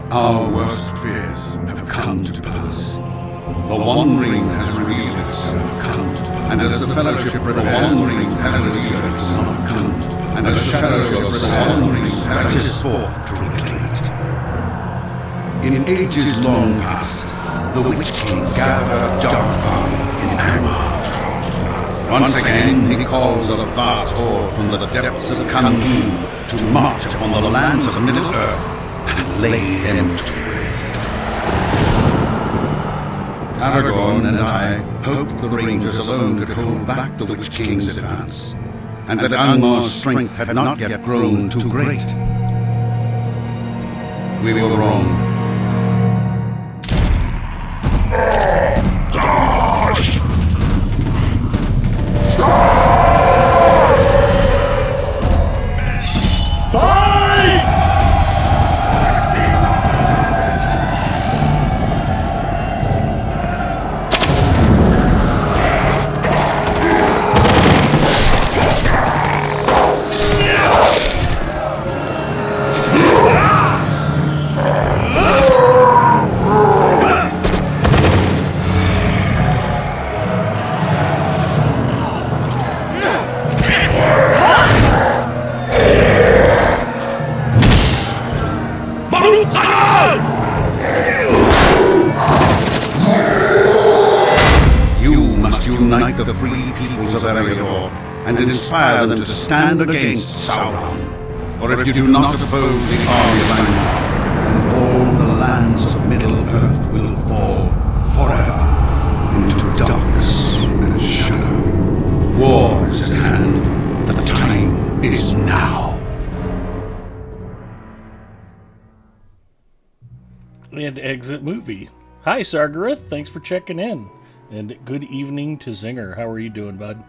Our worst fears have come to pass. The One Ring has revealed itself come to pass. And as the Fellowship prepares, the One Ring has not come to pass. And as the Fellowship prepares, the One Ring stretches forth to reclaim it. In ages long past, the Witch King gathered a dark army in Angmar. Once again, he calls a vast horde from the depths of Kandun to march upon the lands of Middle-earth and lay them to rest. Aragorn and I hoped the Rangers alone could hold back the Witch King's advance, and that Angmar's strength had not yet grown too great. We were wrong. Unite the free peoples of Erebor and inspire them to stand against Sauron. Or if you do not oppose the army of Angmar, then all the lands of Middle-earth will fall forever into darkness and shadow. War is at hand. The time is now. And exit movie. Hi, Sargarath. Thanks for checking in. And good evening to Zinger. How are you doing, bud?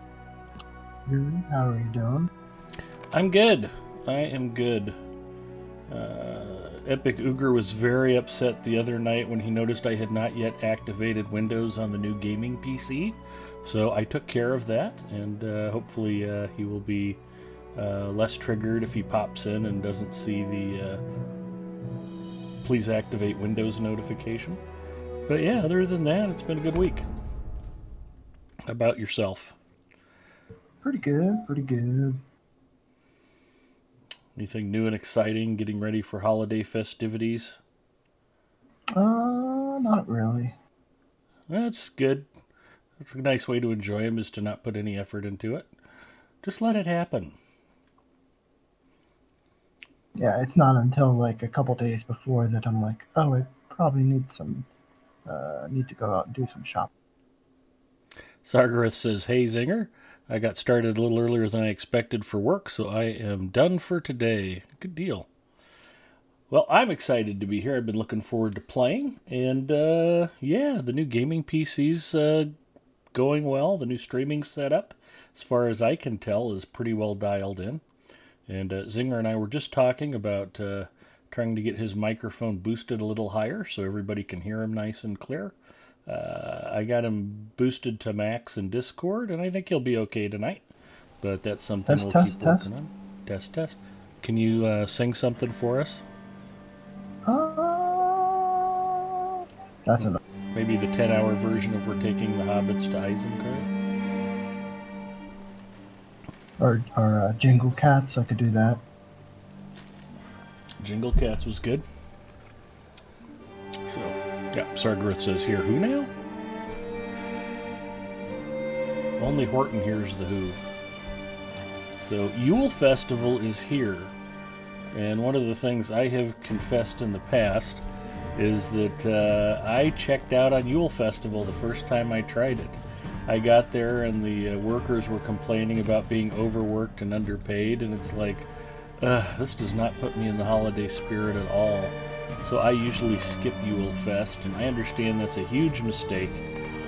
Good. How are you doing? I'm good. I am good. Epic Uger was very upset the other night when he noticed I had not yet activated Windows on the new gaming PC. So I took care of that, and hopefully he will be less triggered if he pops in and doesn't see the please activate Windows notification. But yeah, other than that, it's been a good week. How about yourself? Pretty good, pretty good. Anything new and exciting, getting ready for holiday festivities? Not really. That's good. That's a nice way to enjoy them, is to not put any effort into it. Just let it happen. Yeah, it's not until like a couple days before that I'm like, oh, I probably need to go out and do some shopping. Sargarath says, hey Zinger, I got started a little earlier than I expected for work, so I am done for today. Good deal. Well, I'm excited to be here. I've been looking forward to playing, and yeah, the new gaming PC's going well. The new streaming setup, as far as I can tell, is pretty well dialed in. And Zinger and I were just talking about trying to get his microphone boosted a little higher so everybody can hear him nice and clear. I got him boosted to max in Discord, and I think he'll be okay tonight. But that's something we'll keep working on. Test. Can you sing something for us? That's enough. Maybe the 10-hour version of We're Taking the Hobbits to Isengard? Or Jingle Cats, I could do that. Jingle Cats was good. So, yeah, Sargarath says here, who now? Only Horton hears the who. So, Yule Festival is here. And one of the things I have confessed in the past is that I checked out on Yule Festival the first time I tried it. I got there and the workers were complaining about being overworked and underpaid, and it's like, this does not put me in the holiday spirit at all. So I usually skip Yule Fest, and I understand that's a huge mistake.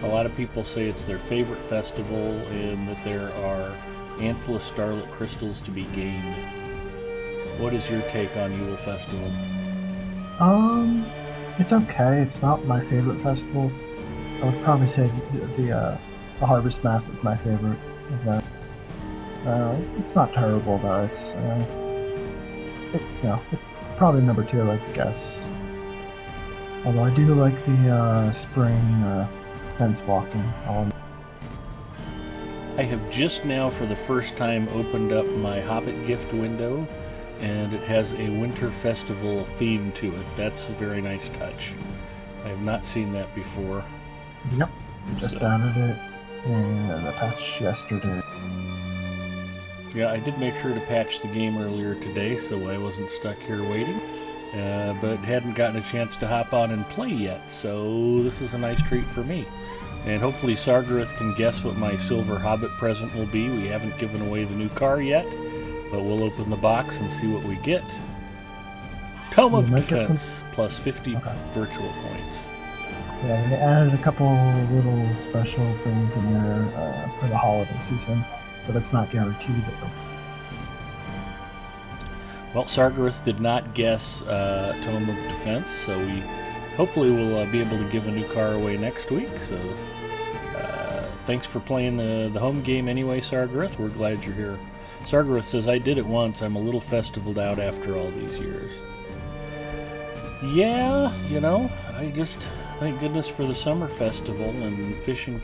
A lot of people say it's their favorite festival and that there are handful of starlit crystals to be gained. What is your take on Yule Festival? It's okay. It's not my favorite festival. I would probably say the Harvest Math is my favorite event. It's not terrible, though. It's probably number 2, I guess. Although I do like the spring fence walking. I have just now, for the first time, opened up my Hobbit gift window, and it has a winter festival theme to it. That's a very nice touch. I have not seen that before. Yep, just added it in the patch yesterday. Yeah, I did make sure to patch the game earlier today, so I wasn't stuck here waiting. But hadn't gotten a chance to hop on and play yet, so this is a nice treat for me. And hopefully Sargarath can guess what my Silver Hobbit present will be. We haven't given away the new car yet, but we'll open the box and see what we get. Tome of Defense, plus 50 virtual points. Yeah, they added a couple little special things in there for the holiday season, but it's not guaranteed. Well, Sargarath did not guess Tome of Defense, so we hopefully will be able to give a new car away next week. So thanks for playing the home game anyway, Sargarath. We're glad you're here. Sargarath says, I did it once. I'm a little festivaled out after all these years. Yeah, you know, I just thank goodness for the summer festival and fishing.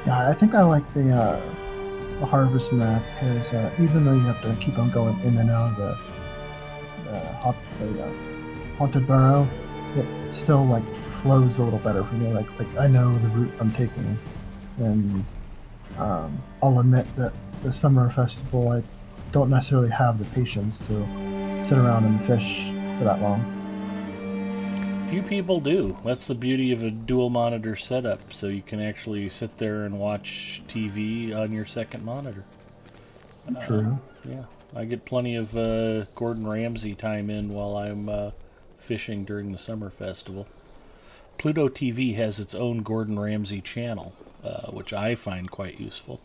Yeah, I think I like the harvest math because even though you have to keep on going in and out of the haunted burrow, it still like flows a little better for me. Like I know the route I'm taking, and I'll admit that the summer festival I don't necessarily have the patience to sit around and fish for that long. Few people do. That's the beauty of a dual monitor setup, so you can actually sit there and watch TV on your second monitor. True. Yeah, I get plenty of Gordon Ramsay time in while I'm fishing during the summer festival. Pluto TV has its own Gordon Ramsay channel, which I find quite useful.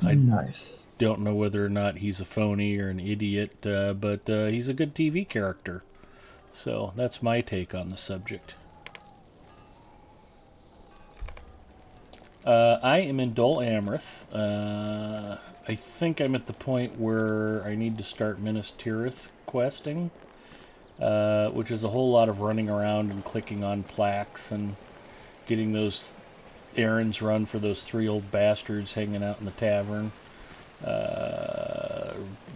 Nice. I don't know whether or not he's a phony or an idiot, but he's a good TV character. So that's my take on the subject. I am in Dol Amroth. I think I'm at the point where I need to start Minas Tirith questing, which is a whole lot of running around and clicking on plaques and getting those errands run for those 3 old bastards hanging out in the tavern.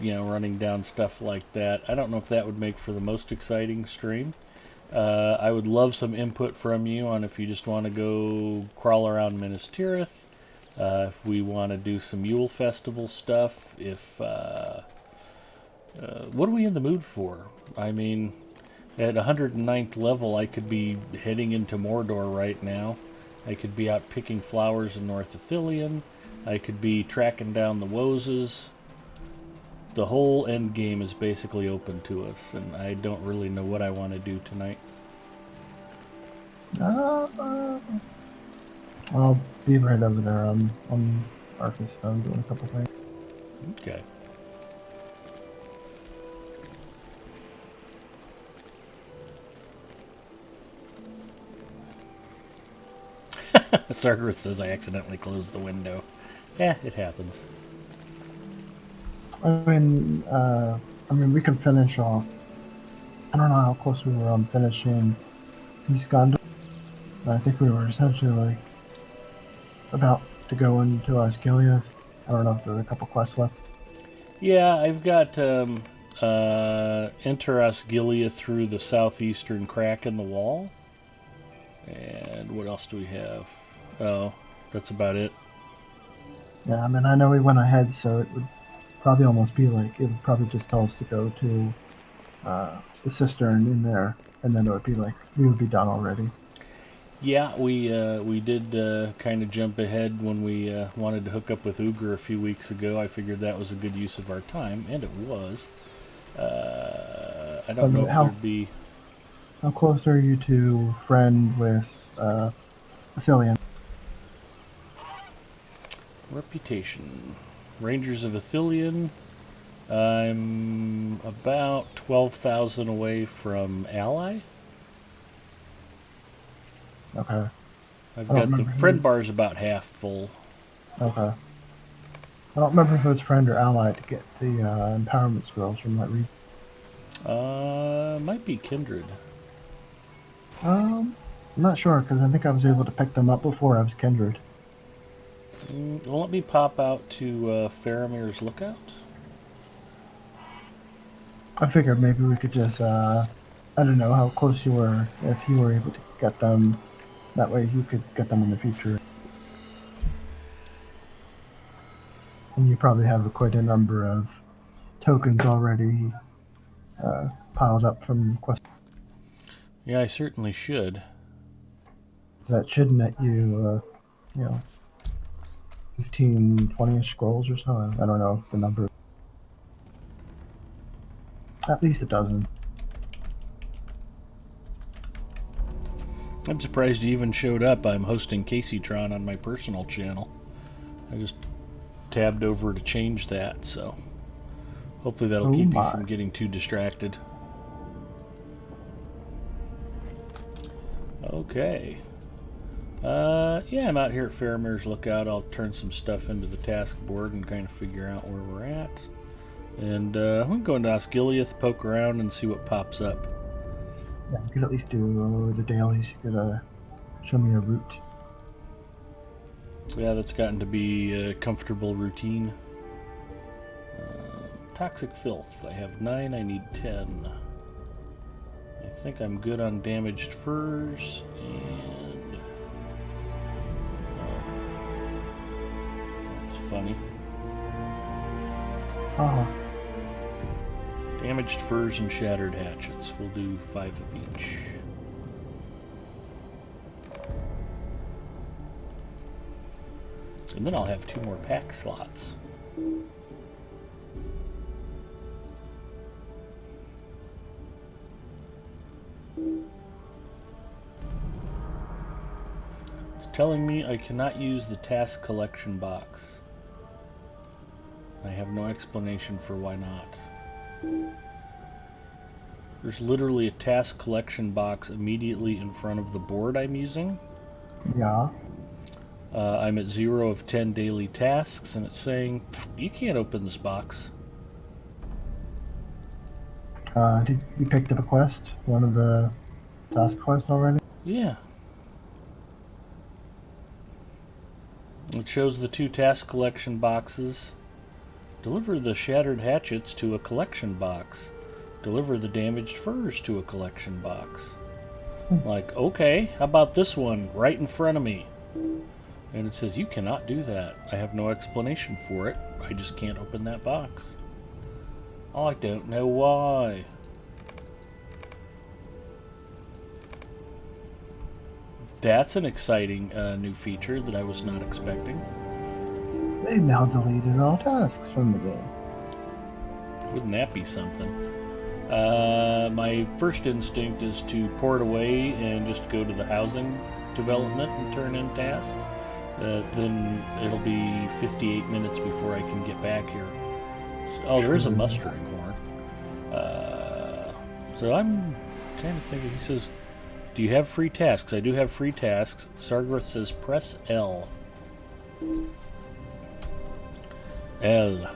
Running down stuff like that. I don't know if that would make for the most exciting stream. I would love some input from you on if you just want to go crawl around Minas Tirith, if we want to do some Yule Festival stuff, what are we in the mood for? I mean, at 109th level, I could be heading into Mordor right now. I could be out picking flowers in North Lothlórien. I could be tracking down the Wozes. The whole end game is basically open to us, and I don't really know what I want to do tonight. I'll be right over there. I'm on Arcustone doing a couple things. Okay. Sargarath says I accidentally closed the window. Yeah, it happens. I mean, we can finish off. I don't know how close we were on finishing East Gondor. I think we were essentially about to go into Osgiliath. I don't know if there are a couple quests left. Yeah, I've got enter Osgiliath through the southeastern crack in the wall. And what else do we have? Oh, that's about it. Yeah, I mean, I know we went ahead, so it would probably almost be like, it would probably just tell us to go to the cistern in there, and then it would be like, we would be done already. Yeah, we did kind of jump ahead when we wanted to hook up with Uger a few weeks ago. I figured that was a good use of our time, and it was. I don't know if there'd be... How close are you to friend with Ithilien? Reputation. Rangers of Ithilien. I'm about 12,000 away from Ally. Okay. I've got the friend bar's about half full. Okay. I don't remember if it was friend or ally to get the empowerment scrolls from that region. Might be Kindred. I'm not sure because I think I was able to pick them up before I was kindred. Well, let me pop out to Faramir's Lookout. I figured maybe we could just, I don't know how close you were, if you were able to get them. That way you could get them in the future. And you probably have quite a number of tokens already piled up from quests. Yeah, I certainly should. That should net you, 15, 20-ish scrolls or so. I don't know the number. At least a dozen. I'm surprised you even showed up. I'm hosting Caseytron on my personal channel. I just tabbed over to change that, so hopefully that'll keep you from getting too distracted. Okay. Yeah, I'm out here at Faramir's Lookout. I'll turn some stuff into the task board and kind of figure out where we're at. And I'm going to Osgiliath, poke around, and see what pops up. Yeah, you could at least do the dailies. You could show me a route. Yeah, that's gotten to be a comfortable routine. Toxic Filth. I have 9, I need 10. I think I'm good on damaged furs, and... that's funny. Damaged furs and shattered hatchets. We'll do 5 of each. And then I'll have 2 more pack slots. It's telling me I cannot use the task collection box. I have no explanation for why not. There's literally a task collection box immediately in front of the board I'm using. Yeah. I'm at 0 of 10 daily tasks, and it's saying, you can't open this box. Did you pick up a quest? One of the task quests already? Yeah. It shows the 2 task collection boxes. Deliver the shattered hatchets to a collection box. Deliver the damaged furs to a collection box. Like, okay, how about this one right in front of me? And it says, you cannot do that. I have no explanation for it. I just can't open that box. I don't know why. That's an exciting new feature that I was not expecting. They've now deleted all tasks from the game. Wouldn't that be something? My first instinct is to port away and just go to the housing development and turn in tasks. Then it'll be 58 minutes before I can get back here. So, there is a mustering horn. So I'm kind of thinking, he says, do you have free tasks? I do have free tasks. Sargorth says, press L. L.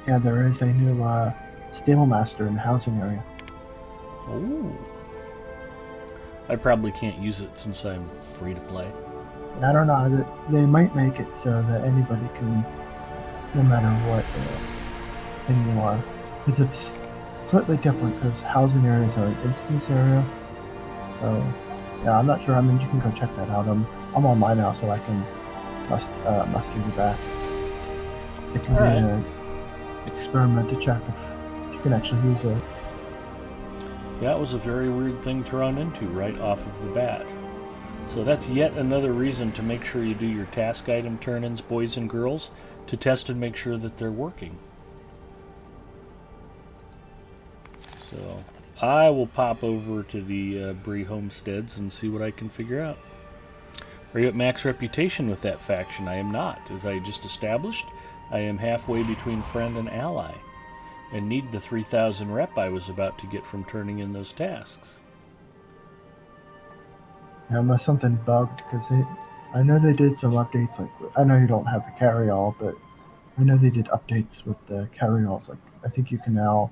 Yeah, there is a new stable master in the housing area. Ooh. I probably can't use it since I'm free to play. I don't know. They might make it so that anybody can, no matter what thing you are. Because it's slightly different, because housing areas are an instance area. So, yeah, I'm not sure. I mean, you can go check that out. I'm online now, so I can muster you back. It can be an experiment to check if you can actually use it. That was a very weird thing to run into right off of the bat. So that's yet another reason to make sure you do your task item turn-ins, boys and girls, to test and make sure that they're working. So I will pop over to the Bree homesteads and see what I can figure out. Are you at max reputation with that faction? I am not. As I just established, I am halfway between friend and ally, and need the 3,000 rep I was about to get from turning in those tasks. Unless something bugged, because I know they did some updates. Like I know you don't have the carry-all, but I know they did updates with the carry-alls. Like I think you can now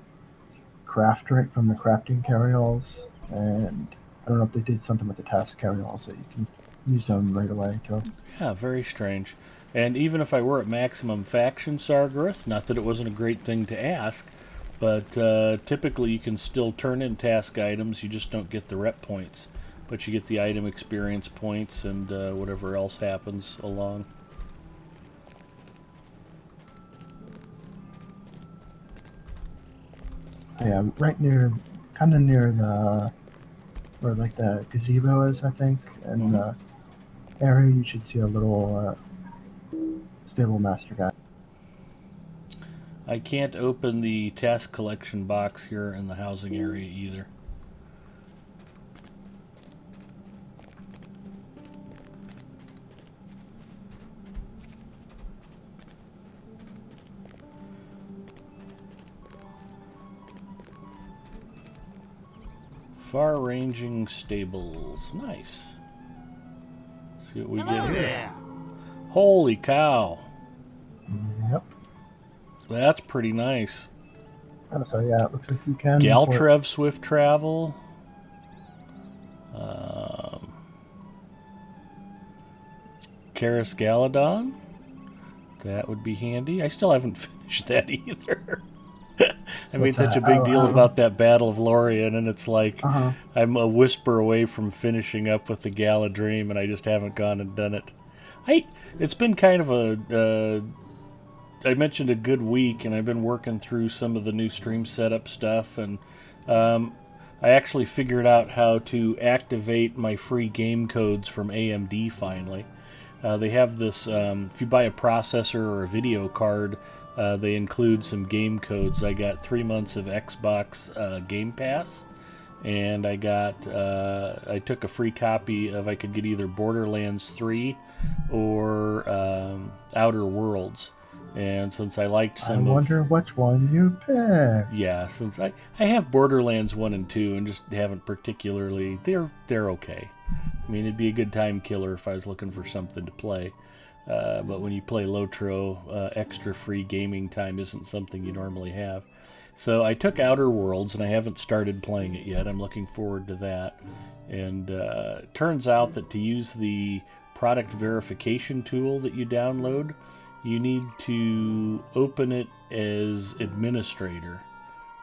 craft right from the crafting carry-alls, and I don't know if they did something with the task carry-alls that you can use them right away too. Yeah, very strange. And even if I were at maximum faction Sargareth, not that it wasn't a great thing to ask, but typically you can still turn in task items, you just don't get the rep points. But you get the item experience points and whatever else happens along. Yeah, right near, kind of near the where like the gazebo is, I think, and the area you should see a little stable master guy. I can't open the task collection box here in the housing area either. Far-ranging stables. Nice. See what we get here. Holy cow. Yep. That's pretty nice. So yeah, it looks like you can. Galtrev Swift Travel. Karis Galadon. That would be handy. I still haven't finished that either. I made such a big deal about that Battle of Lorien, and it's like I'm a whisper away from finishing up with the Galadream, and I just haven't gone and done it. It's been kind of a I mentioned a good week, and I've been working through some of the new stream setup stuff, and I actually figured out how to activate my free game codes from AMD finally. They have this, if you buy a processor or a video card, they include some game codes. I got 3 months of Xbox Game Pass, and I took a free copy of, I could get either Borderlands 3 or Outer Worlds. And since I liked some I wonder which one you picked. Yeah, since I have Borderlands 1 and 2 and just haven't particularly, they're okay. I mean, it'd be a good time killer if I was looking for something to play. But when you play LOTRO, extra free gaming time isn't something you normally have. So I took Outer Worlds, and I haven't started playing it yet. I'm looking forward to that. And it turns out that to use the product verification tool that you download, you need to open it as administrator.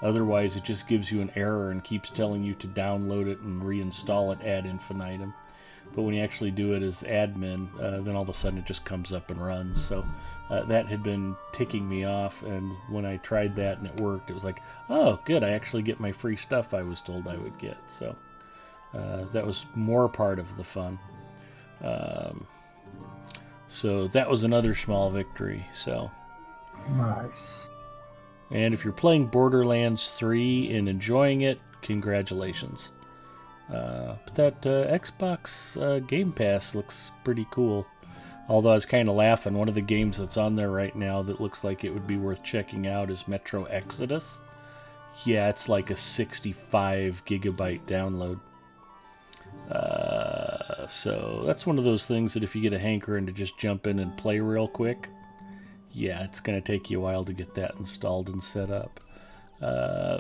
Otherwise, it just gives you an error and keeps telling you to download it and reinstall it ad infinitum. But when you actually do it as admin, then all of a sudden it just comes up and runs. So that had been ticking me off, and when I tried that and it worked, it was like, oh, good, I actually get my free stuff I was told I would get. So that was more part of the fun. So that was another small victory. So Nice. And if you're playing Borderlands 3 and enjoying it, congratulations. But that Xbox Game Pass looks pretty cool. Although I was kind of laughing, one of the games that's on there right now that looks like it would be worth checking out is Metro Exodus. Yeah, it's like a 65 gigabyte download. So that's one of those things that if you get a hankering to just jump in and play real quick, yeah, it's going to take you a while to get that installed and set up.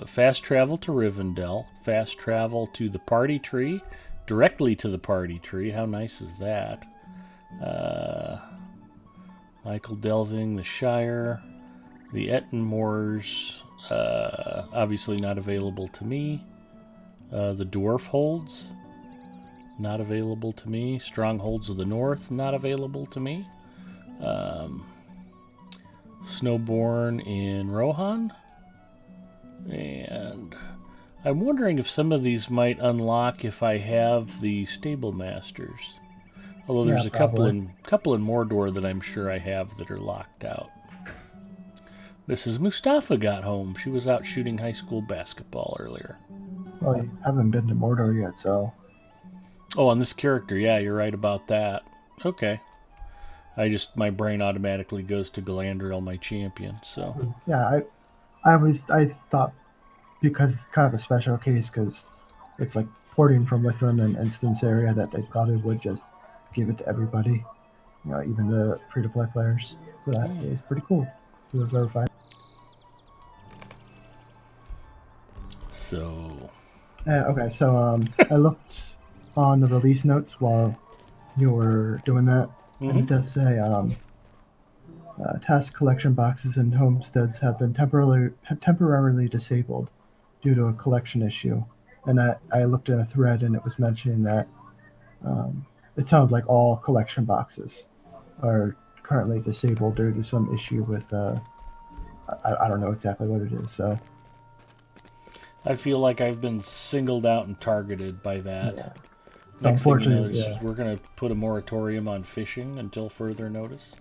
Fast travel to Rivendell. Fast travel to the party tree. Directly to the party tree. How nice is that? Michael Delving, the Shire. The Ettenmoors. Obviously not available to me. The Dwarf Holds. Not available to me. Strongholds of the North. Not available to me. Snowborn in Rohan. And I'm wondering if some of these might unlock if I have the Stable Masters. Although there's a couple in Mordor that I'm sure I have that are locked out. Mrs. Mustafa got home. She was out shooting high school basketball earlier. Well, you haven't been to Mordor yet, so... Oh, on this character, yeah, you're right about that. Okay. My brain automatically goes to Galadriel, my champion, so... Yeah, I thought, because it's kind of a special case, because it's like porting from within an instance area, that they probably would just gave it to everybody, even the free-to-play players. So that is pretty cool. It was verified. So. Okay, so I looked on the release notes while you were doing that, and it does say task collection boxes and homesteads have been temporarily disabled due to a collection issue. And I looked in a thread, and it was mentioning that it sounds like all collection boxes are currently disabled due to some issue with I don't know exactly what it is. So I feel like I've been singled out and targeted by that. yeah. So Next thing you know, unfortunately, we're going to put a moratorium on fishing until further notice.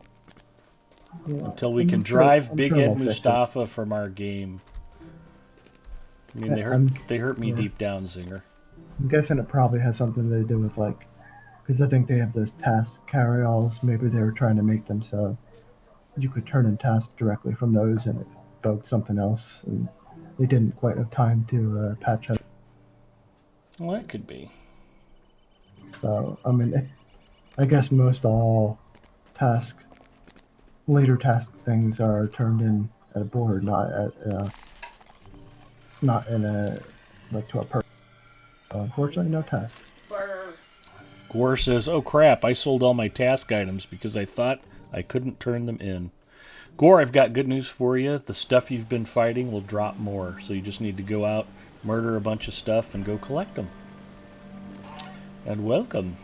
yeah. Until we I'm can sure- drive I'm Big sure Ed they'll fix it. Mustafa from our game. I mean, they hurt me deep down, Zinger. I'm guessing it probably has something to do with because I think they have those task carry-alls. Maybe they were trying to make them so you could turn in tasks directly from those, and it bugged something else, and they didn't quite have time to patch it. Well, that could be. So I mean, I guess most all later task things are turned in at a board, not in a to a person. Unfortunately, no tasks. Gore says, "Oh crap, I sold all my task items because I thought I couldn't turn them in." Gore, I've got good news for you. The stuff you've been fighting will drop more, so you just need to go out, murder a bunch of stuff, and go collect them. And welcome.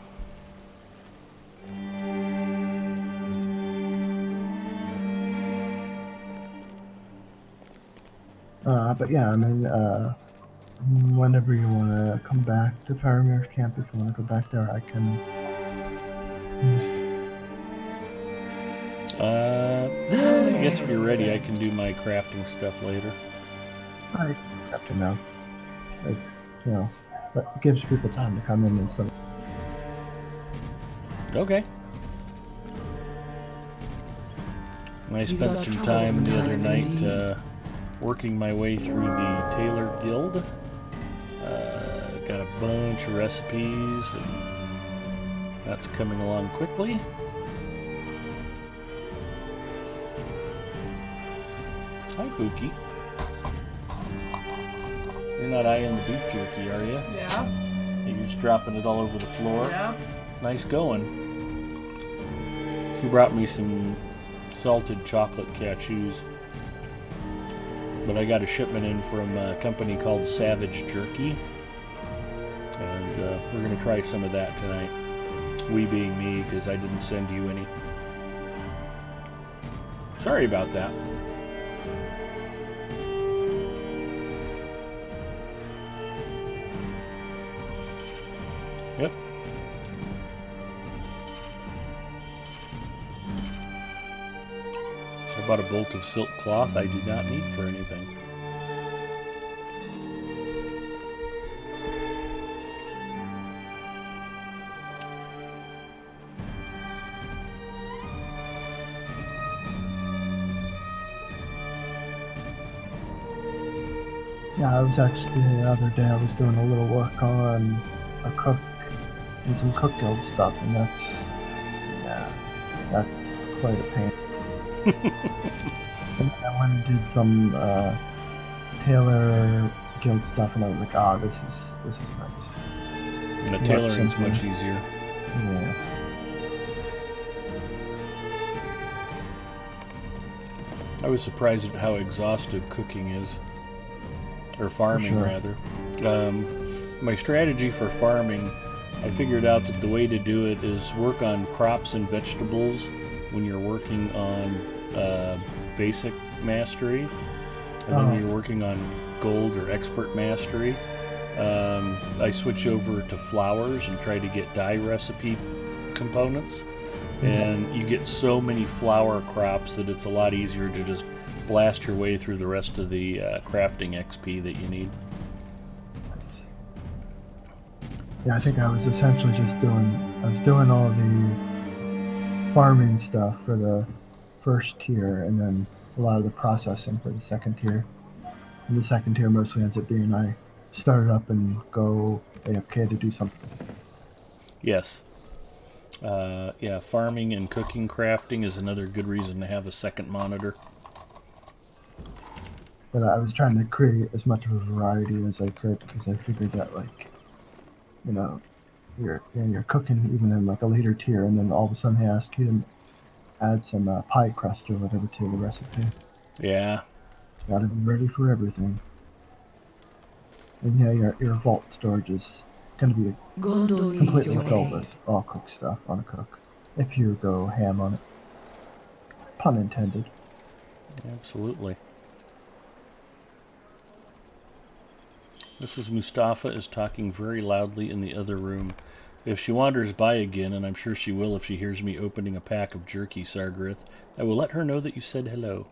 But yeah, I mean, whenever you want to come back to Faramir's camp, if you want to go back there, I can. I guess if you're ready, I can do my crafting stuff later. I have to know. That gives people time to come in and stuff. Okay. I spent some time the other night working my way through the Tailor Guild. Got a bunch of recipes, and that's coming along quickly. Hi, Pookie. You're not eyeing the beef jerky, are you? Yeah. You're just dropping it all over the floor? Yeah. Nice going. She brought me some salted chocolate cashews. But I got a shipment in from a company called Savage Jerky. And we're going to try some of that tonight. We being me, because I didn't send you any. Sorry about that. Yep. I bought a bolt of silk cloth I do not need for anything. Yeah, I was actually the other day. I was doing a little work on a cook and some cook guild stuff, and that's quite a pain. And I went and did some Tailor Guild stuff, and I was like, this is nice. And the tailoring's much easier. Yeah. I was surprised at how exhaustive cooking is. Or farming, sure. rather. My strategy for farming, I figured out that the way to do it is work on crops and vegetables when you're working on basic mastery, and then you're working on gold or expert mastery. I switch over to flowers and try to get dye recipe components, and you get so many flower crops that it's a lot easier to just blast your way through the rest of the crafting XP that you need. Yeah, I think I was essentially just doing all the farming stuff for the first tier, and then a lot of the processing for the second tier. And the second tier mostly ends up being I start up and go AFK to do something. Yes. Yeah, farming and cooking crafting is another good reason to have a second monitor. But I was trying to create as much of a variety as I could because I figured that, like, you know, you're cooking even in like a later tier, and then all of a sudden they ask you to add some pie crust or whatever to the recipe. Yeah. Gotta be ready for everything. And yeah, your vault storage is gonna be Gondor needs completely your filled aid. with all cooked stuff on a cook. If you go ham on it. Pun intended. Absolutely. Mrs. Mustafa is talking very loudly in the other room. If she wanders by again, and I'm sure she will if she hears me opening a pack of jerky, Sargareth, I will let her know that you said hello.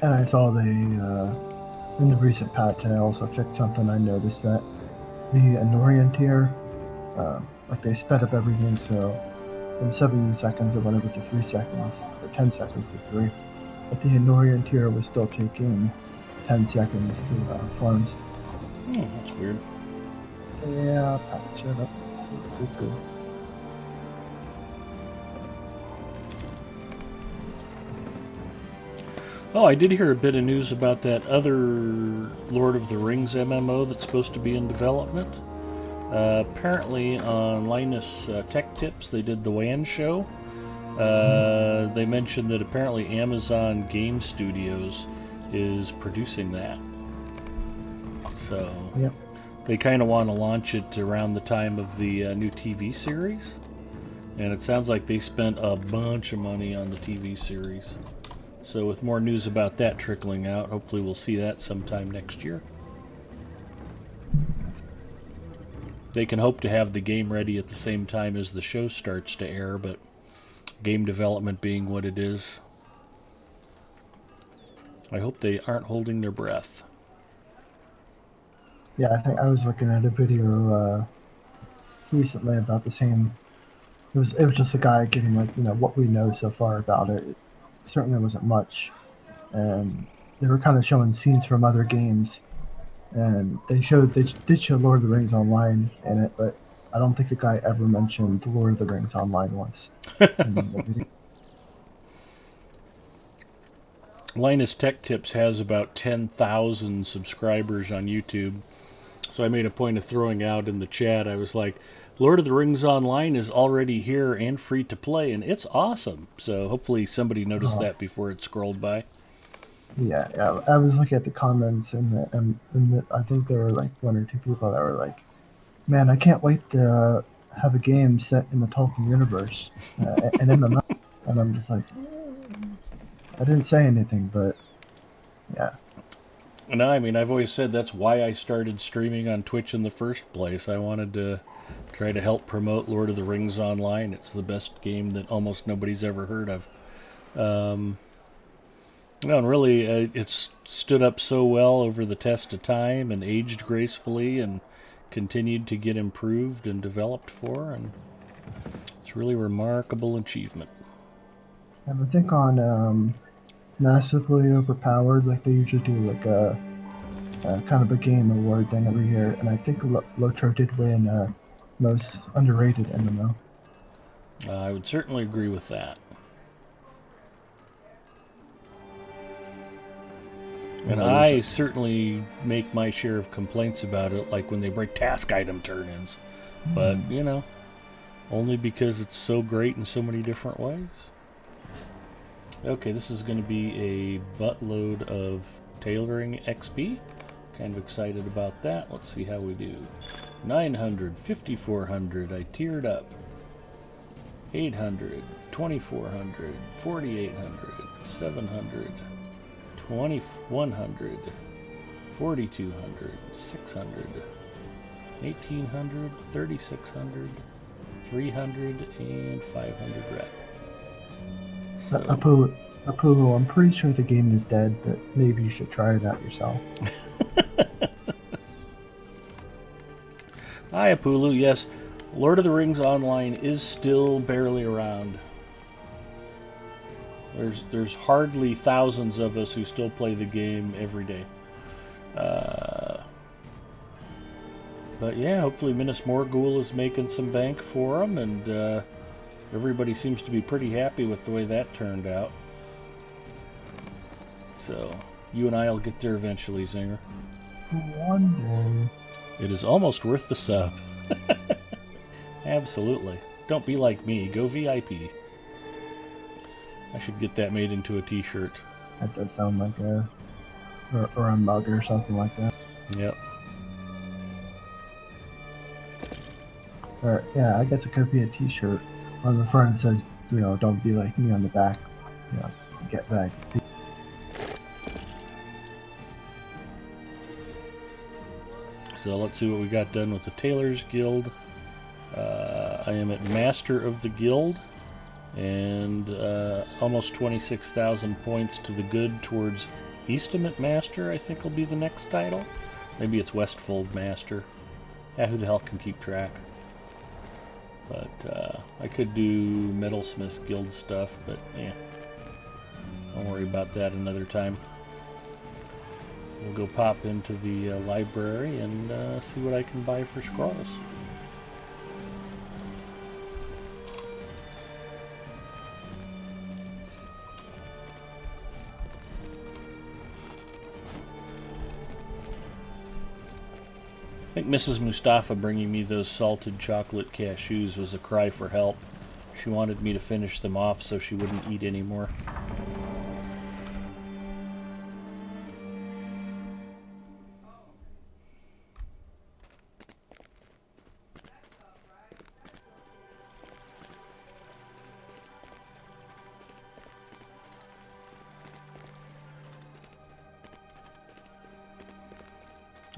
And I saw in the recent patch, I also checked something. I noticed that the Lothlórien tier, like they sped up everything, so from 70 seconds or whatever to 3 seconds, or 10 seconds to 3. But the Lothlórien tier was still taking 10 seconds to farm. That's weird. Yeah, patch it up. So good. Oh, I did hear a bit of news about that other Lord of the Rings MMO that's supposed to be in development. Apparently on Linus Tech Tips, they did the WAN show. They mentioned that apparently Amazon Game Studios is producing that. So Yep. they kind of want to launch it around the time of the new TV series. And it sounds like they spent a bunch of money on the TV series. So with more news about that trickling out, hopefully we'll see that sometime next year. They can hope to have the game ready at the same time as the show starts to air, but game development being what it is, I hope they aren't holding their breath. Yeah, I think I was looking at a video recently about the same. It was just a guy giving, like, what we know so far about it. It certainly wasn't much, and they were kind of showing scenes from other games, and they did show Lord of the Rings Online in it, but I don't think the guy ever mentioned Lord of the Rings Online once in the video. Linus Tech Tips has about 10,000 subscribers on YouTube, so I made a point of throwing out in the chat. I was like, Lord of the Rings Online is already here and free to play, and it's awesome. So hopefully somebody noticed that before it scrolled by. Yeah, I was looking at the comments, and I think there were like one or two people that were like, "Man, I can't wait to have a game set in the Tolkien universe, an MMO." And I'm just like, I didn't say anything, but yeah. No, I mean, I've always said that's why I started streaming on Twitch in the first place. I wanted to try to help promote Lord of the Rings Online. It's the best game that almost nobody's ever heard of. No, and really, it's stood up so well over the test of time and aged gracefully and continued to get improved and developed for, and it's really a remarkable achievement. And I think on massively overpowered, like they usually do like a kind of a game award thing every year, and I think LOTRO did win most underrated MMO. I would certainly agree with that. And I certainly make my share of complaints about it, like when they break task item turn-ins. But, only because it's so great in so many different ways. Okay, this is going to be a buttload of tailoring XP. Kind of excited about that. Let's see how we do. 900, 5400, I tiered up. 800, 2400, 4800, 700. 2100, 4200, 600, 1800, 3600, 300, and 500 rep. So, Apollo, I'm pretty sure the game is dead, but maybe you should try it out yourself. Hi, Apulu. Yes, Lord of the Rings Online is still barely around. There's hardly thousands of us who still play the game every day. But yeah, hopefully Minas Morgul is making some bank for them, and everybody seems to be pretty happy with the way that turned out. So, you and I will get there eventually, Zinger. One day. It is almost worth the sub. Absolutely. Don't be like me. Go VIP. I should get that made into a t-shirt. That does sound like or a mug or something like that. Yep. Or, yeah, I guess it could be a t-shirt. On the front it says, don't be like me. On the back, get back. So let's see what we got done with the Tailors Guild. I am at Master of the Guild, and almost 26,000 points to the good towards Estimate Master, I think will be the next title. Maybe it's Westfold Master. Yeah, who the hell can keep track? But I could do Metalsmiths Guild stuff, but yeah, don't worry about that another time. We'll go pop into the library and see what I can buy for scrolls. I think Mrs. Mustafa bringing me those salted chocolate cashews was a cry for help. She wanted me to finish them off so she wouldn't eat anymore.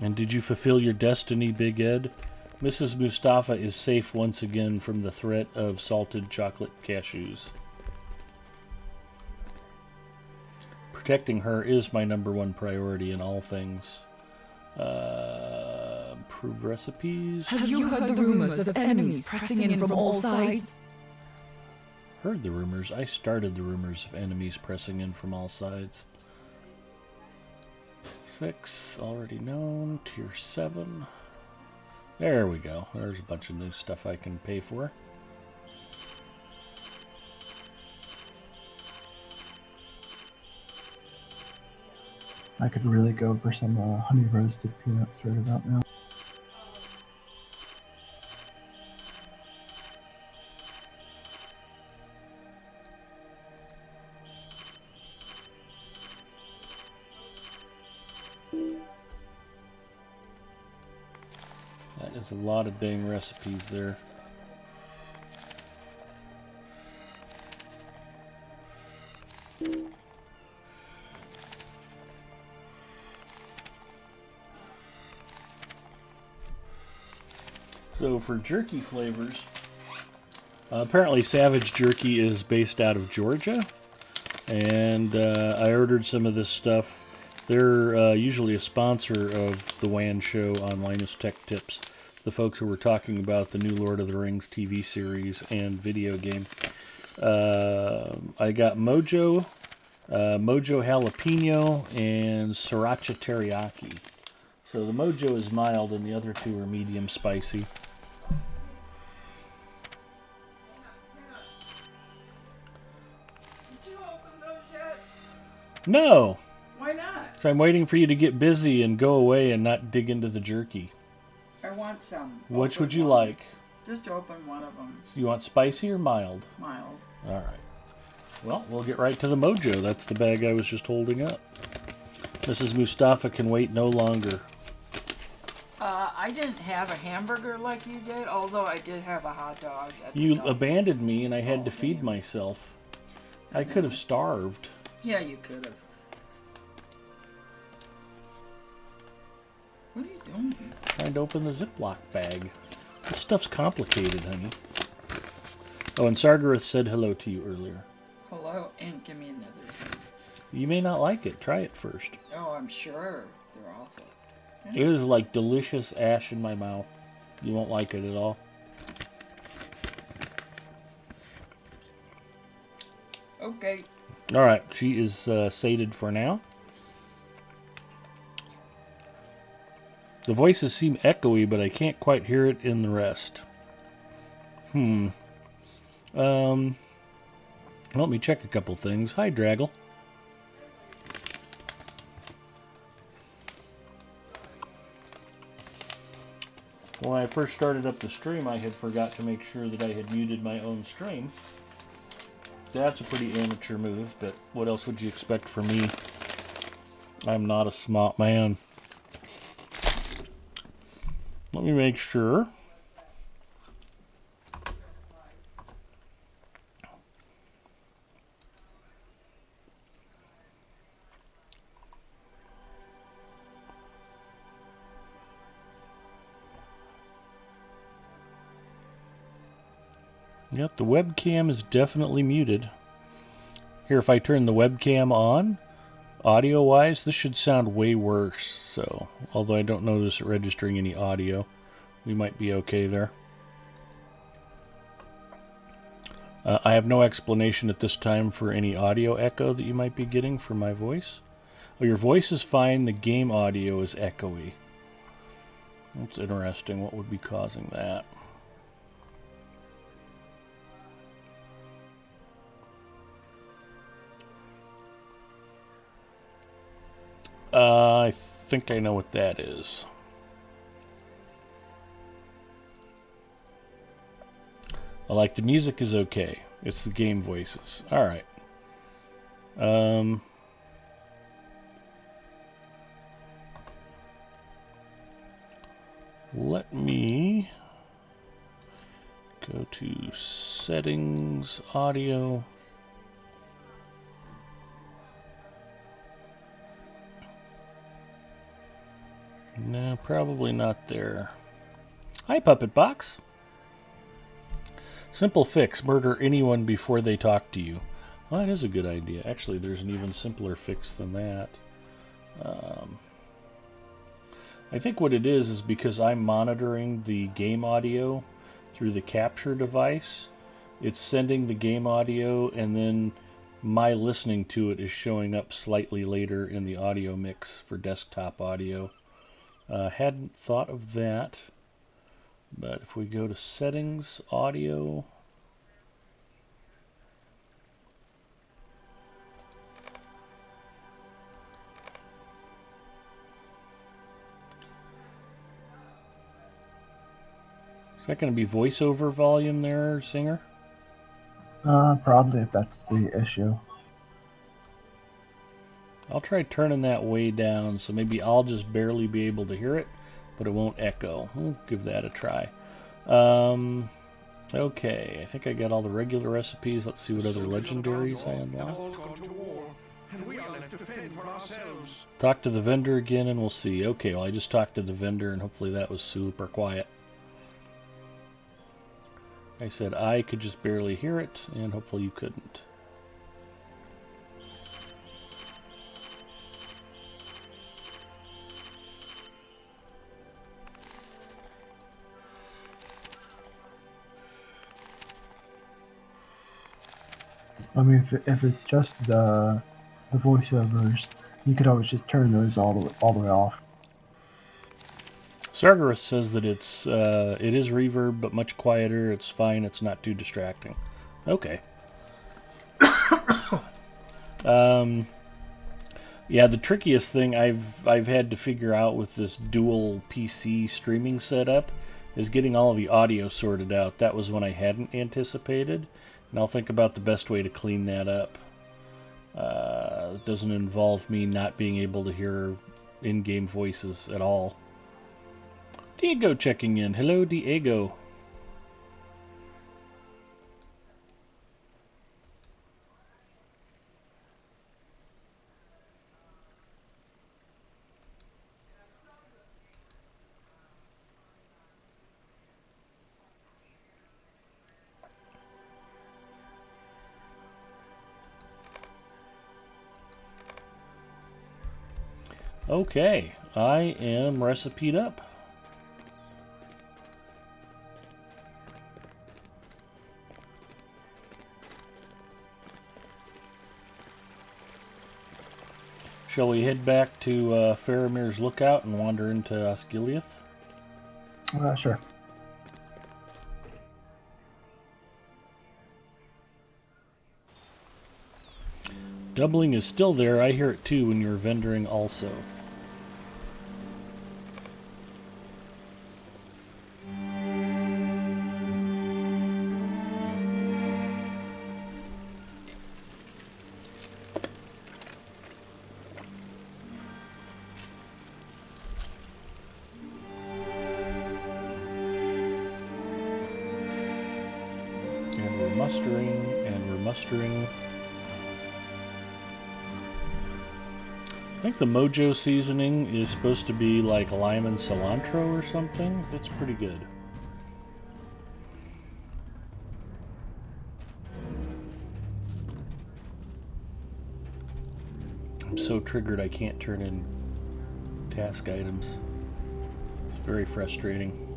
And did you fulfill your destiny, Big Ed? Mrs. Mustafa is safe once again from the threat of salted chocolate cashews. Protecting her is my #1 priority in all things. Improved recipes. Have you heard the rumors of enemies pressing in from all sides? Heard the rumors. I started the rumors of enemies pressing in from all sides. 6, already known. Tier 7. There we go. There's a bunch of new stuff I can pay for. I could really go for some honey roasted peanuts right about now. That is a lot of dang recipes there. So for jerky flavors, apparently Savage Jerky is based out of Georgia, and I ordered some of this stuff. They're usually a sponsor of the WAN show on Linus Tech Tips, the folks who were talking about the new Lord of the Rings TV series and video game. I got Mojo Jalapeno, and Sriracha Teriyaki. So the Mojo is mild and the other two are medium spicy. Did you open those yet? No! Why not? So I'm waiting for you to get busy and go away and not dig into the jerky. I want some. Which Open would you one. like? Just open one of them. So you want spicy or mild? Mild. Alright. Well, we'll get right to the Mojo. That's the bag I was just holding up. Mrs. Mustafa can wait no longer. I didn't have a hamburger like you did, although I did have a hot dog. At the You dog. abandoned me and I had to feed damn. myself. I could have starved. Yeah, you could have. What are you doing here? Trying to open the Ziploc bag. This stuff's complicated, honey. Oh, and Sargarath said hello to you earlier. Hello, and give me another. You may not like it. Try it first. Oh, I'm sure. They're awful. It is like delicious ash in my mouth. You won't like it at all. Okay. Alright, she is sated for now. The voices seem echoey, but I can't quite hear it in the rest. Let me check a couple things. Hi, Draggle. When I first started up the stream, I had forgot to make sure that I had muted my own stream. That's a pretty amateur move, but what else would you expect from me? I'm not a smart man. Let me make sure. Yep, the webcam is definitely muted. Here, if I turn the webcam on, audio-wise, this should sound way worse. So, although I don't notice it registering any audio, we might be okay there. I have no explanation at this time for any audio echo that you might be getting from my voice. Oh, your voice is fine, the game audio is echoey. That's interesting. What would be causing that? I think I know what that is. I like the music is okay. It's the game voices. Alright. Let me go to settings, audio. No, probably not there. Hi, Puppet Box. Simple fix, murder anyone before they talk to you. Well, that is a good idea. Actually, there's an even simpler fix than that. I think what it is because I'm monitoring the game audio through the capture device. It's sending the game audio, and then my listening to it is showing up slightly later in the audio mix for desktop audio. Hadn't thought of that, but if we go to settings, audio, is that going to be voiceover volume there, Singer? Probably, if that's the issue. I'll try turning that way down, so maybe I'll just barely be able to hear it, but it won't echo. We'll give that a try. Okay, I think I got all the regular recipes. Let's see what other legendaries I unlock. Talk to the vendor again and we'll see. Okay, well I just talked to the vendor and hopefully that was super quiet. I said I could just barely hear it and hopefully you couldn't. I mean, if it's just the voiceovers, you could always just turn those all the way off. Sargeras says that it is reverb, but much quieter. It's fine. It's not too distracting. Okay. Yeah, the trickiest thing I've had to figure out with this dual PC streaming setup is getting all of the audio sorted out. That was one I hadn't anticipated, and I'll think about the best way to clean that up. It doesn't involve me not being able to hear in-game voices at all. Diego checking in. Hello, Diego. Okay, I am recipe'd up. Shall we head back to Faramir's Lookout and wander into Osgiliath? Sure. Doubling is still there. I hear it too when you're vendoring also. And we're mustering. I think the Mojo seasoning is supposed to be like lime and cilantro or something. That's pretty good. I'm so triggered I can't turn in task items. It's very frustrating.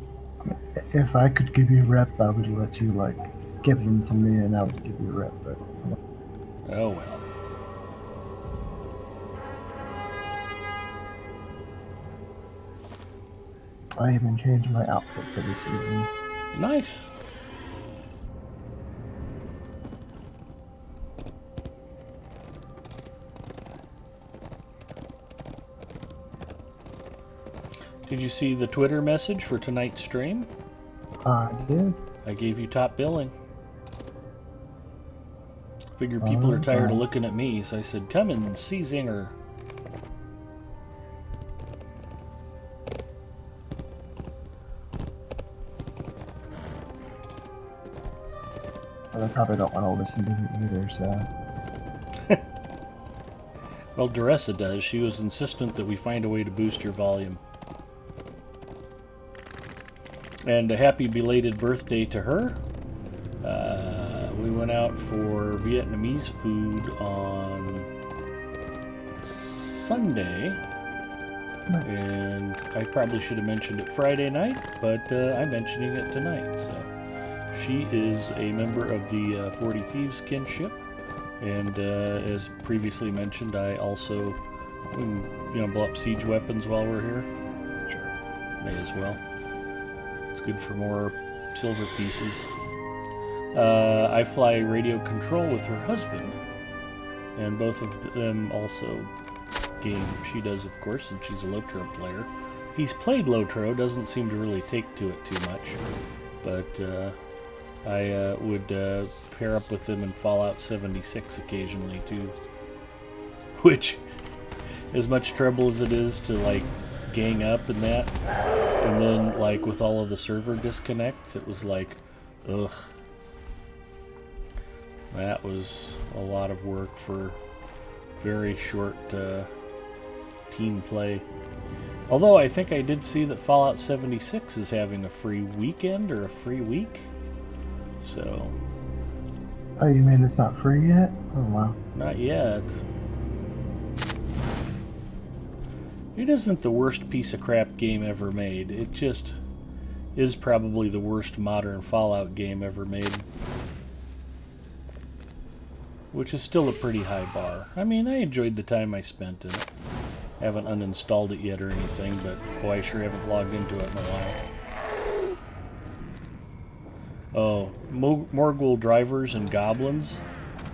If I could give you a rep, I would let you, like, give them to me and I would give you a rep, but... Oh well. I even changed my outfit for this season. Nice. Did you see the Twitter message for tonight's stream? I did. I gave you top billing. Figured people are tired of looking at me, so I said, come and see Zinger. But I probably don't want to listen to it either, so... Well, Duressa does. She was insistent that we find a way to boost your volume. And a happy belated birthday to her. We went out for Vietnamese food on Sunday. Nice. And I probably should have mentioned it Friday night, but I'm mentioning it tonight. So she is a member of the 40 Thieves kinship. And as previously mentioned, I also blow up siege weapons while we're here. Sure. May as well. It's good for more silver pieces. I fly radio control with her husband, and both of them also game. She does, of course, and she's a LOTRO player. He's played LOTRO, doesn't seem to really take to it too much, but I would pair up with them in Fallout 76 occasionally too. Which, as much trouble as it is to like gang up and that, and then like with all of the server disconnects, it was like, ugh. That was a lot of work for very short team play. Although I think I did see that Fallout 76 is having a free weekend or a free week. So. Oh, you mean it's not free yet? Oh, wow. Not yet. It isn't the worst piece of crap game ever made. It just is probably the worst modern Fallout game ever made. Which is still a pretty high bar. I mean, I enjoyed the time I spent in it. Haven't uninstalled it yet or anything, but boy, I sure haven't logged into it in a while. Oh, Morgul drivers and goblins.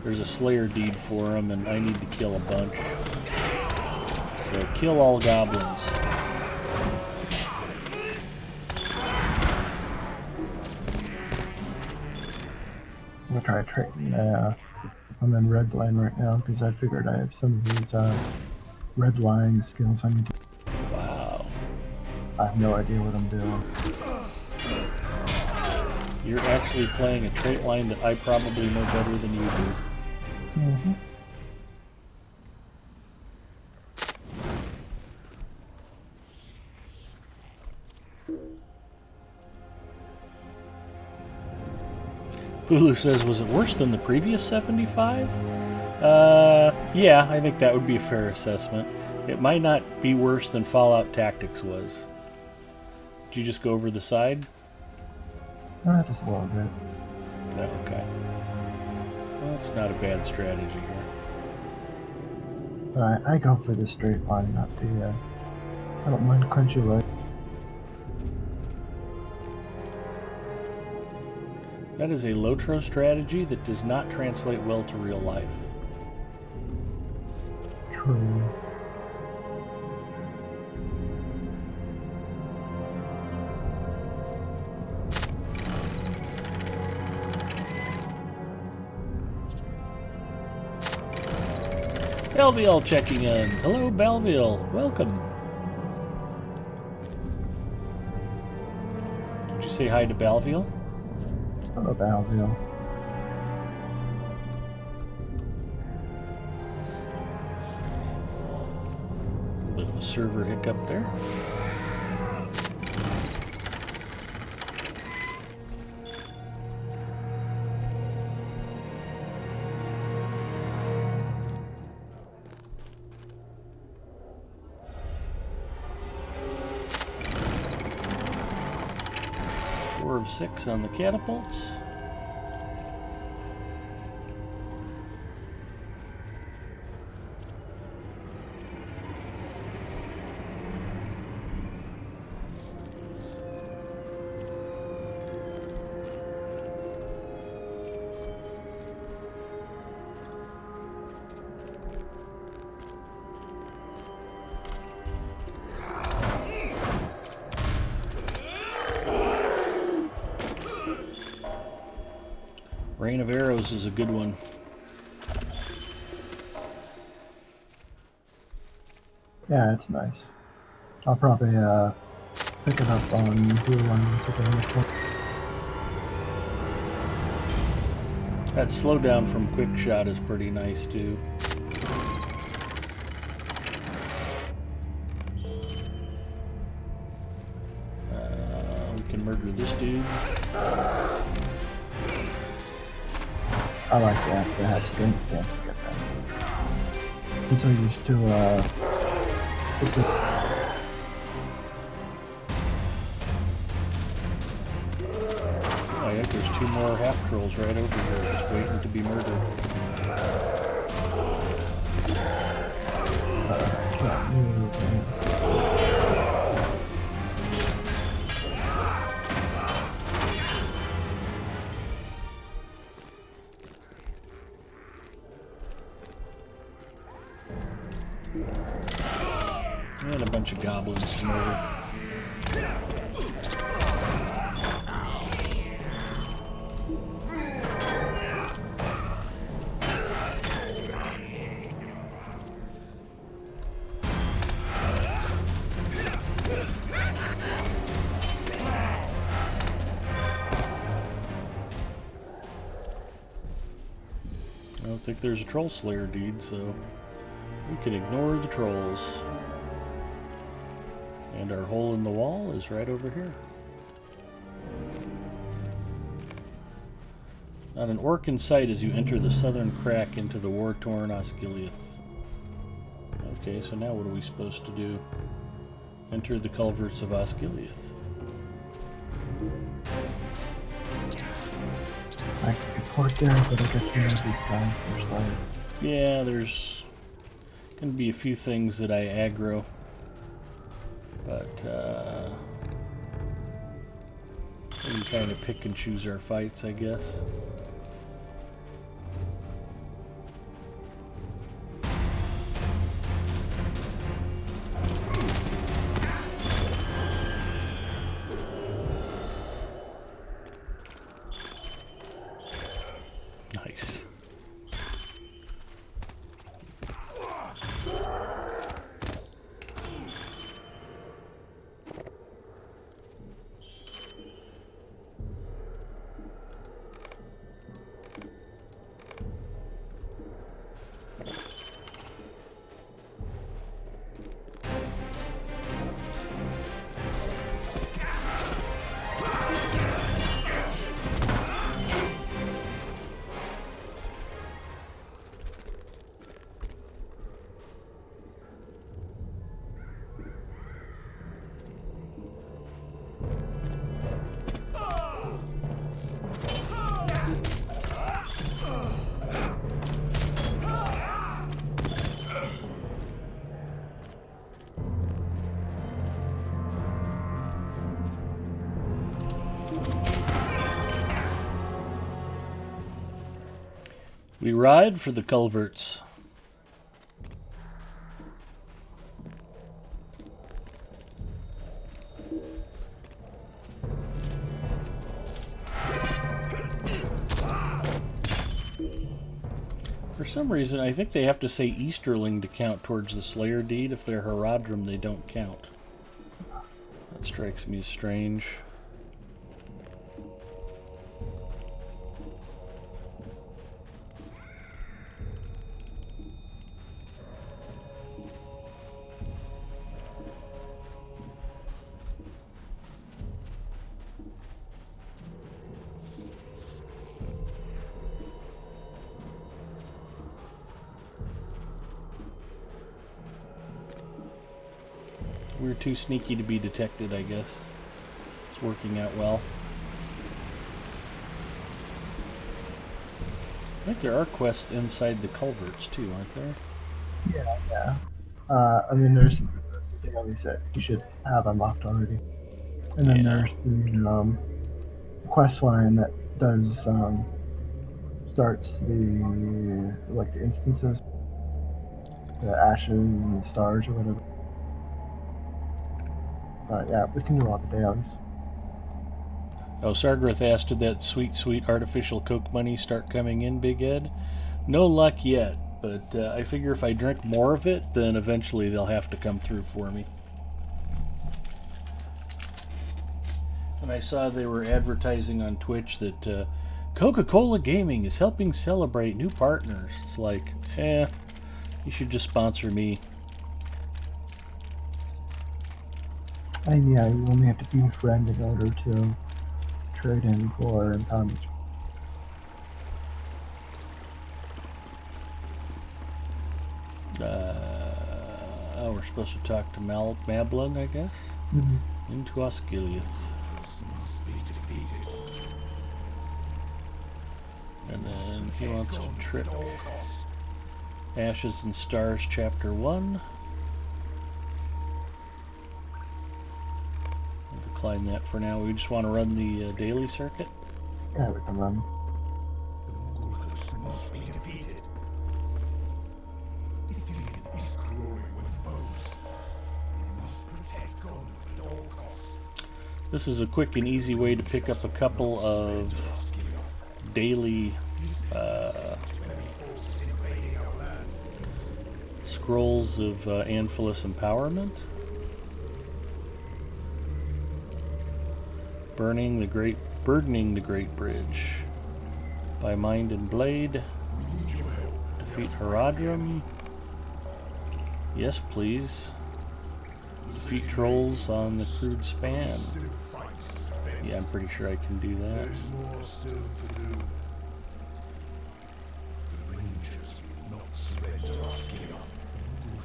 There's a Slayer deed for them, and I need to kill a bunch. So kill all goblins. I'm gonna try trading. I'm in red line right now because I figured I have some of these red line skills I need to... Wow. I have no idea what I'm doing. You're actually playing a trait line that I probably know better than you do. Mm-hmm. Hulu says, was it worse than the previous 75? Yeah, I think that would be a fair assessment. It might not be worse than Fallout Tactics was. Did you just go over the side? Just a little bit. Oh, okay. Well, it's not a bad strategy here. But I go for the straight line, not the. I don't mind crunchy leg. That is a LOTRO strategy that does not translate well to real life. True. Belviel checking in. Hello, Belviel. Welcome. Did you say hi to Belviel? Hello, Balville. A bit of a server hiccup there. Of 6 on the catapults. Rain of Arrows is a good one. Yeah, it's nice. I'll probably pick it up on Blue Line once I get in the corner. That slowdown from Quick Shot is pretty nice too. We can murder this dude. Oh, I see. I have to have strength stance to get that. I'm so used to, what's it? Oh, yeah, there's 2 more half trolls right over here, just waiting to be murdered. I can't move, man. And a bunch of goblins to murder. I don't think there's a troll slayer, dude, so we can ignore the trolls. And our hole in the wall is right over here. Not an orc in sight as you enter the southern crack into the war-torn Osgiliath. Okay, so now what are we supposed to do? Enter the culverts of Osgiliath. I could port there, but I guess we have these guys first light. Yeah, there's gonna be a few things that I aggro. But, we can kind of pick and choose our fights, I guess. Nice. We ride for the culverts. For some reason, I think they have to say Easterling to count towards the Slayer deed. If they're Haradrim, they don't count. That strikes me as strange. We're too sneaky to be detected, I guess. It's working out well. I think there are quests inside the culverts too, aren't there? Yeah. I mean, there's dailies that you should have unlocked already, and then there's the quest line that does starts the the instances, the ashes and the stars or whatever. But yeah, we can do all the dailies. Oh, Sargarath asked, did that sweet, sweet artificial Coke money start coming in, Big Ed? No luck yet, but I figure if I drink more of it, then eventually they'll have to come through for me. And I saw they were advertising on Twitch that Coca-Cola Gaming is helping celebrate new partners. It's like, you should just sponsor me. And yeah, you only have to be a friend in order to trade in for empowerment. Oh, we're supposed to talk to Mablin, I guess? Mm-hmm. Into Osgiliath. And then he wants to trick. Ashes and Stars, Chapter 1. I'll decline that for now. We just want to run the daily circuit. Yeah, we can run. Must be defeated. Ithilien is growing with foes. We must protect Gondor at all costs. This is a quick and easy way to pick up a couple of daily scrolls of Anfilis empowerment. Burdening the Great Bridge by Mind and Blade. Defeat Haradrim. Yes, please. Defeat trolls on the crude span. Yeah, I'm pretty sure I can do that. There's more still to do. The Rangers will not surrender Osgiliath.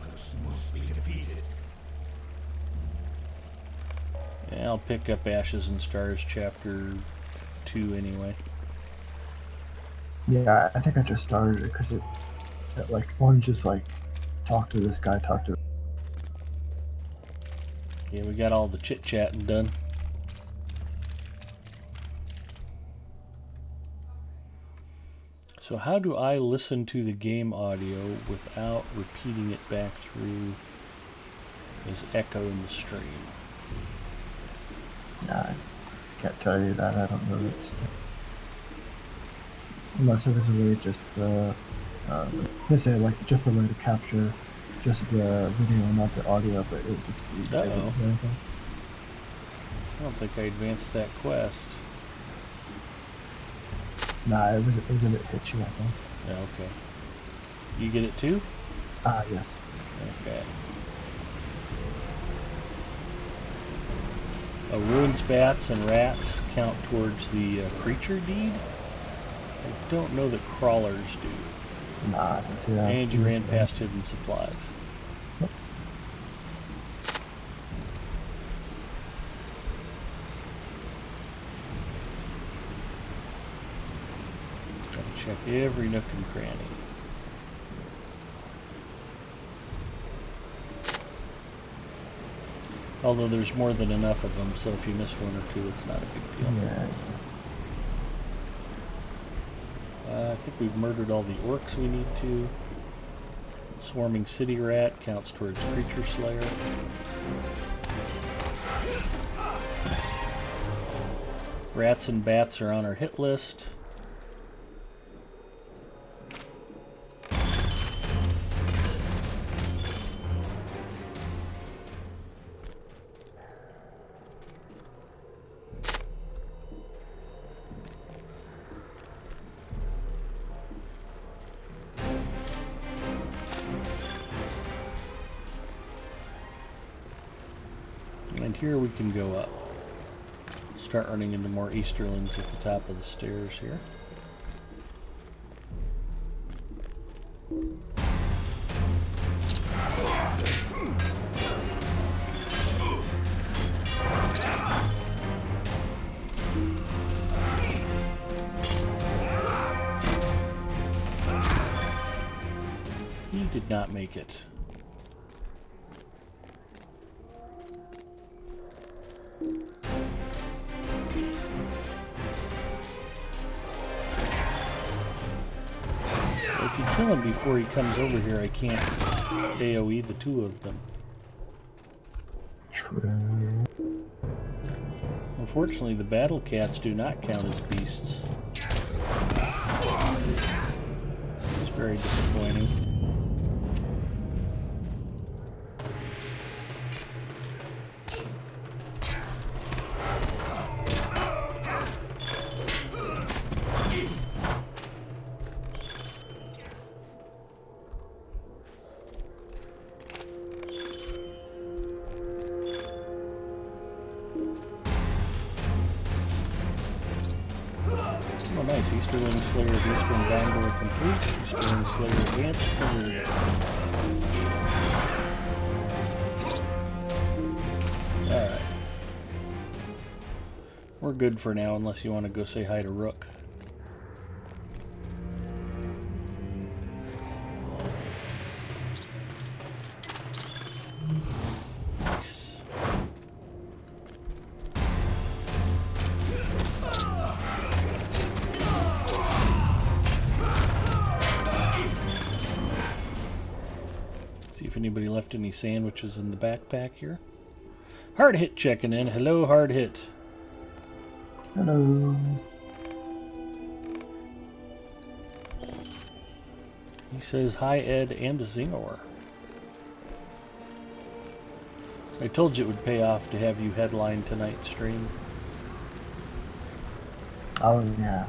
Ulcus must be defeated. Yeah, I'll pick up Ashes and Stars Chapter 2 anyway. Yeah, I think I just started it because it like one just like talk to this guy, talk to. Yeah, we got all the chit-chatting done. So how do I listen to the game audio without repeating it back through as echo in the stream? Nah, I can't tell you that. I don't know that. Unless it was a way just I was gonna say like just a way to capture just the video, not the audio, but it would just be. Uh-oh. I don't think I advanced that quest. Nah, it was a bit hitchy, I think. Yeah, okay. You get it too? Yes. Okay. Ruins, bats, and rats count towards the creature deed. I don't know that crawlers do. Nah, I can see that. And you ran past hidden supplies. Yep. Gotta check every nook and cranny. Although there's more than enough of them, so if you miss one or two, it's not a big deal. Yeah. I think we've murdered all the orcs we need to. Swarming city rat counts towards creature slayer. Rats and bats are on our hit list. And here we can go up. Start running into more Easterlings at the top of the stairs here. He did not make it. If you kill him before he comes over here, I can't AoE the two of them. True. Unfortunately, the battle cats do not count as beasts. It's very disappointing. Oh nice, Easterling Slayer of Eastern Gondor complete. Easterling Slayer advanced third. Alright. We're good for now unless you want to go say hi to Rook. Nice. See if anybody left any sandwiches in the backpack here. Hard Hit checking in. Hello, Hard Hit. Hello. He says hi, Ed and Zingor. So I told you it would pay off to have you headline tonight's stream. Oh yeah.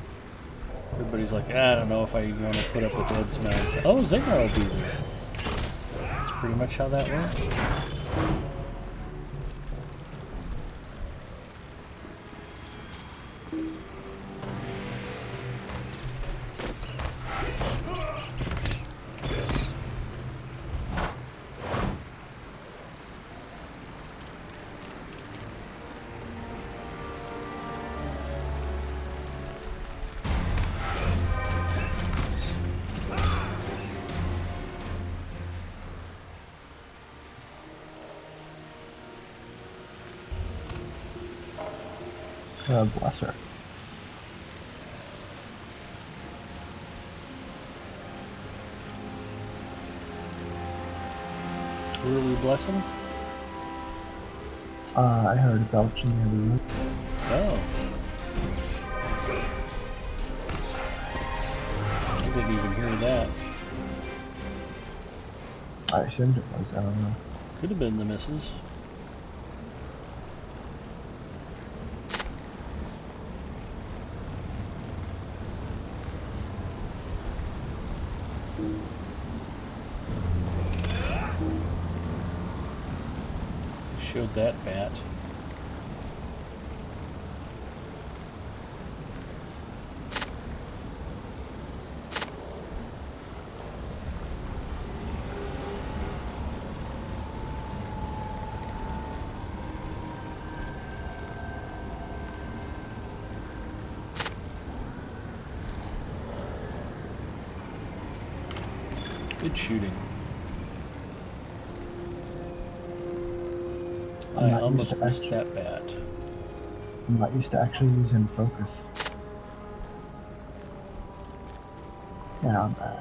Everybody's like, I don't know if I want to put up with Ed's now. Oh, Zingor will be there. That's pretty much how that went. Bless her. Who are we blessing? I heard a belch in the other room. Oh. I didn't even hear that. I assumed it was. I don't know. Could have been the missus. Showed that bat. Good shooting. I almost missed that bat. I'm not used to actually using focus. Yeah, I'm back.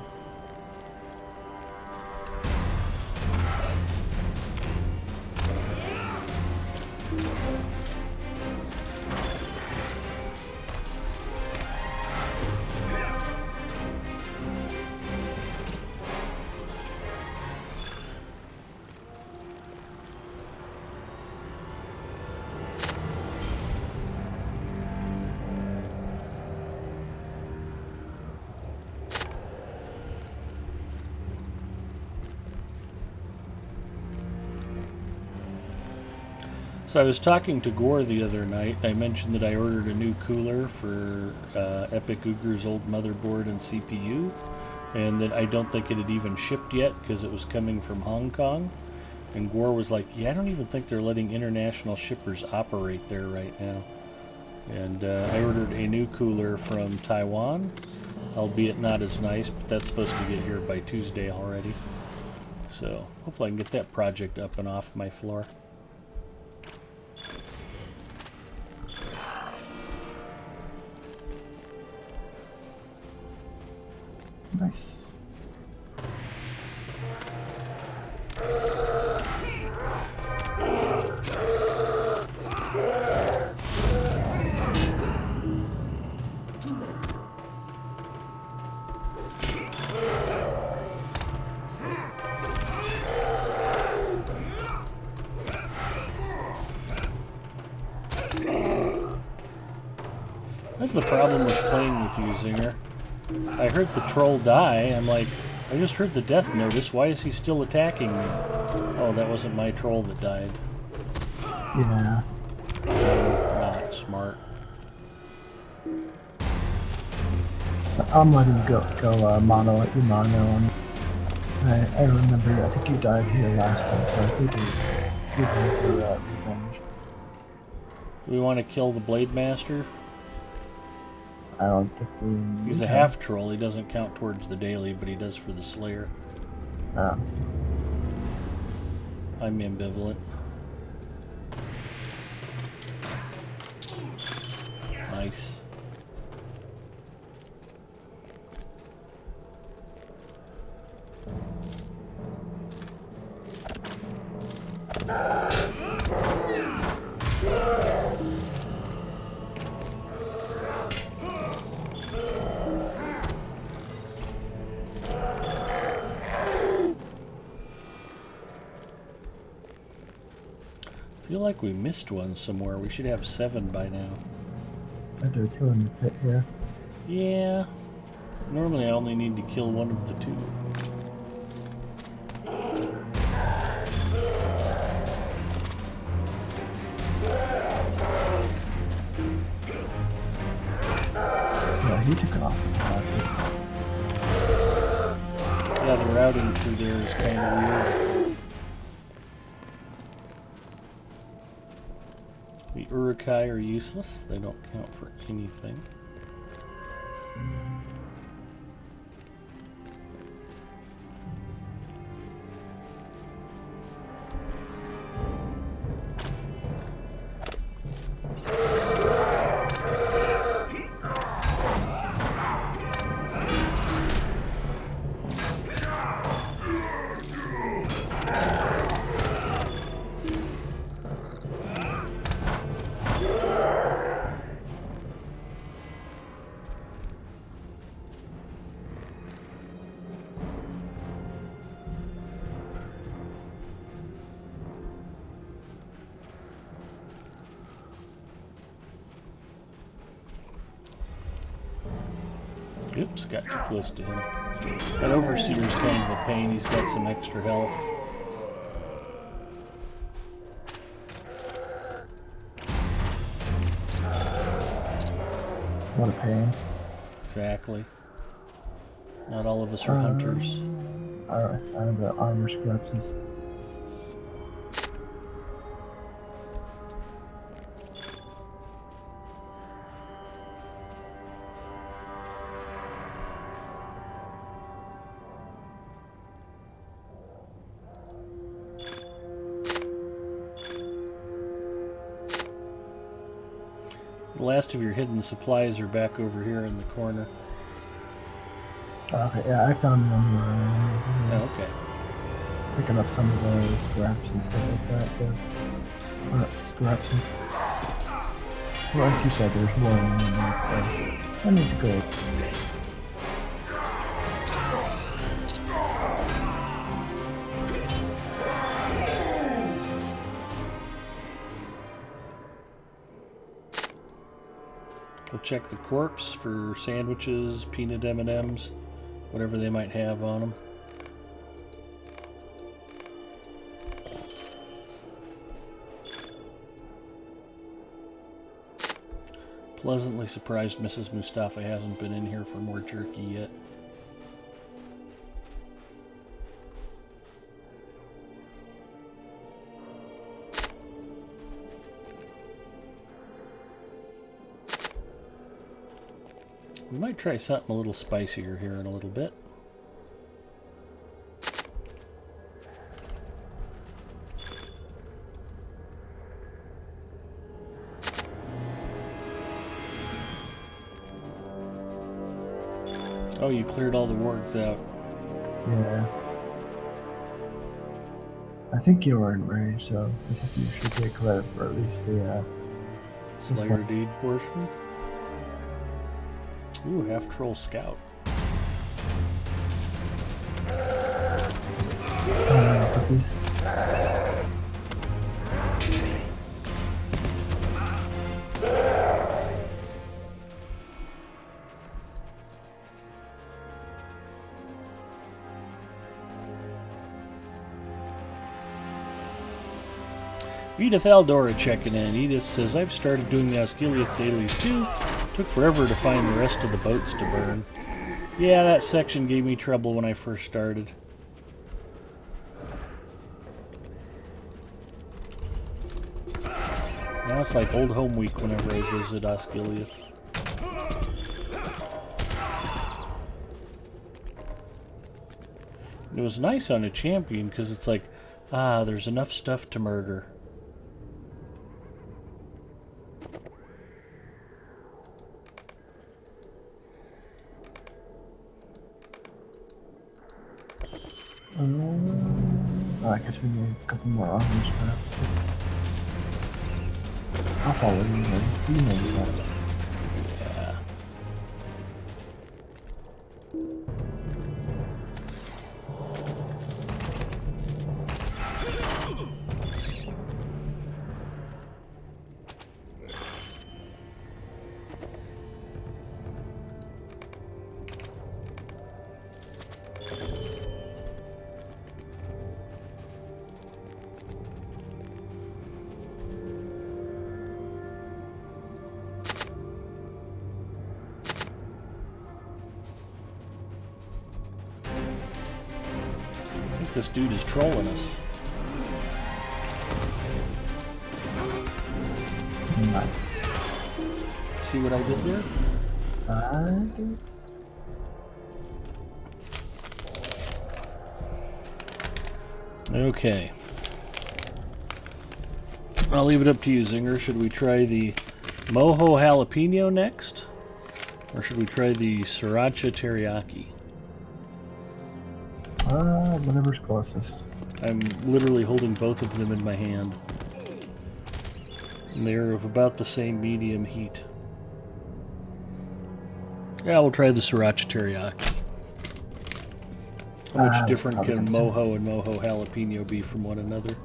So I was talking to Gore the other night. I mentioned that I ordered a new cooler for Epic Ugr's old motherboard and CPU, and that I don't think it had even shipped yet because it was coming from Hong Kong. And Gore was like, yeah, I don't even think they're letting international shippers operate there right now. And I ordered a new cooler from Taiwan, albeit not as nice, but that's supposed to get here by Tuesday already. So hopefully I can get that project up and off my floor. Nice. That's the problem with playing with you, Zinger. I heard the troll die. I'm like, I just heard the death notice. Why is he still attacking me? Oh, that wasn't my troll that died. Yeah. Not smart. I'm letting you go mono at your mono. I remember, I think you died here last time, so I think you did your revenge. Do we want to kill the Blade Master? I don't think we... He's a half troll. He doesn't count towards the daily, but he does for the Slayer. Oh. I'm ambivalent. Nice. I feel like we missed one somewhere. We should have 7 by now. I do 2 in the pit here. Yeah. Normally I only need to kill one of the 2. Yeah, he took it off. Yeah, the routing through there is kind of weird. The Urukai are useless. They don't count for anything. Oops, got too close to him. That Overseer's kind of a pain. He's got some extra health. What a pain. Exactly. Not all of us are hunters. Alright, I have the armor scraps and stuff. The last of your hidden supplies are back over here in the corner. Okay, yeah, I found one Oh, okay. picking up some of the scraps and stuff like that. Scraps and... Well, like you said, there's more than that, so I need to go. We'll check the corpse for sandwiches, peanut M&Ms, whatever they might have on them. Pleasantly surprised Mrs. Mustafa hasn't been in here for more jerky yet. We might try something a little spicier here in a little bit. Oh, you cleared all the wargs out. Yeah. I think you were in range, so I think you should get credit for at least the Slayer deed portion. Ooh, half troll scout. cookies. Edith Aldora checking in. Edith says, I've started doing the Osgiliath dailies too. Took forever to find the rest of the boats to burn. Yeah, that section gave me trouble when I first started. Now it's like old home week whenever I visit Osgiliath. It was nice on a champion because it's like, there's enough stuff to murder. I guess we need a couple more armors, perhaps. I'll follow you, man. You know that. Yeah. This dude is trolling us. Nice. See what I did there? Okay. I'll leave it up to you, Zinger. Should we try the Mojo Jalapeno next? Or should we try the Sriracha Teriyaki? Whatever's closest. I'm literally holding both of them in my hand. And they're of about the same medium heat. Yeah, we'll try the Sriracha Teriyaki. How much different can Mojo and Mojo Jalapeno be from one another?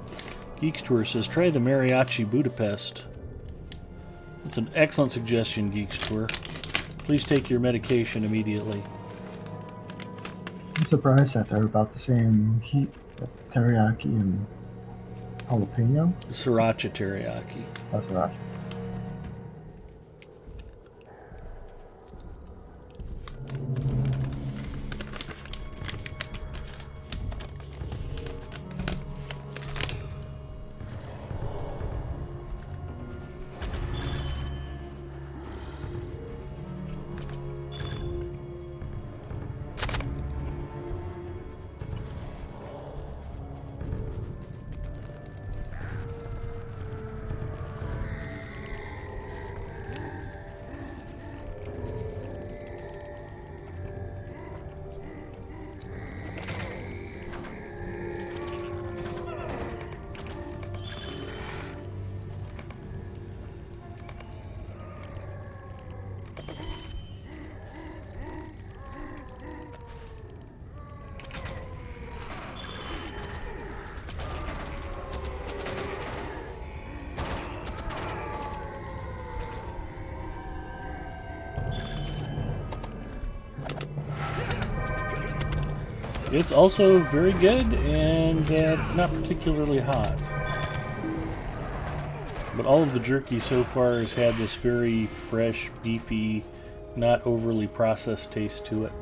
Geeks Tour says, try the Mariachi Budapest. That's an excellent suggestion, Geeks Tour. Please take your medication immediately. I'm surprised that they're about the same heat with teriyaki and jalapeno. Sriracha Teriyaki. That's right. It's also very good and not particularly hot. But all of the jerky so far has had this very fresh, beefy, not overly processed taste to it.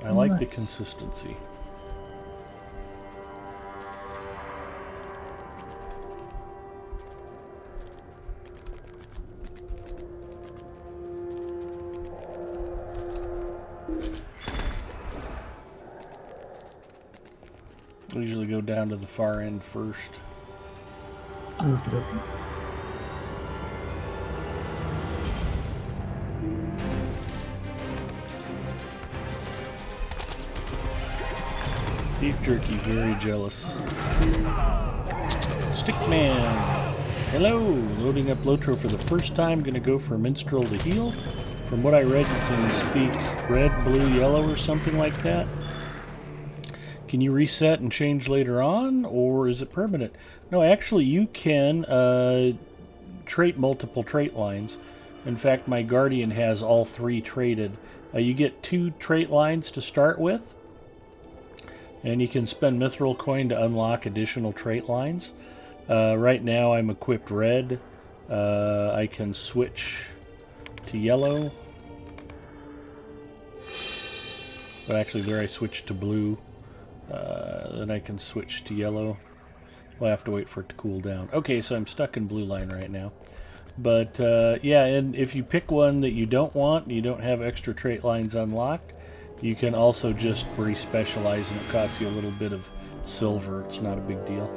I like the consistency. I usually go down to the far end first. Okay. Beef jerky, very jealous. Stickman! Hello! Loading up LOTRO for the first time. Gonna go for Minstrel to heal. From what I read, you can speak red, blue, yellow, or something like that. Can you reset and change later on, or is it permanent? No, actually you can trait multiple trait lines. In fact, my Guardian has all 3 traded. You get 2 trait lines to start with, and you can spend Mithril Coin to unlock additional trait lines. Right now I'm equipped red. I can switch to yellow. But actually there I switched to blue. Then I can switch to yellow. We'll have to wait for it to cool down. Okay, so I'm stuck in blue line right now. But yeah, and if you pick one that you don't want, you don't have extra trait lines unlocked, you can also just re-specialize, and it costs you a little bit of silver. It's not a big deal.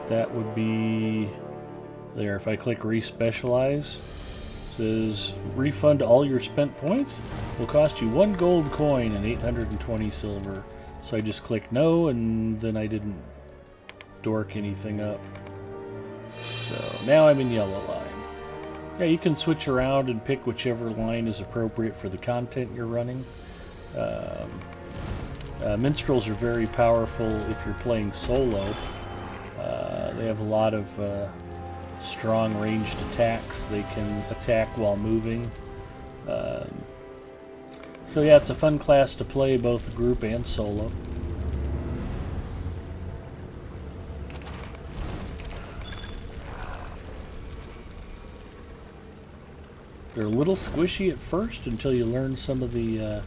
That would be there. If I click re-specialize, it says refund all your spent points will cost you 1 gold coin and 820 silver. So I just click no, and then I didn't dork anything up. So now I'm in yellow line. Yeah, you can switch around and pick whichever line is appropriate for the content you're running. Minstrels are very powerful if you're playing solo. They have a lot of strong ranged attacks. They can attack while moving. So yeah, it's a fun class to play both group and solo. They're a little squishy at first until you learn some of the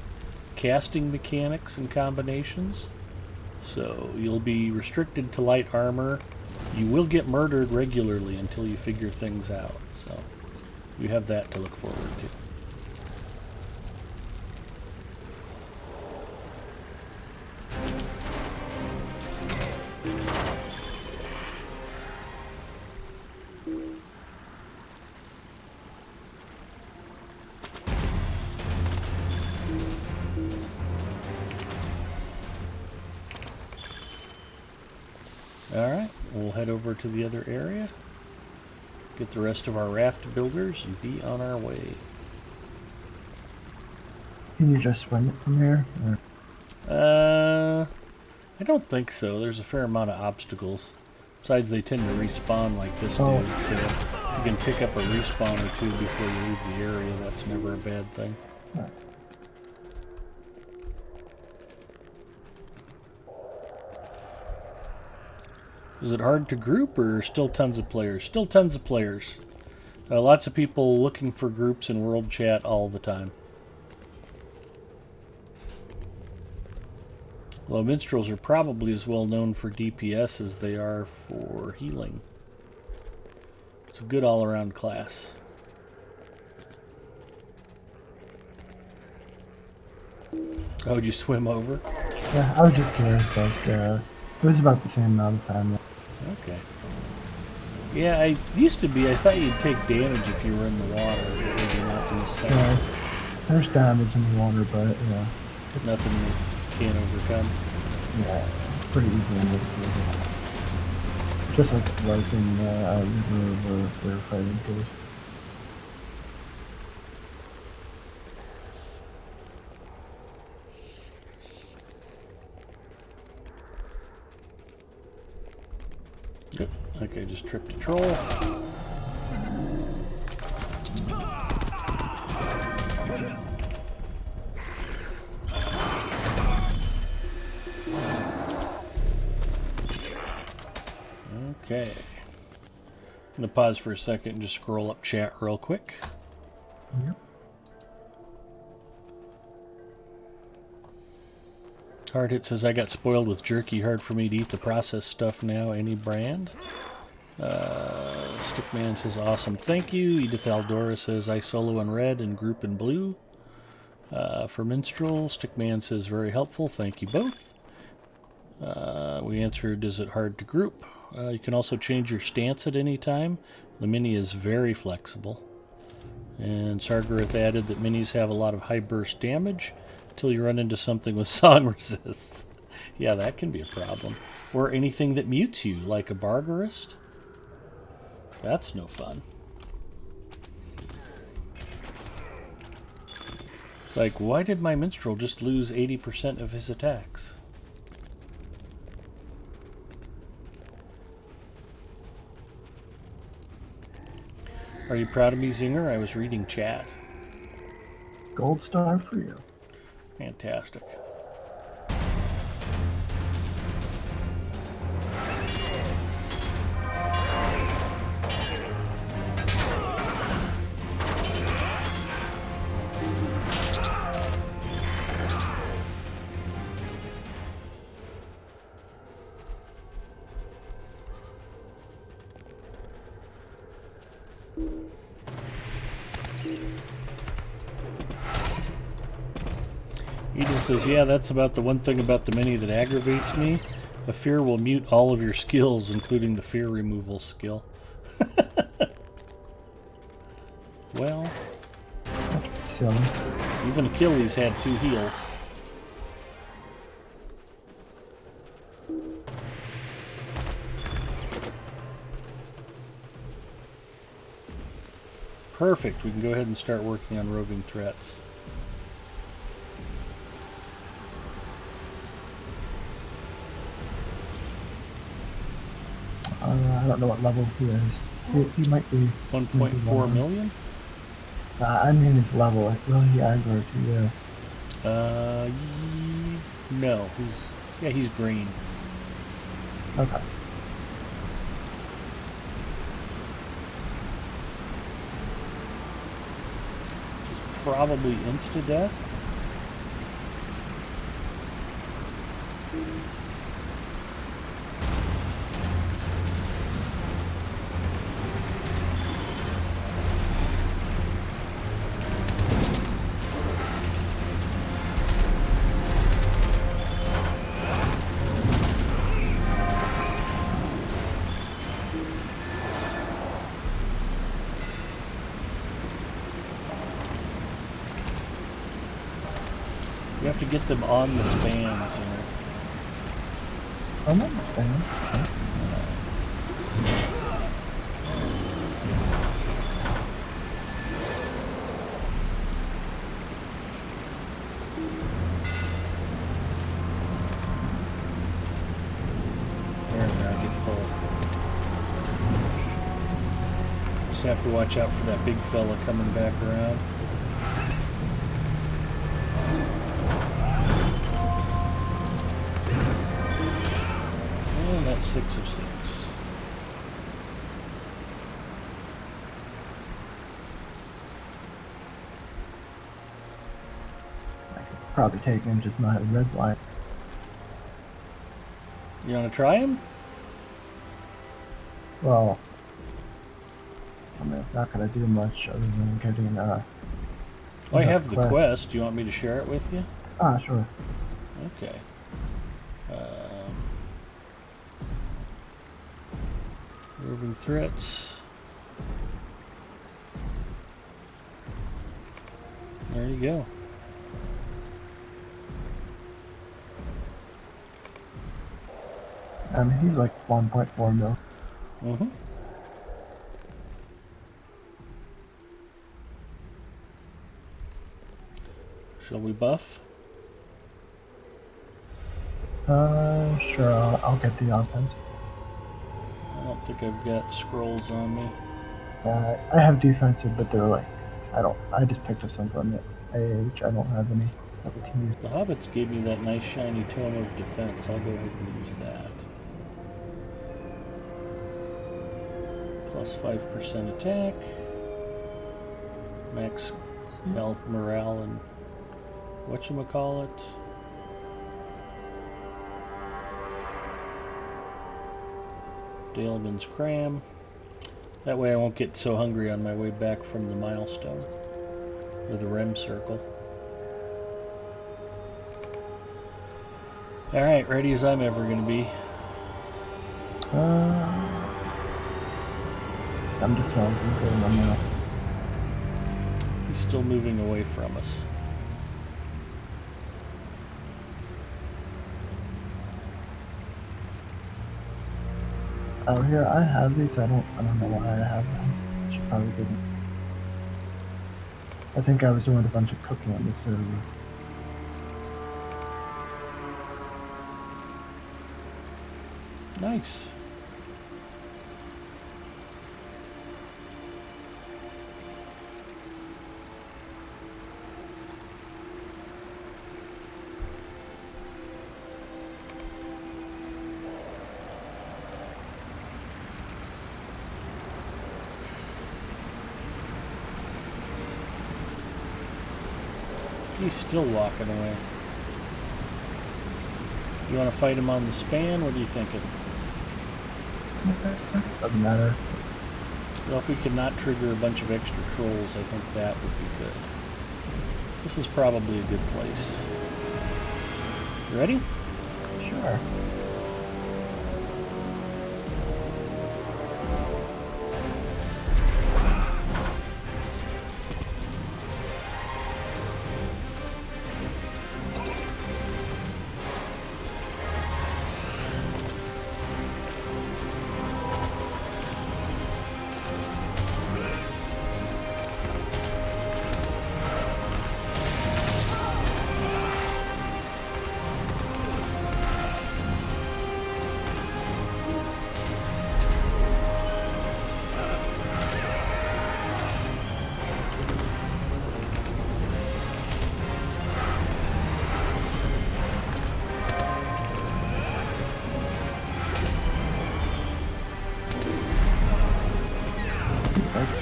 casting mechanics and combinations. So you'll be restricted to light armor. You will get murdered regularly until you figure things out. So you have that to look forward to. Alright, we'll head over to the other area, get the rest of our raft builders, and be on our way. Can you just swing it from here? Or? I don't think so. There's a fair amount of obstacles. Besides, they tend to respawn like this Oh. dude, so you can pick up a respawn or two before you leave the area. That's never a bad thing. Nice. Is it hard to group, or still tons of players? Still tons of players. Lots of people looking for groups in world chat all the time. Well, minstrels are probably as well known for DPS as they are for healing. It's a good all-around class. Oh, did you swim over? Yeah, I was just curious. Like, it was about the same amount of time. Okay. Yeah, I used to be. I thought you'd take damage if you were in the water, but maybe not in the sun. Yes, there's damage in the water, but yeah, it's, Nothing you can't overcome. yeah, it's pretty easy to do. Just like the rising river we're fighting towards. Yep. Okay, just tripped a troll. Okay. I'm going to pause for a second and just scroll up chat real quick. Yep. Hardhit says, I got spoiled with jerky. Hard for me to eat the processed stuff now. Any brand? Stickman says, awesome. Thank you. Edith Aldora says, I solo in red and group in blue. For Minstrel, Stickman says, very helpful. Thank you both. We answered, is it hard to group? You can also change your stance at any time. The mini is very flexible. And Sargarath added that minis have a lot of high burst damage until you run into something with song resists. Yeah, that can be a problem. Or anything that mutes you, like a Bargarist. That's no fun. It's like, why did my Minstrel just lose 80% of his attacks? Are you proud of me, Zinger? I was reading chat. Gold star for you. Fantastic. Edith says, yeah, that's about the one thing about the mini that aggravates me. A fear will mute all of your skills, including the fear removal skill. Well, Silly. even Achilles had 2 heals. Perfect. We can go ahead and start working on roving threats. I don't know what level he is. He might be 1.4 million? I mean his level. Like, will he aggro to you? No. He's green. Okay. He's probably insta-death. You have to get them on the spans. I'm on the span. Okay. There, I get pulled. Just have to watch out for that big fella coming back around. And that's 6 of 6. I could probably take him, just not have red line. You want to try him? Well, I mean, it's not going to do much other than getting, I have the quest. Do you want me to share it with you? Ah, sure. Okay. Roving threats. There you go. I mean, he's like 1.4 mil. Mm-hmm. Shall we buff? Sure, I'll get the offense. I don't think I've got scrolls on me. I have defensive, but they're like, I just picked up some from it. AH, I don't have any that we can use. The hobbits gave me that nice shiny tome of defense. I'll go ahead and use that. Plus 5% attack. Max health, morale, and whatchamacallit. Daleman's Cram. That way I won't get so hungry on my way back from the milestone. Or the REM circle. Alright, ready as I'm ever going to be. I'm just throwing some good in my mouth. He's still moving away from us. Oh, here, I have these. I don't know why I have them. Should probably didn't. I think I was doing a bunch of cooking on this server. Nice. He's still walking away. You want to fight him on the span? What are you thinking? Doesn't matter. Well, if we could not trigger a bunch of extra trolls, I think that would be good. This is probably a good place. You ready? Sure.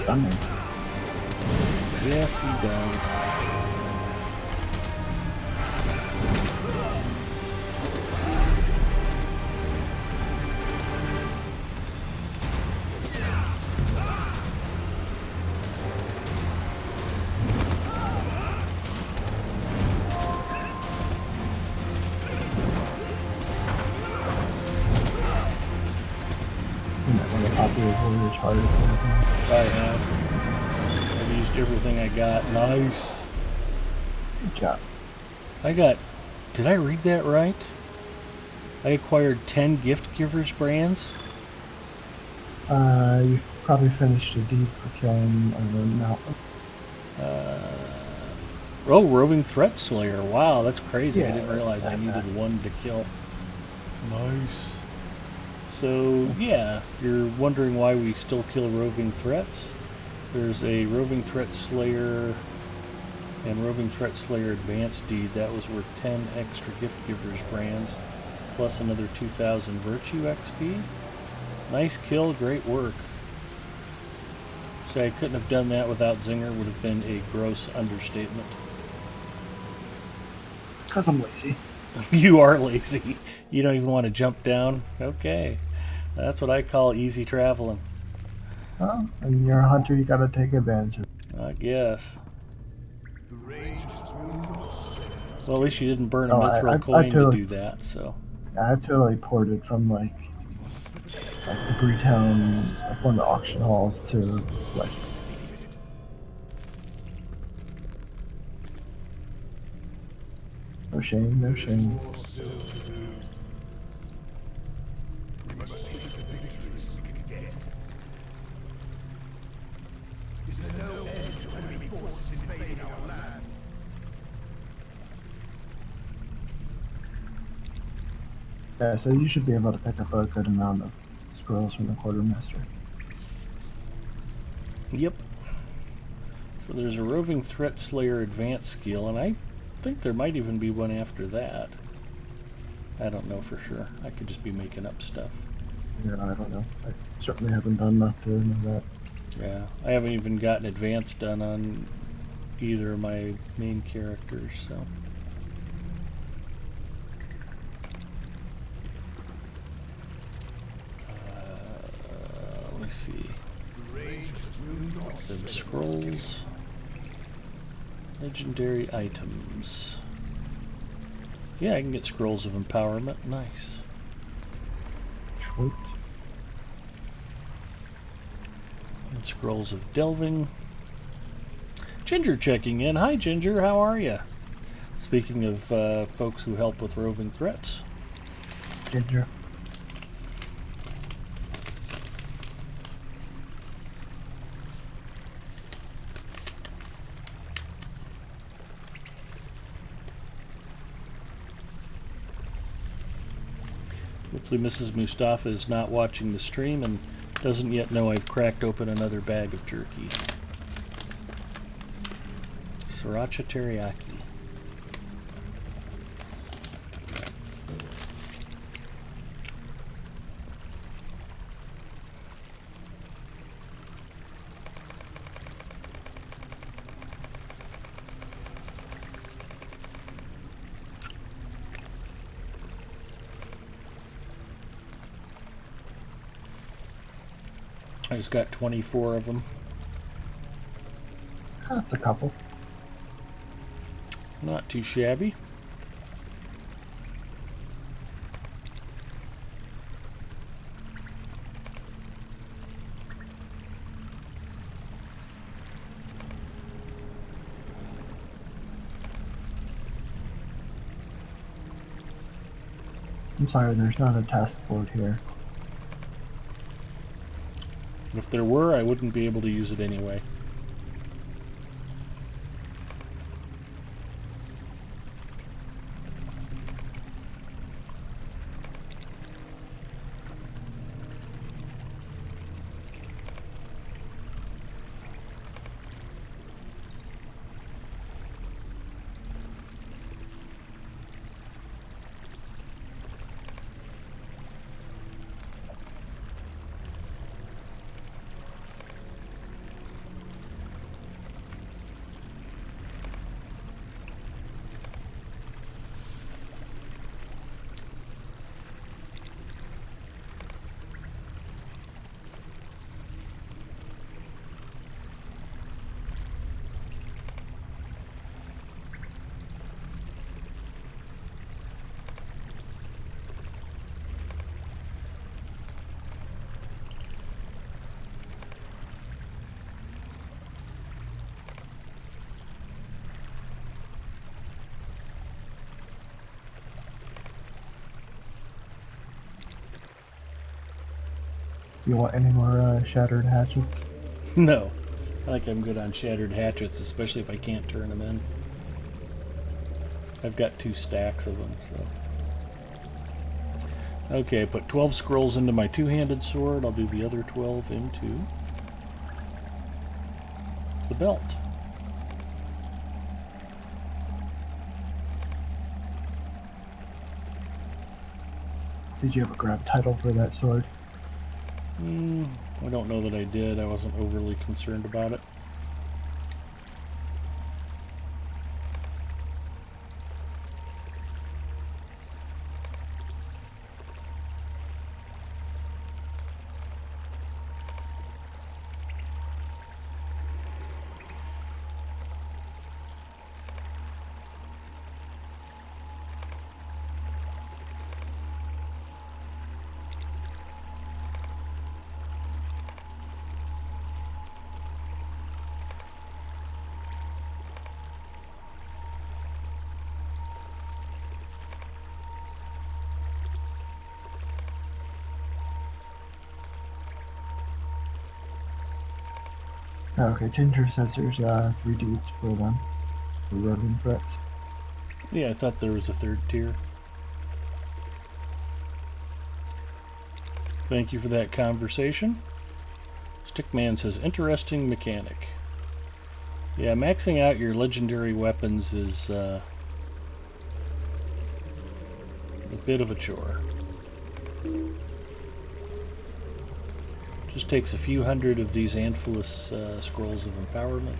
Stunning. Yes, he does. I have. I've used everything I got. Nice. Good job. Did I read that right? I acquired 10 gift givers brands. You probably finished a deed for killing now. Oh, Roving Threat Slayer. Wow, that's crazy. Yeah, I didn't realize I needed one to kill. Nice. So, yeah, if you're wondering why we still kill roving threats, there's a Roving Threat Slayer and Roving Threat Slayer Advanced Deed. That was worth 10 extra gift givers brands, plus another 2,000 Virtue XP. Nice kill, great work. Say I couldn't have done that without Zinger, would have been a gross understatement. Because I'm lazy. You are lazy. You don't even want to jump down? Okay. That's what I call easy traveling. Well, when you're a hunter, you gotta take advantage of it. I guess. Well, at least you didn't burn a mithril coin to do that, so. I totally ported from like the Breetown, like one of the auction halls to like. No shame, no shame. Yeah, so you should be able to pick up a good amount of scrolls from the Quartermaster. Yep. So there's a Roving Threat Slayer Advanced skill, and I think there might even be one after that. I don't know for sure. I could just be making up stuff. Yeah, I don't know. I certainly haven't done enough to know that. Yeah, I haven't even gotten advanced done on either of my main characters, so. Let me see. The Rangers will not Some celebrate scrolls. Legendary items. Yeah, I can get scrolls of empowerment. Nice. Sweet. And scrolls of delving. Ginger checking in. Hi, Ginger. How are you? Speaking of folks who help with roving threats. Ginger. Hopefully Mrs. Mustafa is not watching the stream and doesn't yet know I've cracked open another bag of jerky. Sriracha teriyaki. I just got 24 of them. That's a couple. Not too shabby. I'm sorry, there's not a task board here. If there were, I wouldn't be able to use it anyway. You want any more shattered hatchets? No. I think I'm good on shattered hatchets, especially if I can't turn them in. I've got 2 stacks of them, so. Okay, I put 12 scrolls into my two-handed sword. I'll do the other 12 into the belt. Did you ever grab title for that sword? I don't know that I did. I wasn't overly concerned about it. Okay, Ginger says there's 3 dudes for them. For roving threats. Yeah, I thought there was a 3rd tier. Thank you for that conversation. Stickman says, interesting mechanic. Yeah, maxing out your legendary weapons is a bit of a chore. Just takes a few hundred of these Antfulus scrolls of empowerment.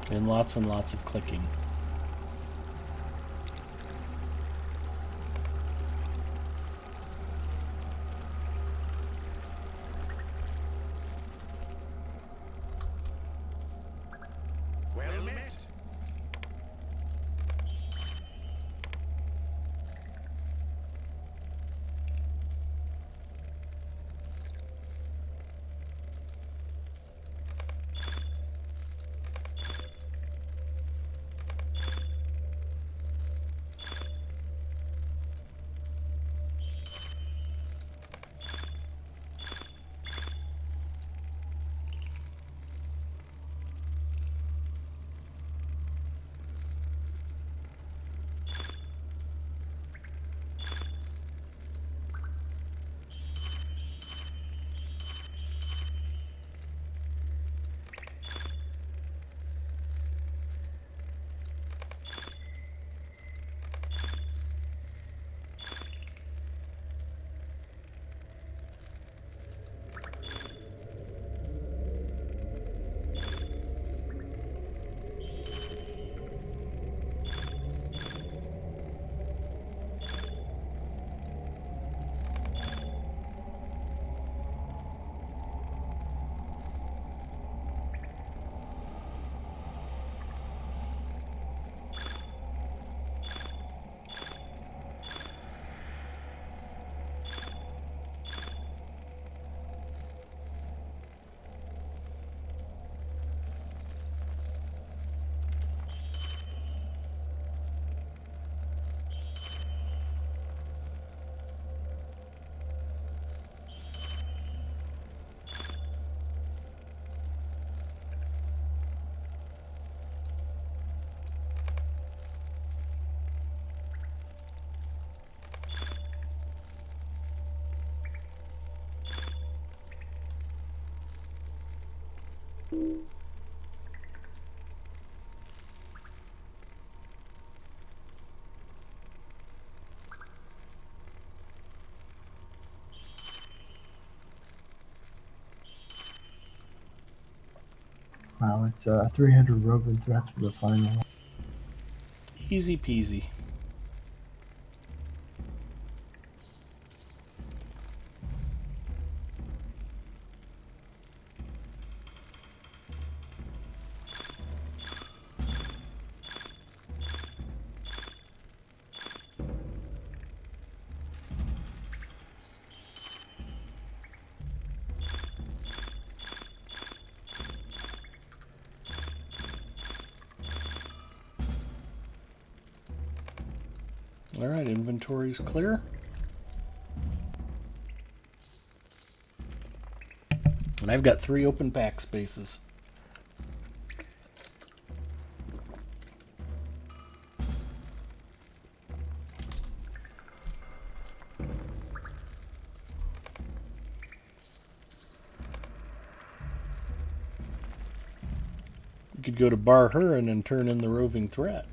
And lots of clicking. Well met. Wow, it's 300 roving threats for the final. Easy peasy. Alright, inventory's clear. And I've got 3 open pack spaces. You could go to Bar Huron and turn in the roving threat.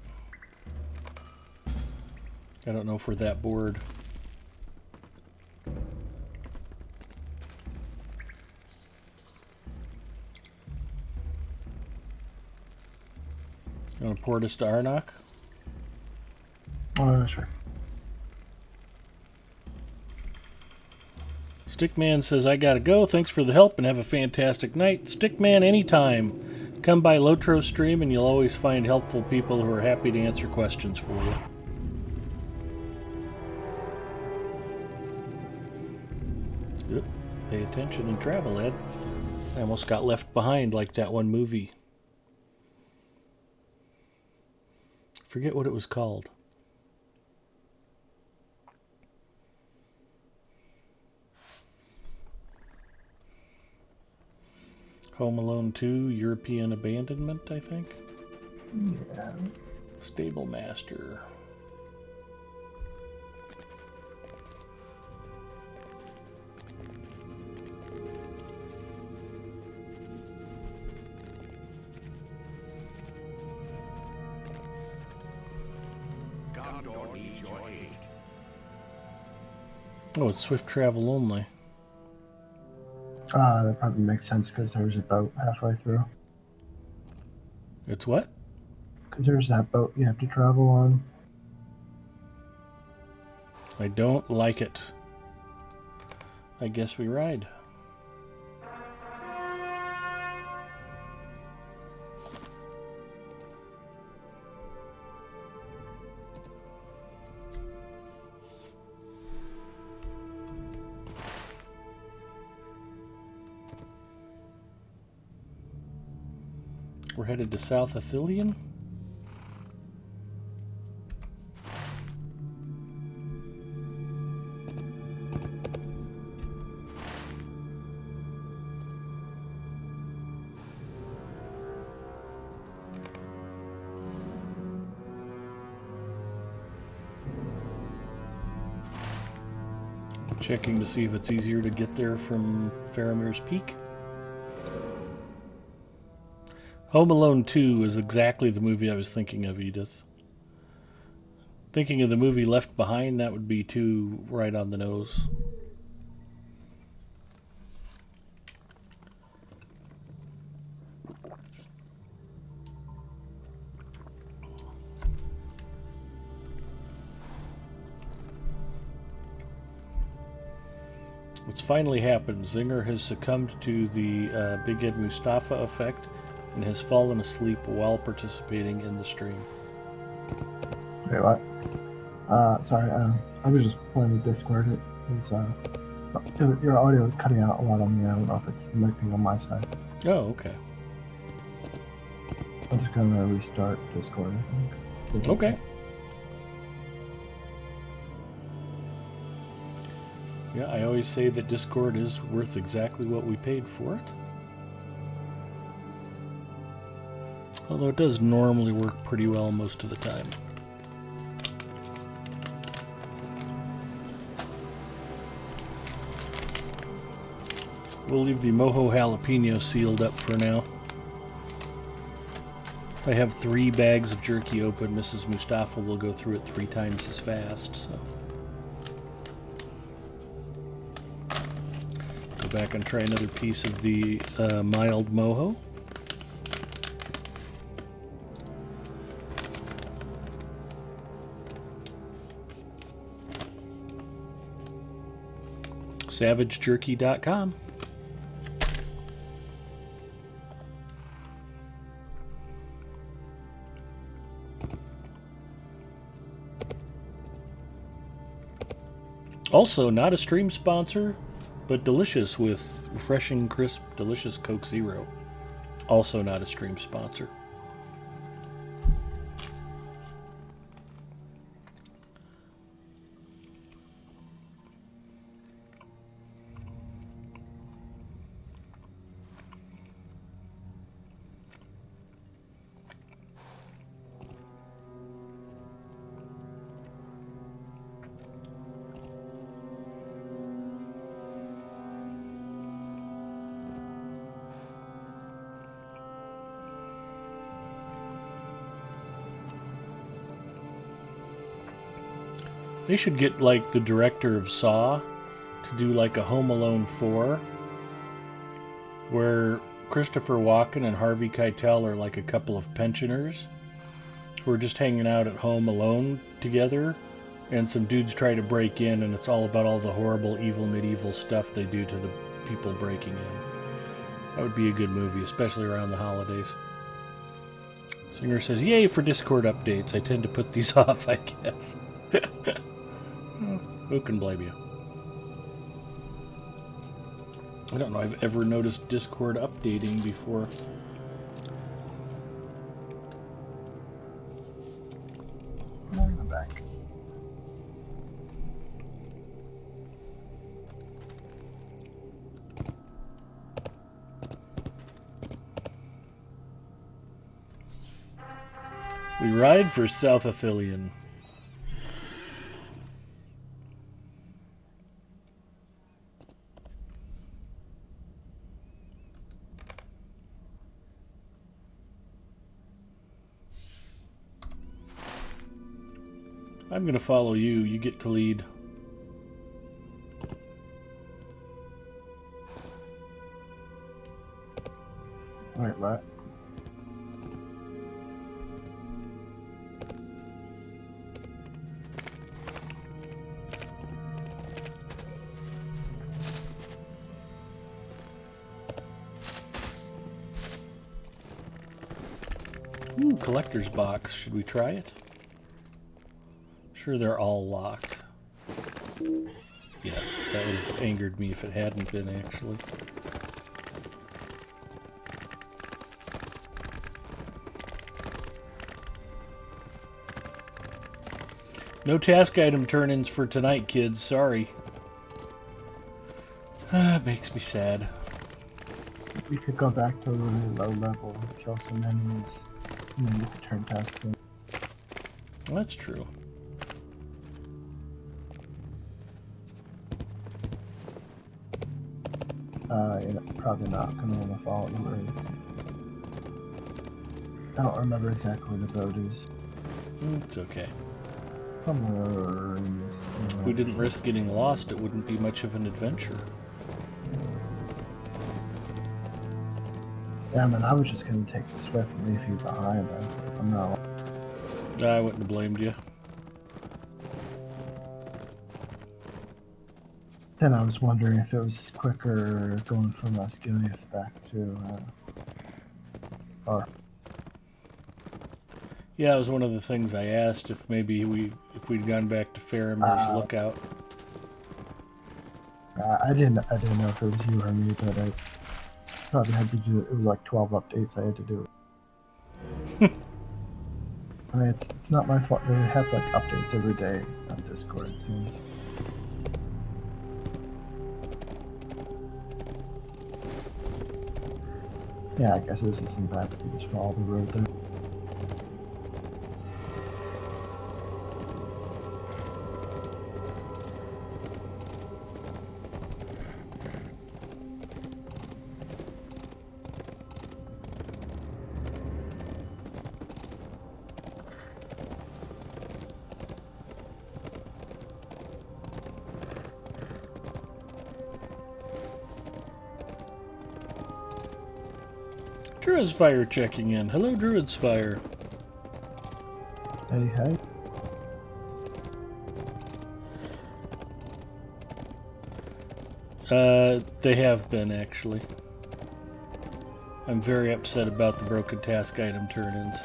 I don't know if we're that bored. You want to port us to Arnok? Sure. Stickman says, I gotta go. Thanks for the help and have a fantastic night. Stickman, anytime. Come by LOTRO stream and you'll always find helpful people who are happy to answer questions for you. Yep. Pay attention and travel, Ed. I almost got left behind like that one movie. Forget what it was called. Home Alone 2, European Abandonment, I think. Yeah. Stable Master. Gondor needs your aid. Oh, it's swift travel only. That probably makes sense because there's a boat halfway through. It's what? Because there's that boat you have to travel on. I don't like it. I guess we ride. We're headed to South Lothlórien. Checking to see if it's easier to get there from Faramir's Peak. Home Alone 2 is exactly the movie I was thinking of, Edith. Thinking of the movie Left Behind, that would be too right on the nose. It's finally happened. Zinger has succumbed to the Big Ed Mustafa effect and has fallen asleep while participating in the stream. Wait, what? Sorry, I was just playing with Discord. Your audio is cutting out a lot on me. I don't know if it might be on my side. Oh, okay. I'm just gonna restart Discord, I think. Okay. Yeah, I always say that Discord is worth exactly what we paid for it. Although it does normally work pretty well most of the time. We'll leave the mojo jalapeno sealed up for now. If I have 3 bags of jerky open, Mrs. Mustafa will go through it 3 times as fast, so. Go back and try another piece of the mild mojo. SavageJerky.com. Also, not a stream sponsor, but delicious with refreshing, crisp, delicious Coke Zero. Also not a stream sponsor. They should get, like, the director of Saw to do, like, a Home Alone 4, where Christopher Walken and Harvey Keitel are like a couple of pensioners who are just hanging out at home alone together, and some dudes try to break in, and it's all about all the horrible, evil, medieval stuff they do to the people breaking in. That would be a good movie, especially around the holidays. Singer says, "Yay for Discord updates. I tend to put these off, I guess." Who can blame you? I don't know I've ever noticed Discord updating before. I'm back. We ride for South Lothlórien. I'm going to follow you. You get to lead. Wait, what? Ooh, collector's box. Should we try it? Sure, they're all locked. Yes, that would have angered me if it hadn't been, actually. No task item turn-ins for tonight, kids. Sorry. It makes me sad. We could go back to a really low level and kill some enemies, and then you could turn task in. Well, that's true. Yeah, probably not gonna want to follow the road. I don't remember exactly where the road is. It's okay. Somewhere in this. If we didn't risk getting lost, it wouldn't be much of an adventure. Yeah, man, I was just gonna take the Swift and leave you behind. I'm not. I wouldn't have blamed you. Then I was wondering if it was quicker going from Osgiliath back to, or Yeah, it was one of the things I asked if maybe if we'd gone back to Faramir's Lookout. I didn't know if it was you or me, but I probably had to do it. It was like 12 updates I had to do. I mean, it's not my fault. They have like updates every day on Discord, it seems. Yeah, I guess this isn't bad if you just follow the road there. Druid's Fire checking in. Hello, Druid's Fire. Hey, hey. They have been, actually. I'm very upset about the broken task item turn-ins.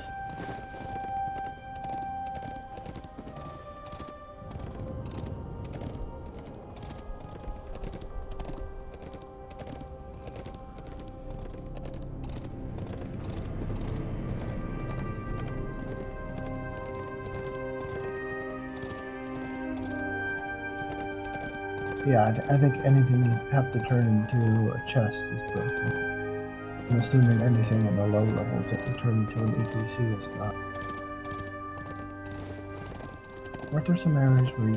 Yeah, I think anything you have to turn into a chest is broken. I'm assuming anything in the low levels that you turn into an EPC is not. Weren't there some areas where you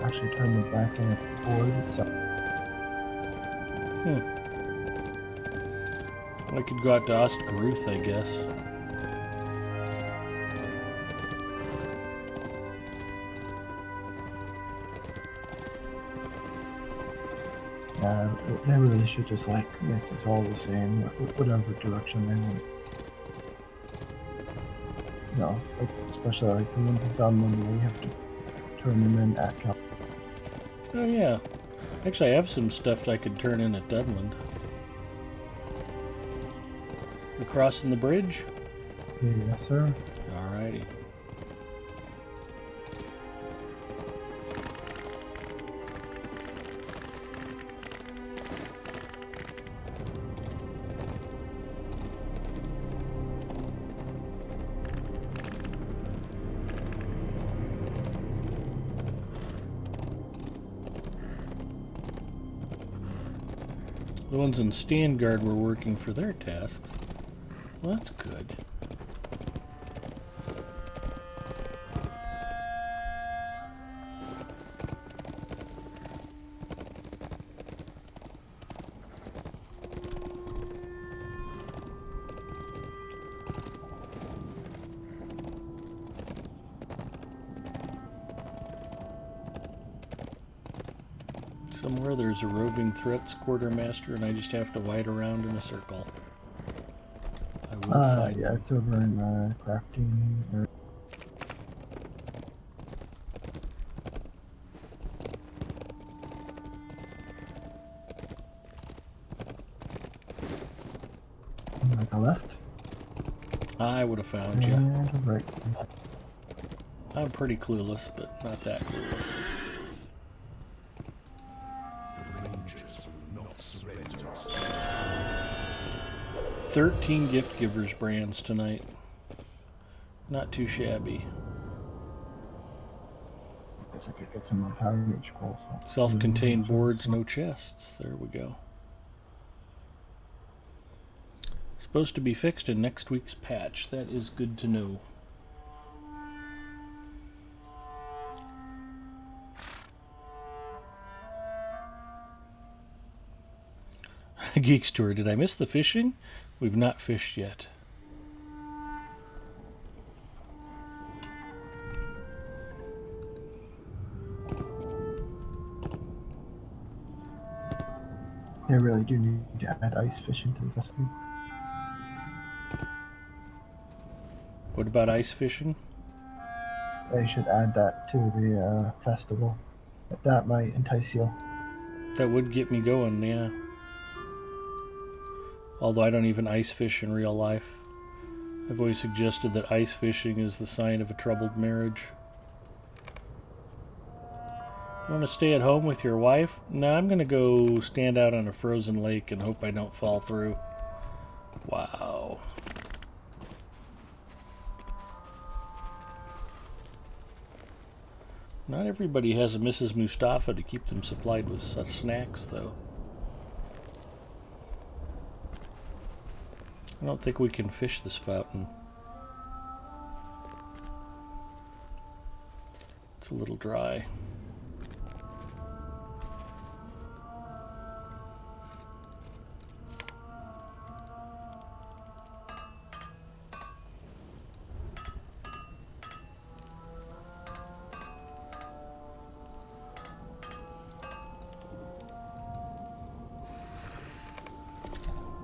actually turn them back in at the board itself? I could go out to Osgiliath, I guess. They really should just like make this all the same, whatever direction they want. You know, like, especially like the ones done when you have to turn them in at Cal. Oh yeah. Actually, I have some stuff I could turn in at Dunland. We're crossing the bridge? Yes, sir. Alrighty. The ones in Standguard were working for their tasks. Well, that's good. Somewhere there's a roving threats quartermaster and I just have to wide around in a circle. I will find Yeah, them. it's over in crafting. Or... Like a left I would have found you. and a right. I'm pretty clueless, but not that clueless. The Rangers will not surrender. 13 gift givers brands tonight. Not too shabby. Guess I could get some more power reach goals. Self-contained boards, no chests. There we go. Supposed to be fixed in next week's patch. That is good to know. Geek Store, did I miss the fishing? We've not fished yet. They really do need to add ice fishing to the festival. What about ice fishing? They should add that to the festival. That might entice you. That would get me going, yeah. Although I don't even ice fish in real life. I've always suggested that ice fishing is the sign of a troubled marriage. You want to stay at home with your wife? No, I'm going to go stand out on a frozen lake and hope I don't fall through. Wow. Not everybody has a Mrs. Mustafa to keep them supplied with such snacks, though. I don't think we can fish this fountain. It's a little dry.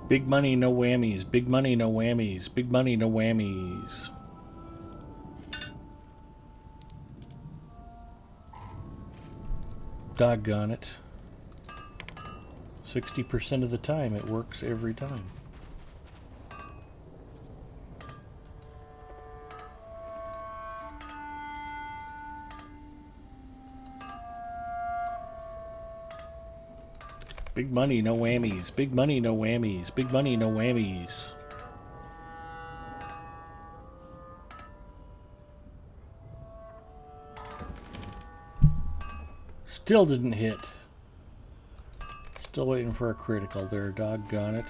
Big money, no whammies. Big money, no whammies. Big money, no whammies. Doggone it. 60% of the time, it works every time. Big money, no whammies. Big money, no whammies. Big money, no whammies. Still didn't hit. Still waiting for a critical there, doggone it.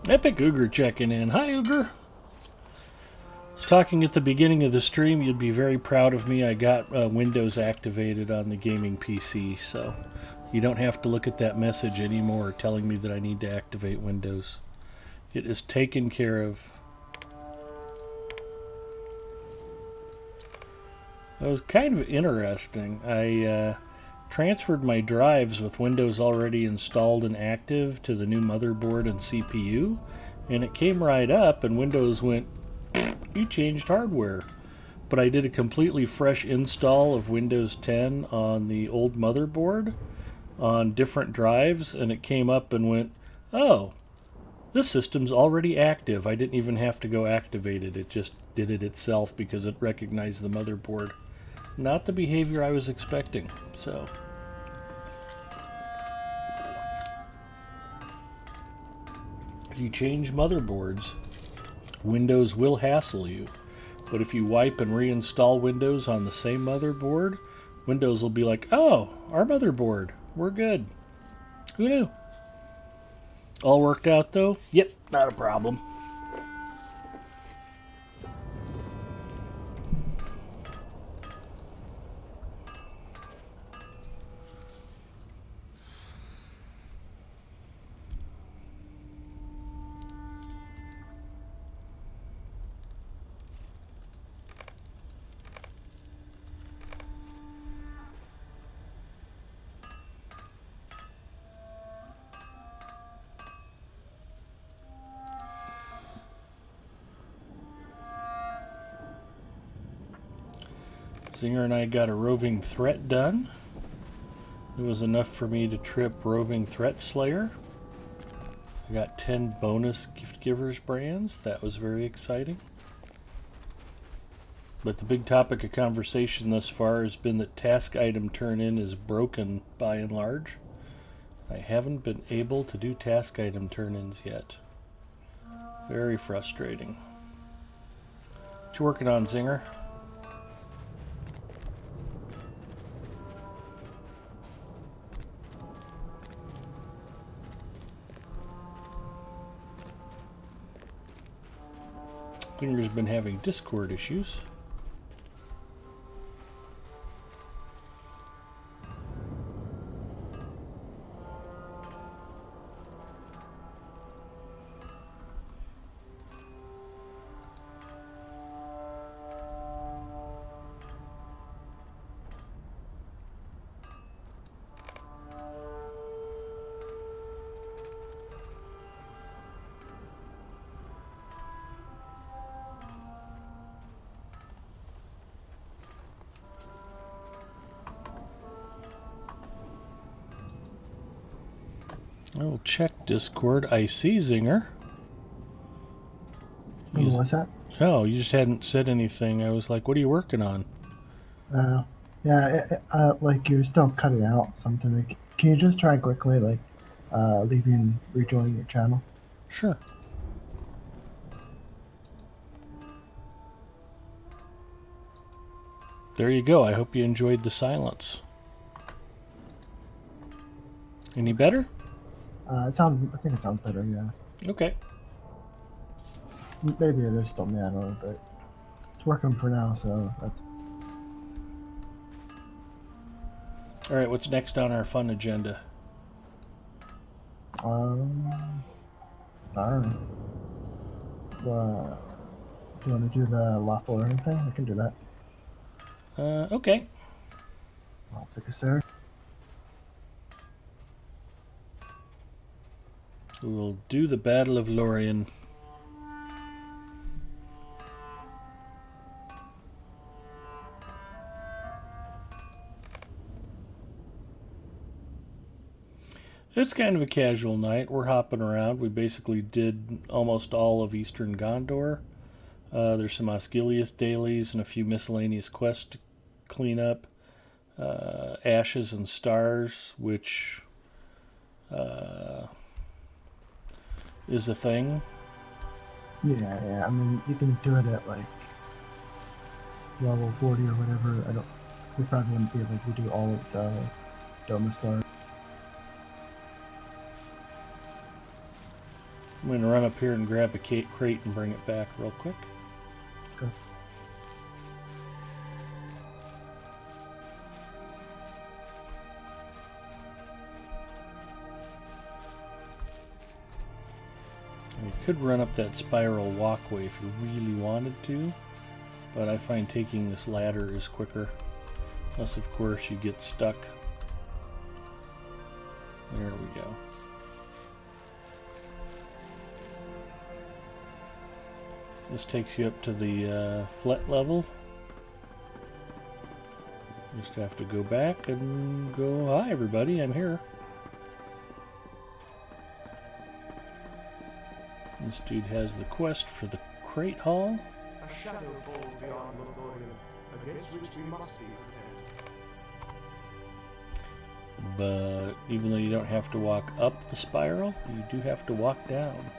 Epic Uger checking in. Hi, Uger. I was talking at the beginning of the stream. You'd be very proud of me. I got Windows activated on the gaming PC, so you don't have to look at that message anymore telling me that I need to activate Windows. It is taken care of. It was kind of interesting. I transferred my drives with Windows already installed and active to the new motherboard and CPU, and it came right up and Windows went, you changed hardware. But I did a completely fresh install of Windows 10 on the old motherboard on different drives, and it came up and went, oh, this system's already active. I didn't even have to go activate it. It just did it itself because it recognized the motherboard. Not the behavior I was expecting. So, if you change motherboards, Windows will hassle you. But if you wipe and reinstall Windows on the same motherboard, Windows will be like, oh, our motherboard, we're good. Who knew? All worked out though? Yep, not a problem. Zinger and I got a roving threat done. It was enough for me to trip roving threat slayer. I got 10 bonus gift givers brands. That was very exciting. But the big topic of conversation thus far has been that task item turn in is broken by and large. I haven't been able to do task item turn ins yet. Very frustrating. What you working on, Zinger? Zinger's been having Discord issues. I will check Discord. I see Zinger. What's that? Oh, you just hadn't said anything. I was like, what are you working on? Yeah, like you're still cutting out something. Like, can you just try quickly, like, rejoining your channel? Sure. There you go. I hope you enjoyed the silence. Any better? I think it sounds better, yeah. Okay. Maybe it is still me, I don't know, but it's working for now, so that's... Alright, what's next on our fun agenda? I don't know. Do you want to do the Lothlórien thing? I can do that. Okay. I'll pick a stair. We will do the Battle of Lothlórien. It's kind of a casual night. We're hopping around. We basically did almost all of Eastern Gondor. There's some Osgiliath dailies and a few miscellaneous quests to clean up. Ashes and Stars, which is a thing. Yeah. I mean, you can do it at like level 40 or whatever. We probably wouldn't be able to do all of the Dome Stars. I'm going to run up here and grab a crate and bring it back real quick. Okay. You could run up that spiral walkway if you really wanted to. but I find taking this ladder is quicker. Unless, of course, you get stuck. There we go. This takes you up to the flat level. Just have to go back and go, hi everybody, I'm here. This dude has the quest for the crate hall. A shadow falls beyond Lothlórien, against which we must be prepared. But even though you don't have to walk up the spiral, you do have to walk down.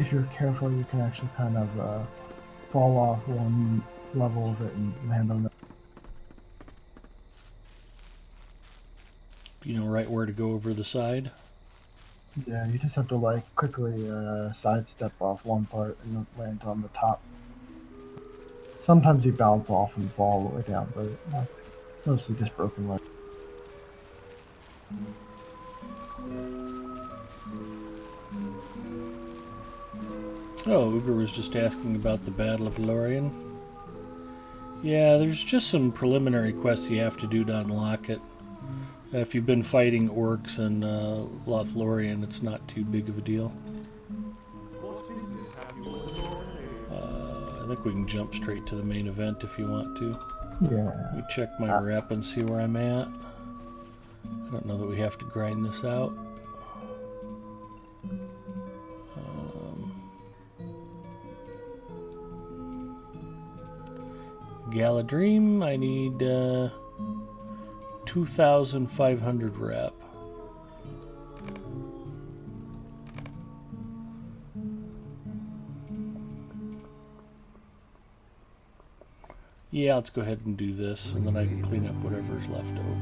If you're careful, you can actually kind of fall off one level of it and land on the. You know right where to go over the side. Yeah, you just have to like quickly sidestep off one part and land on the top. Sometimes you bounce off and fall all the way down, but mostly just broken leg. Oh, Uber was just asking about the Battle of Lothlórien. Yeah, there's just some preliminary quests you have to do to unlock it. If you've been fighting orcs in Lothlórien, it's not too big of a deal. What business have you with Lothlórien? I think we can jump straight to the main event if you want to. Yeah. Let me check my rep and see where I'm at. I don't know that we have to grind this out. Galadrim, I need 2,500 rep. Yeah, let's go ahead and do this, and then I can clean up whatever's left over.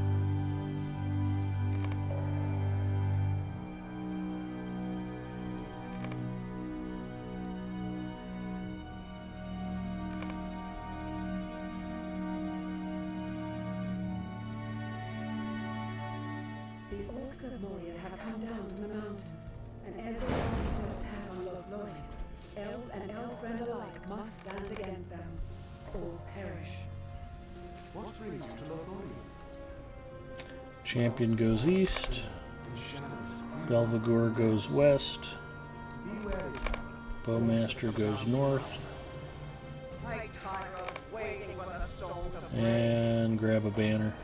The orcs of Moria have come down from the mountains, and as they launch their attack on Lothlórien, elves and elf friend alike must stand against them, or perish. What brings you to Lothlórien? Champion goes east, The shadows Belvegor goes west, be wary. Bowmaster goes north, I tire of waiting with a stone to break. and grab a banner.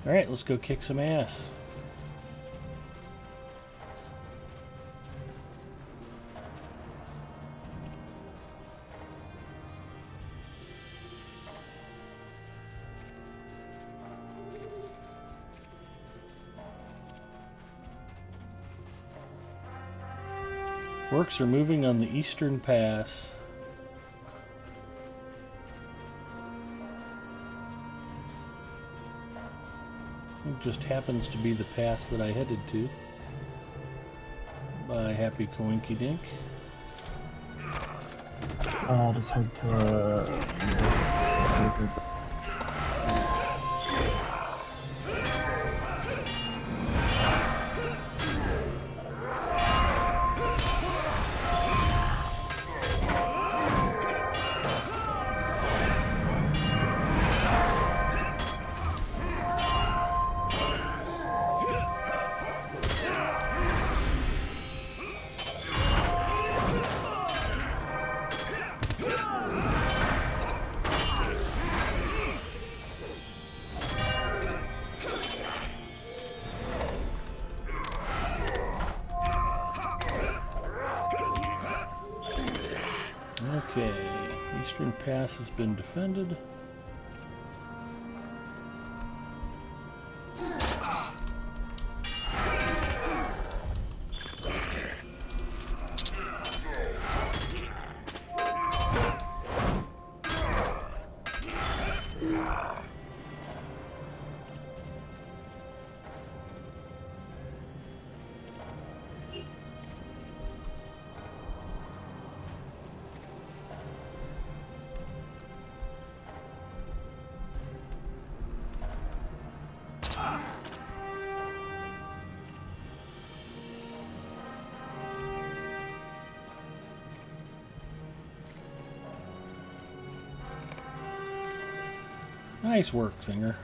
Alright, let's go kick some ass. Orcs are moving on the eastern pass. It just happens to be the pass that I headed to. By Happy Coinky Dink. I'll just head to Okay, eastern pass has been defended. Nice work, Zinger.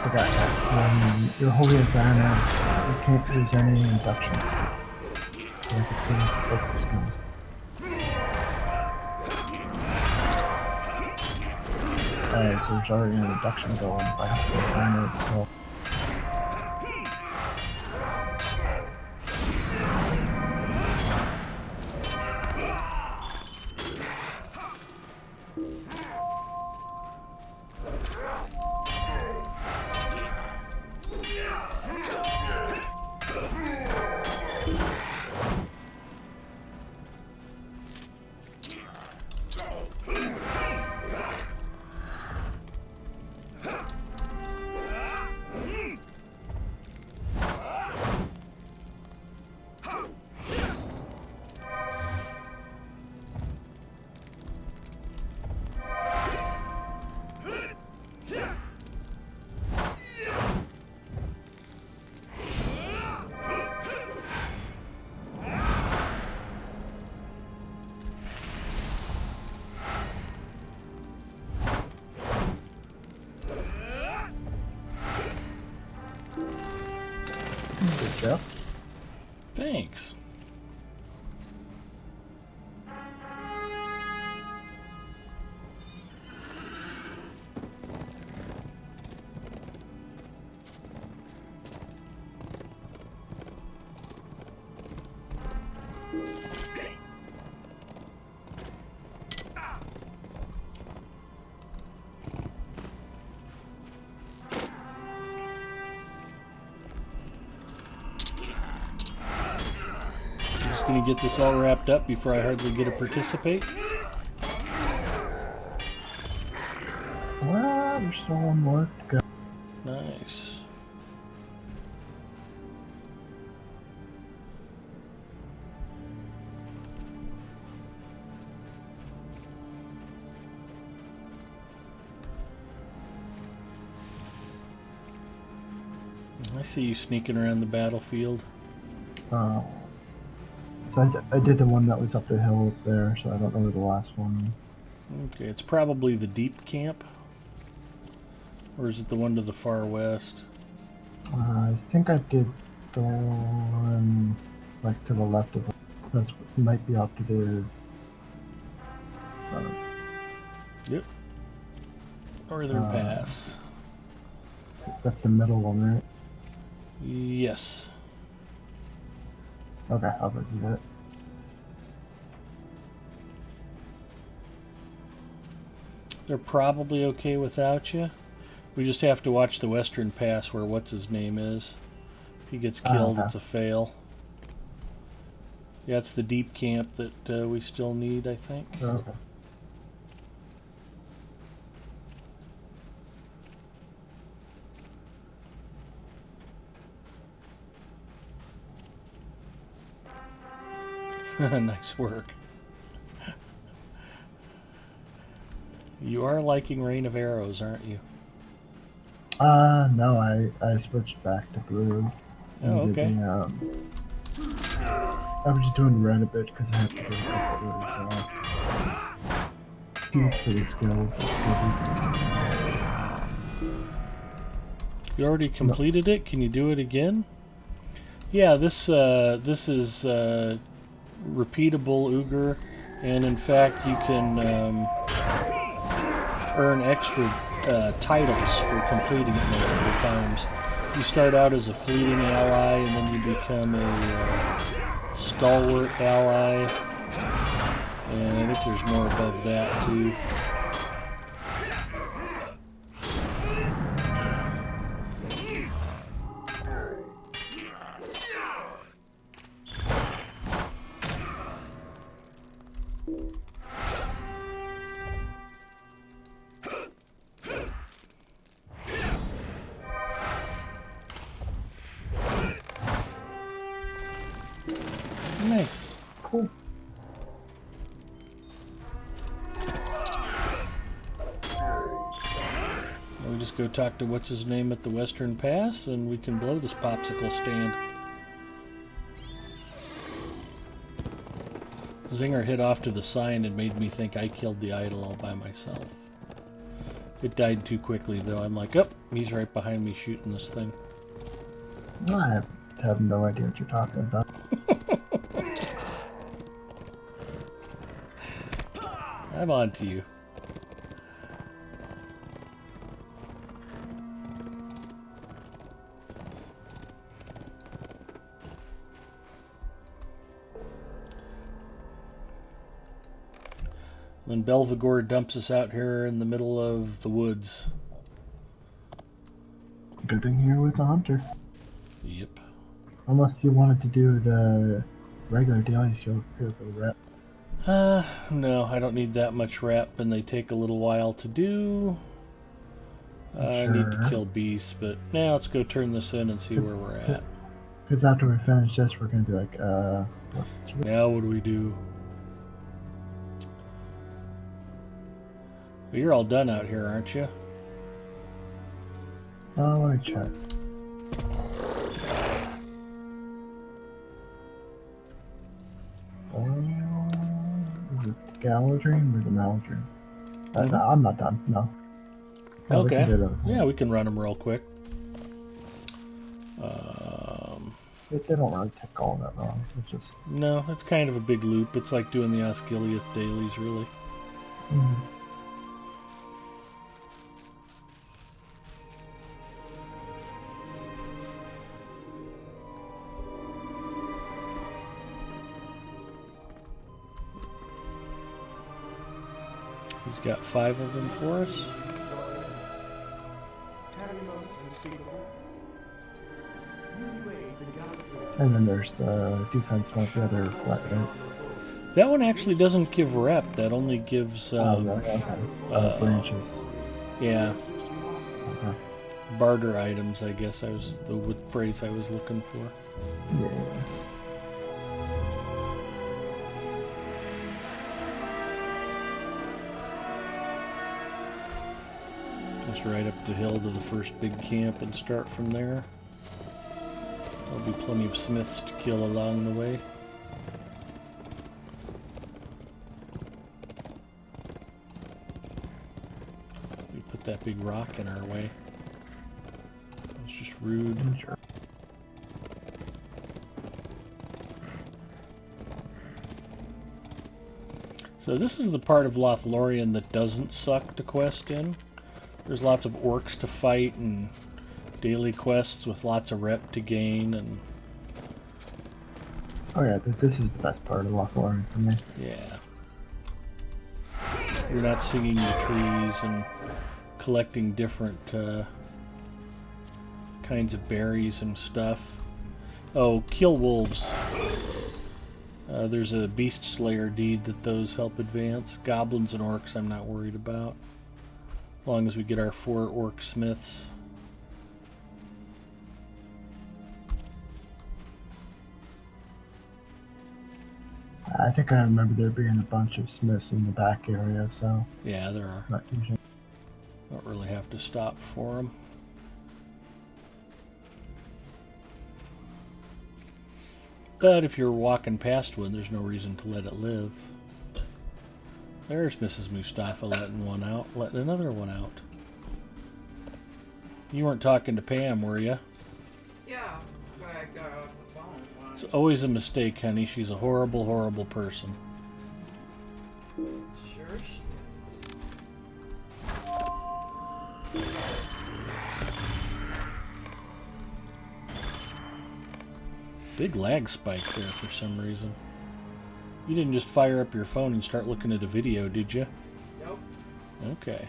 Forgot that. When you're holding it down, you can't use any inductions. So like it seems focus gun. So there's already an induction going, but I have to find it, so. Good job. Thanks. Just gonna get this all wrapped up before I hardly get to participate. Well, there's still one more to go. Nice. I see you sneaking around the battlefield. So I did the one that was up the hill up there, so I don't know where the last one. Okay, it's probably the deep camp. Or is it the one to the far west? I think I did the one like to the left of it. That might be up to the. Yep. Northern Pass. That's the middle one, right? Yes. Okay, I'll do that. They're probably okay without you. We just have to watch the Western Pass where what's-his-name is. If he gets killed, okay. it's a fail. Yeah, it's the deep camp that we still need, I think. Okay. Nice work. You are liking Rain of Arrows, aren't you? No, I switched back to blue. Oh, And okay. I was just doing red a bit because I had to do a couple of those for the skills. You already completed it? Can you do it again? Yeah, this is repeatable Uger, and in fact you can earn extra titles for completing it multiple times. You start out as a fleeting ally, and then you become a stalwart ally, and I think there's more above that too. Nice. Cool. Now we just go talk to what's his name at the Western Pass, and we can blow this popsicle stand. Zinger hit off to the sign and made me think I killed the idol all by myself. It died too quickly, though. I'm like, oh, he's right behind me shooting this thing. I have no idea what you're talking about. I'm on to you. When Belvegor dumps us out here in the middle of the woods. Good thing you're with the hunter. Yep. Unless you wanted to do the regular dailies, you'll appear for the rep. No, I don't need that much rep, and they take a little while to do. I need to kill beasts, but now let's go turn this in and see where we're at. Because after we finish this, we're going to be like, Now what do we do? Well, you're all done out here, aren't you? let me check. Is it the Galadrim or the Maladrim? No, I'm not done, no. Okay. Yeah, we can run them real quick. They don't really take all that long. It's just... No, it's kind of a big loop. It's like doing the Osgiliath dailies, really. He's got 5 of them for us. And then there's the defense one, the other flat, right? That one actually doesn't give rep. That only gives branches. Yeah. Okay. Barter items, I guess. Was the phrase I was looking for. Yeah. Just right up the hill to the first big camp and start from there. There'll be plenty of smiths to kill along the way. We put that big rock in our way. It's just rude. Sure. So this is the part of Lothlórien that doesn't suck to quest in. There's lots of orcs to fight and daily quests with lots of rep to gain, and oh yeah, this is the best part of Lothlórien for me. yeah, you're not singing the trees and collecting different kinds of berries and stuff. Oh, kill wolves. There's a beast slayer deed that those help advance. Goblins and orcs I'm not worried about, as long as we get our 4 orc smiths. I think I remember there being a bunch of smiths in the back area, so... Yeah, there are. Not usually. Don't really have to stop for them. But if you're walking past one, there's no reason to let it live. There's Mrs. Mustafa letting another one out. You weren't talking to Pam, were you? Yeah, when I got off the phone. It's always a mistake, honey. She's a horrible, horrible person. Sure she Big lag spike there for some reason. You didn't just fire up your phone and start looking at a video, did you? Nope. Okay.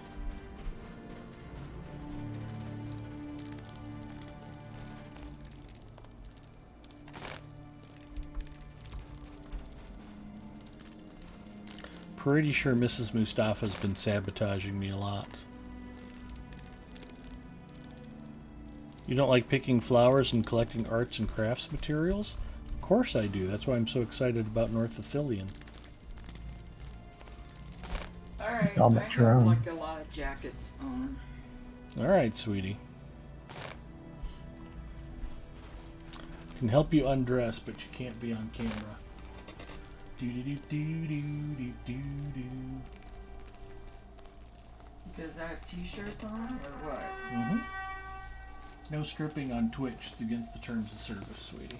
Pretty sure Mrs. Mustafa's been sabotaging me a lot. You don't like picking flowers and collecting arts and crafts materials? Of course I do. That's why I'm so excited about North Lothlórien. Alright, I'll I make your have own. like a lot of jackets on. Alright, sweetie. Can help you undress, but you can't be on camera. Because I have t-shirts on, or what? Mm-hmm. No stripping on Twitch. It's against the terms of service, sweetie.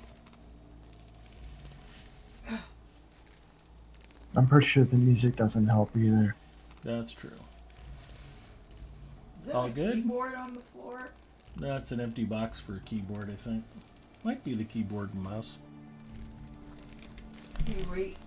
I'm pretty sure the music doesn't help either. That's true. Is that All a good? keyboard on the floor? That's an empty box for a keyboard, I think. Might be the keyboard and mouse. Hey, wait.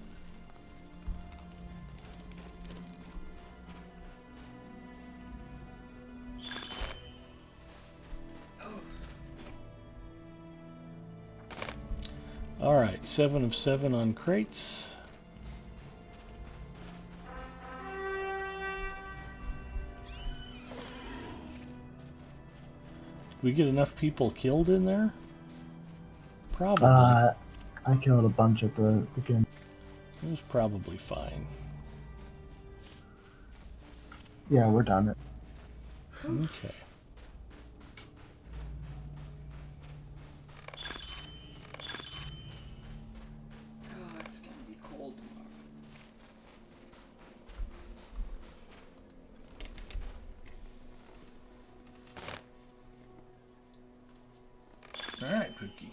Alright, 7 of 7 on crates. Did we get enough people killed in there? Probably. I killed a bunch at the beginning. It was probably fine. Yeah, we're done it. Okay. Oh, it's gonna be cold tomorrow. Alright, Pookie.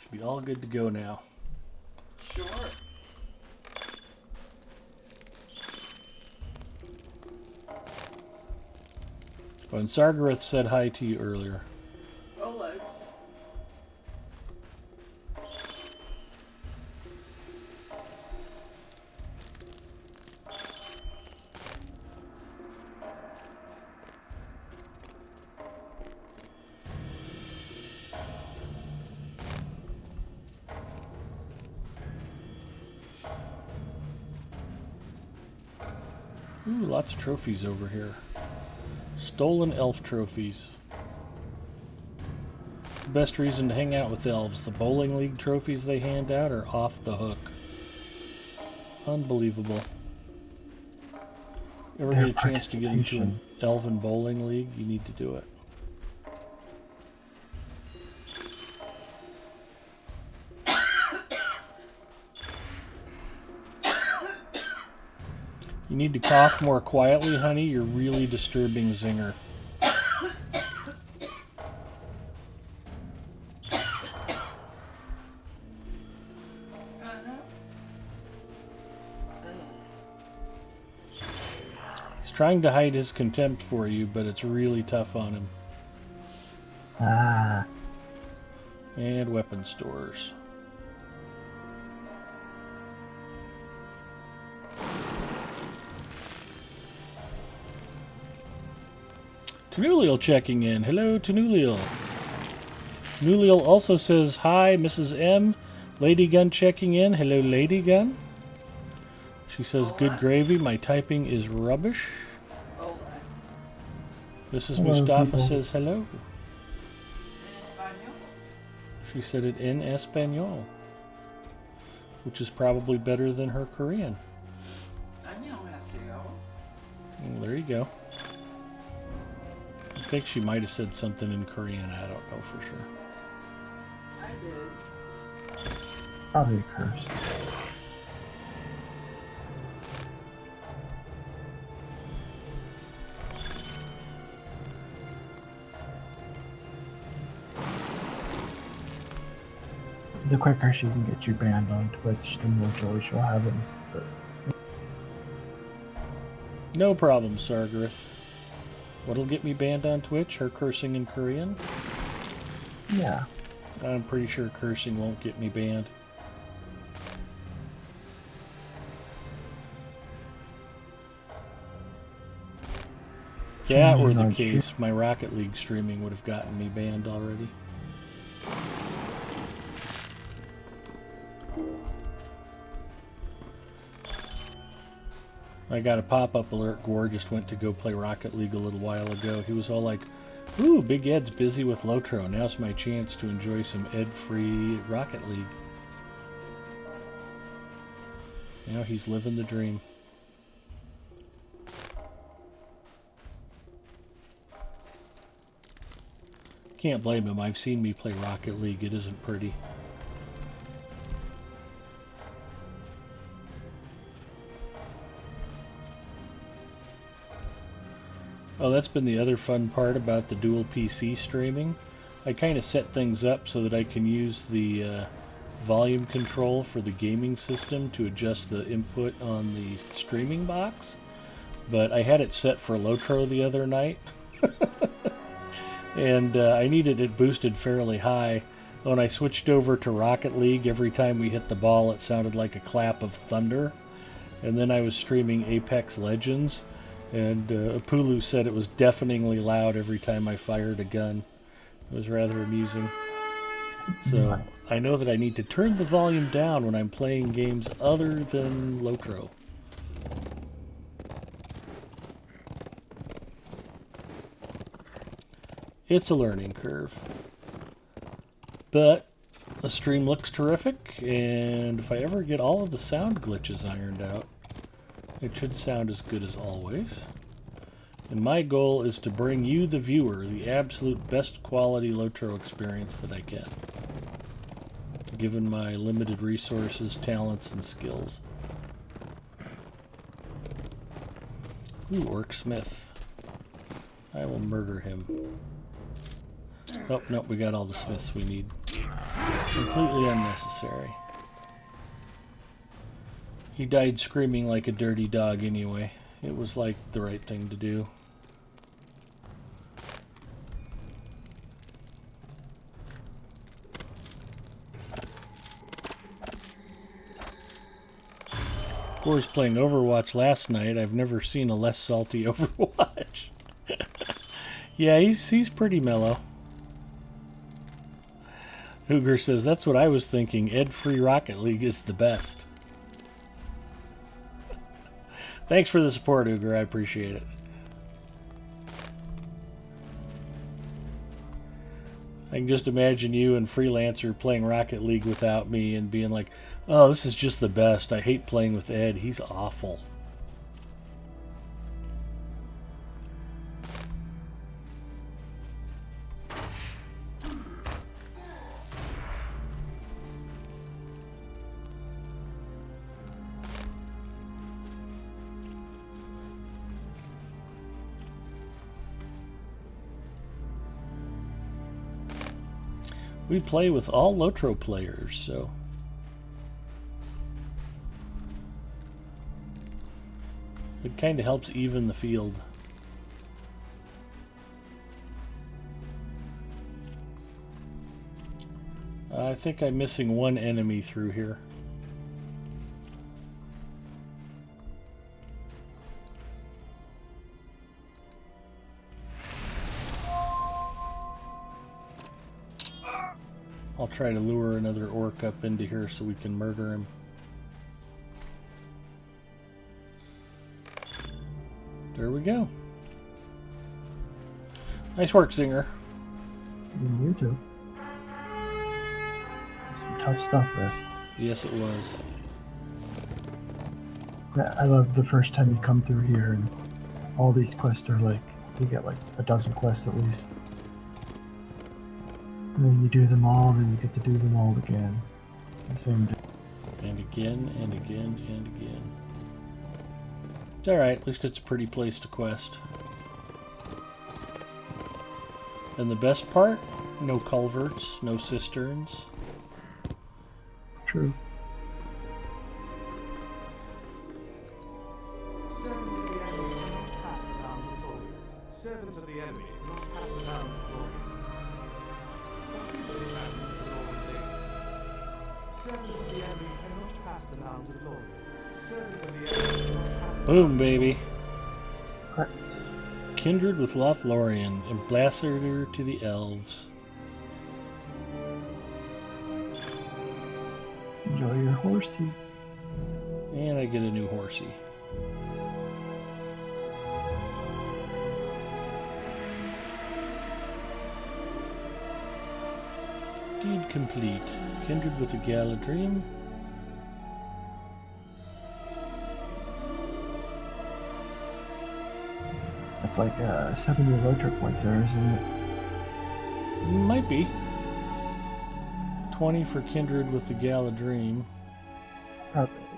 Should be all good to go now. Sure. Oh, and Sargarath said hi to you earlier. Oh, let's. Ooh, lots of trophies over here. Stolen elf trophies. The best reason to hang out with elves. The bowling league trophies they hand out are off the hook. Unbelievable. Ever Their get a chance to get into an participation. elven bowling league? You need to do it. You need to cough more quietly, honey. You're really disturbing Zinger. He's trying to hide his contempt for you, but it's really tough on him. Ah, And weapon stores. Tanuliel checking in. Hello, Tanuliel. Tanuliel also says, hi, Mrs. M. Lady Gun checking in. Hello, Lady Gun. She says, good gravy. My typing is rubbish. Oh, Mrs. Hello, Mustafa people. says, hello. in Espanol? She said it in Espanol, which is probably better than her Korean. 안녕하세요. Well, there you go. I think she might have said something in Korean. I don't know for sure. I did. probably a curse. The quicker she can get you banned on Twitch, the more joy she'll have in this. No problem, Sargarath. What'll get me banned on Twitch? Her cursing in Korean? Yeah. I'm pretty sure cursing won't get me banned. If that were the case, my Rocket League streaming would have gotten me banned already. I got a pop-up alert. Gore just went to go play Rocket League a little while ago. He was all like, ooh, Big Ed's busy with LOTRO. Now's my chance to enjoy some Ed-free Rocket League. You know, he's living the dream. Can't blame him. I've seen me play Rocket League. It isn't pretty. Oh, that's been the other fun part about the dual PC streaming. I kind of set things up so that I can use the volume control for the gaming system to adjust the input on the streaming box. But I had it set for LOTRO the other night. And I needed it boosted fairly high. When I switched over to Rocket League, every time we hit the ball it sounded like a clap of thunder. And then I was streaming Apex Legends, and Apulu said it was deafeningly loud every time I fired a gun. It was rather amusing. So Nice. I know that I need to turn the volume down when I'm playing games other than LOTRO. It's a learning curve. But the stream looks terrific, and if I ever get all of the sound glitches ironed out, it should sound as good as always. And my goal is to bring you, the viewer, the absolute best quality LOTRO experience that I can, given my limited resources, talents, and skills. Ooh, Orcsmith. I will murder him. Oh, no, we got all the smiths we need. Completely unnecessary. He died screaming like a dirty dog anyway. It was like the right thing to do. Of course, playing Overwatch last night, I've never seen a less salty Overwatch. Yeah, he's pretty mellow. Hooger says, that's what I was thinking. Ed-free Rocket League is the best. Thanks for the support, Hooger. I appreciate it. I can just imagine you and Freelancer playing Rocket League without me and being like, oh, this is just the best. I hate playing with Ed. He's awful. We play with all LOTRO players, so it kind of helps even the field. I think I'm missing one enemy through here. I'll try to lure another orc up into here so we can murder him. There we go. Nice work, Zinger. You too. Some tough stuff there. Yes, it was. Yeah, I love the first time you come through here and all these quests are like, you get like a dozen quests at least. And then you do them all, then you get to do them all again. The same day. And again, and again, and again. It's alright, at least it's a pretty place to quest. And the best part? No culverts, no cisterns. True. 7 to the enemy, not pass the bound to glory. 7 to the enemy, cannot pass the bound to glory. 7 to the enemy, cannot pass the Boom, baby. Correct. Kindred with Lothlórien, ambassador to the elves. Enjoy your horsey. And I get a new horsey. Deed complete. Kindred with the Galadrim. That's like 70 LOTRO points there, isn't it? Might be. 20 for Kindred with the Galadrim.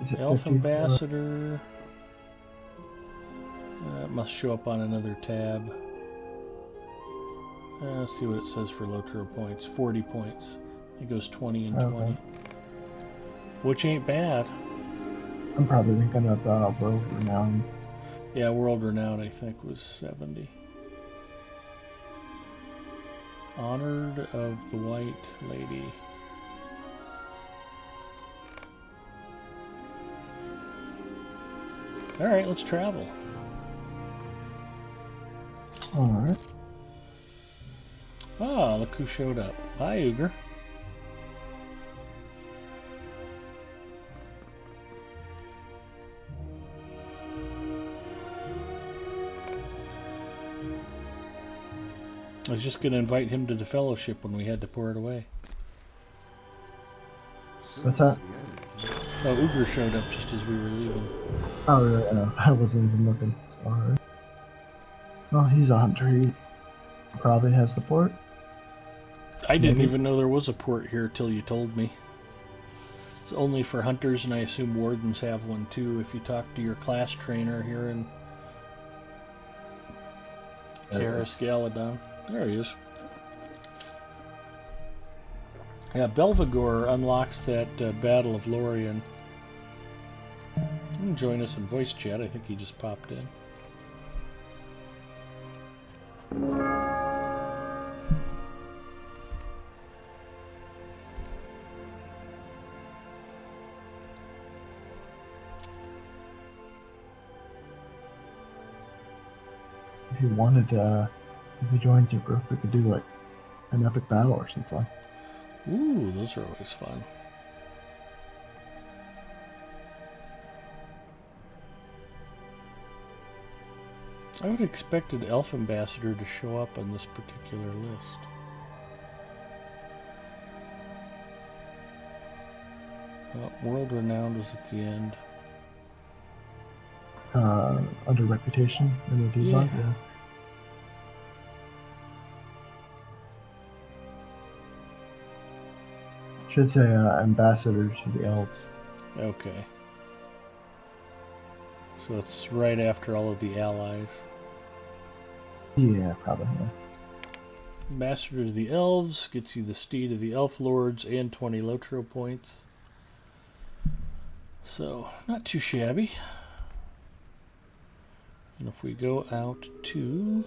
Is it Elf 50? Ambassador. It must show up on another tab. Let's see what it says for LOTRO points. 40 points. It goes 20 and 20. Which ain't bad. I'm probably thinking of World Renowned. Yeah, World Renowned, I think, was 70. Honored of the White Lady. Alright, let's travel. Alright. Ah, look who showed up. Hi, Uger. I was just going to invite him to the fellowship when we had to pour it away. What's that? Oh, Uger showed up just as we were leaving. Oh, really? No, I wasn't even looking. Sorry. Well, he's a hunter. He probably has the port. I didn't even know there was a port here till you told me. It's only for hunters, and I assume wardens have one too. If you talk to your class trainer here in Karis Galadon. There he is. Yeah, Belvagor unlocks that Battle of Lorien. You can join us in voice chat. I think he just popped in. If you wanted to, if he joins your group, we could do like an epic battle or something. Ooh, those are always fun. I would have expected Elf Ambassador to show up on this particular list. Oh, World Renowned was at the end. Under reputation in the debug. Yeah. Should say ambassador to the elves. Okay. So it's right after all of the allies. Yeah, probably. Yeah. Ambassador to the elves gets you the steed of the elf lords and 20 LOTRO points. So, not too shabby. And if we go out to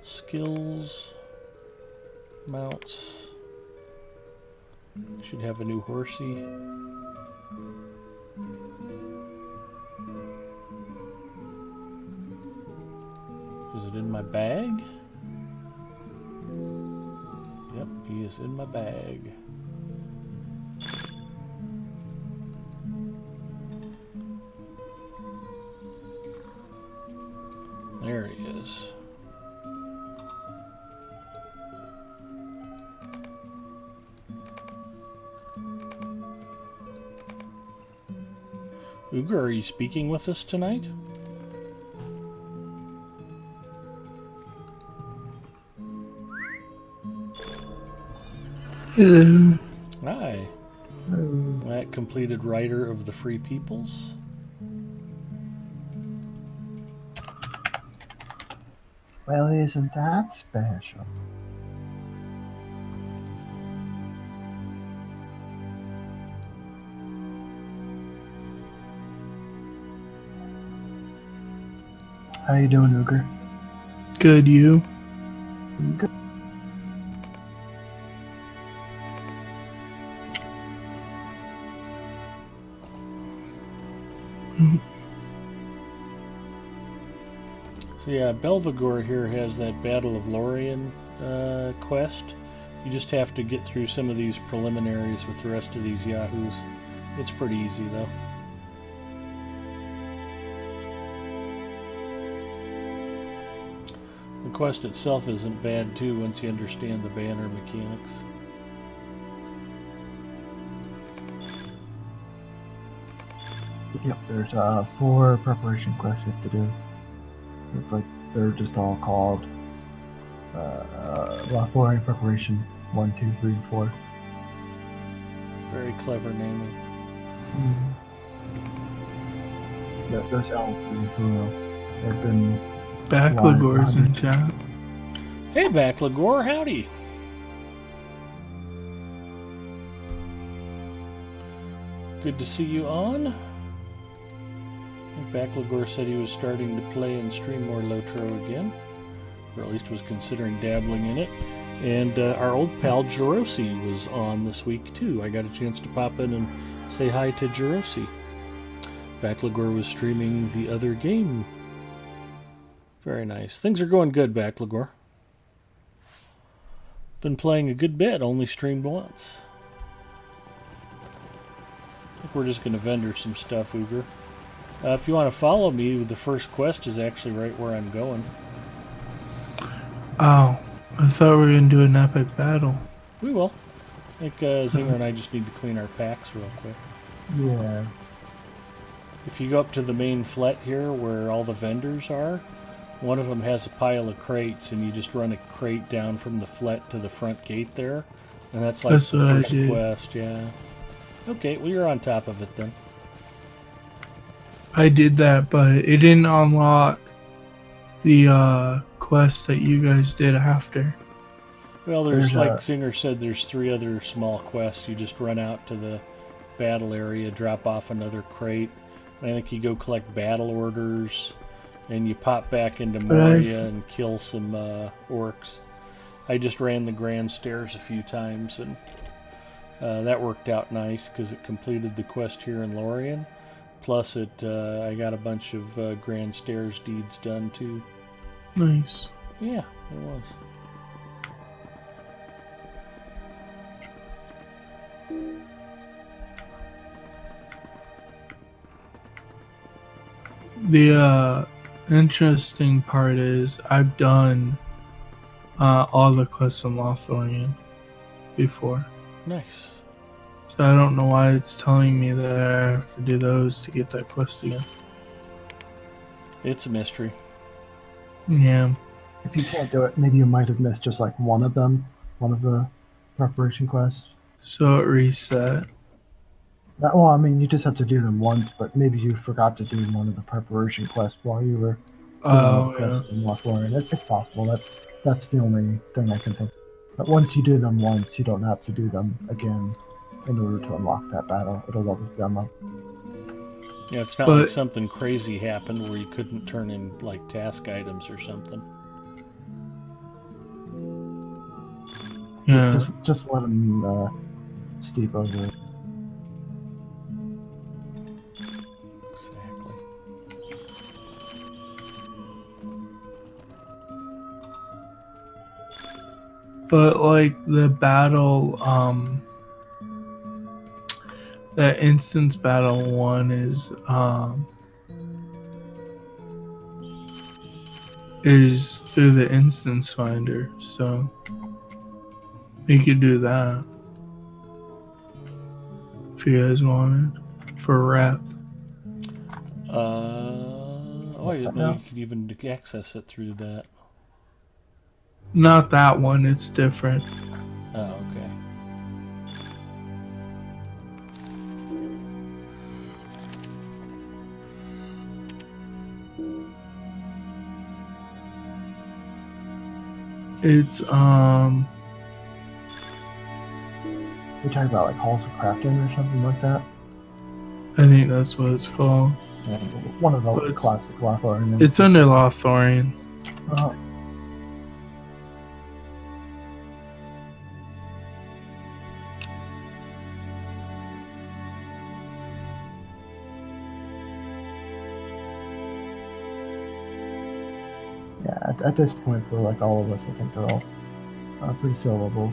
skills, mounts, should have a new horsey. Is it in my bag? Yep, he is in my bag. There he is. Uger, are you speaking with us tonight? Hello. Hi. That completed Rider of the Free Peoples. Well, isn't that special? How you doing, Uger? Good, you? Good. So yeah, Belvagor here has that Battle of Lorien quest. You just have to get through some of these preliminaries with the rest of these yahoos. It's pretty easy though. The quest itself isn't bad too once you understand the banner mechanics. Yep, there's 4 preparation quests you have to do. It's like they're just all called Lothlórien preparation 1, 2, 3, and 4. Very clever naming. There's elves in Kuno. They've been Backlagor's in chat. Hey, Backlagor, howdy. Good to see you on. I think Backlagor said he was starting to play and stream more LOTRO again, or at least was considering dabbling in it. And our old pal Jerosi was on this week too. I got a chance to pop in and say hi to Jerosi. Backlagor was streaming the other game. Very nice. Things are going good, Backlagor. Been playing a good bit, only streamed once. I think we're just going to vendor some stuff, Uber. If you want to follow me, the first quest is actually right where I'm going. Oh, I thought we were going to do an epic battle. We will. I think Zinger and I just need to clean our packs real quick. Yeah. If you go up to the main flat here where all the vendors are, one of them has a pile of crates, and you just run a crate down from the flat to the front gate there. And that's like That's the what I first did. quest, yeah. Okay, well you're on top of it then. I did that, but it didn't unlock the quest that you guys did after. Well, there's There's like a- Zinger said, there's 3 other small quests. You just run out to the battle area, drop off another crate. I think you go collect battle orders, and you pop back into Moria and kill some orcs. I just ran the grand stairs a few times, and that worked out nice because it completed the quest here in Lothlórien. Plus, I got a bunch of grand stairs deeds done too. Nice. Yeah, it was. The interesting part is I've done all the quests in Lothlórien before. Nice. So I don't know why it's telling me that I have to do those to get that quest again. It's a mystery. Yeah. If you can't do it, maybe you might have missed just like one of them, one of the preparation quests. So it reset. Well, I mean, you just have to do them once, but maybe you forgot to do one of the preparation quests while you were doing Oh, the quest in Lothlórien. It's possible. That's the only thing I can think of. But once you do them once, you don't have to do them again in order to unlock that battle. It'll always be unlocked. Yeah, it's not like But- something crazy happened where you couldn't turn in like task items or something. Yeah. Just let him steep over it. Exactly. But like the battle, that instance battle one is through the instance finder, so you could do that if you guys wanted for rep. Oh, I didn't know you could even access it through that. Not that one, it's different. Oh, okay. It's You're talking about like halls of crafting or something like that. I think that's what it's called. Yeah, one of the But it's- classic Lothlórien. It's under Lothlórien. Oh, yeah, at this point, for like all of us, I think they're all pretty soloable,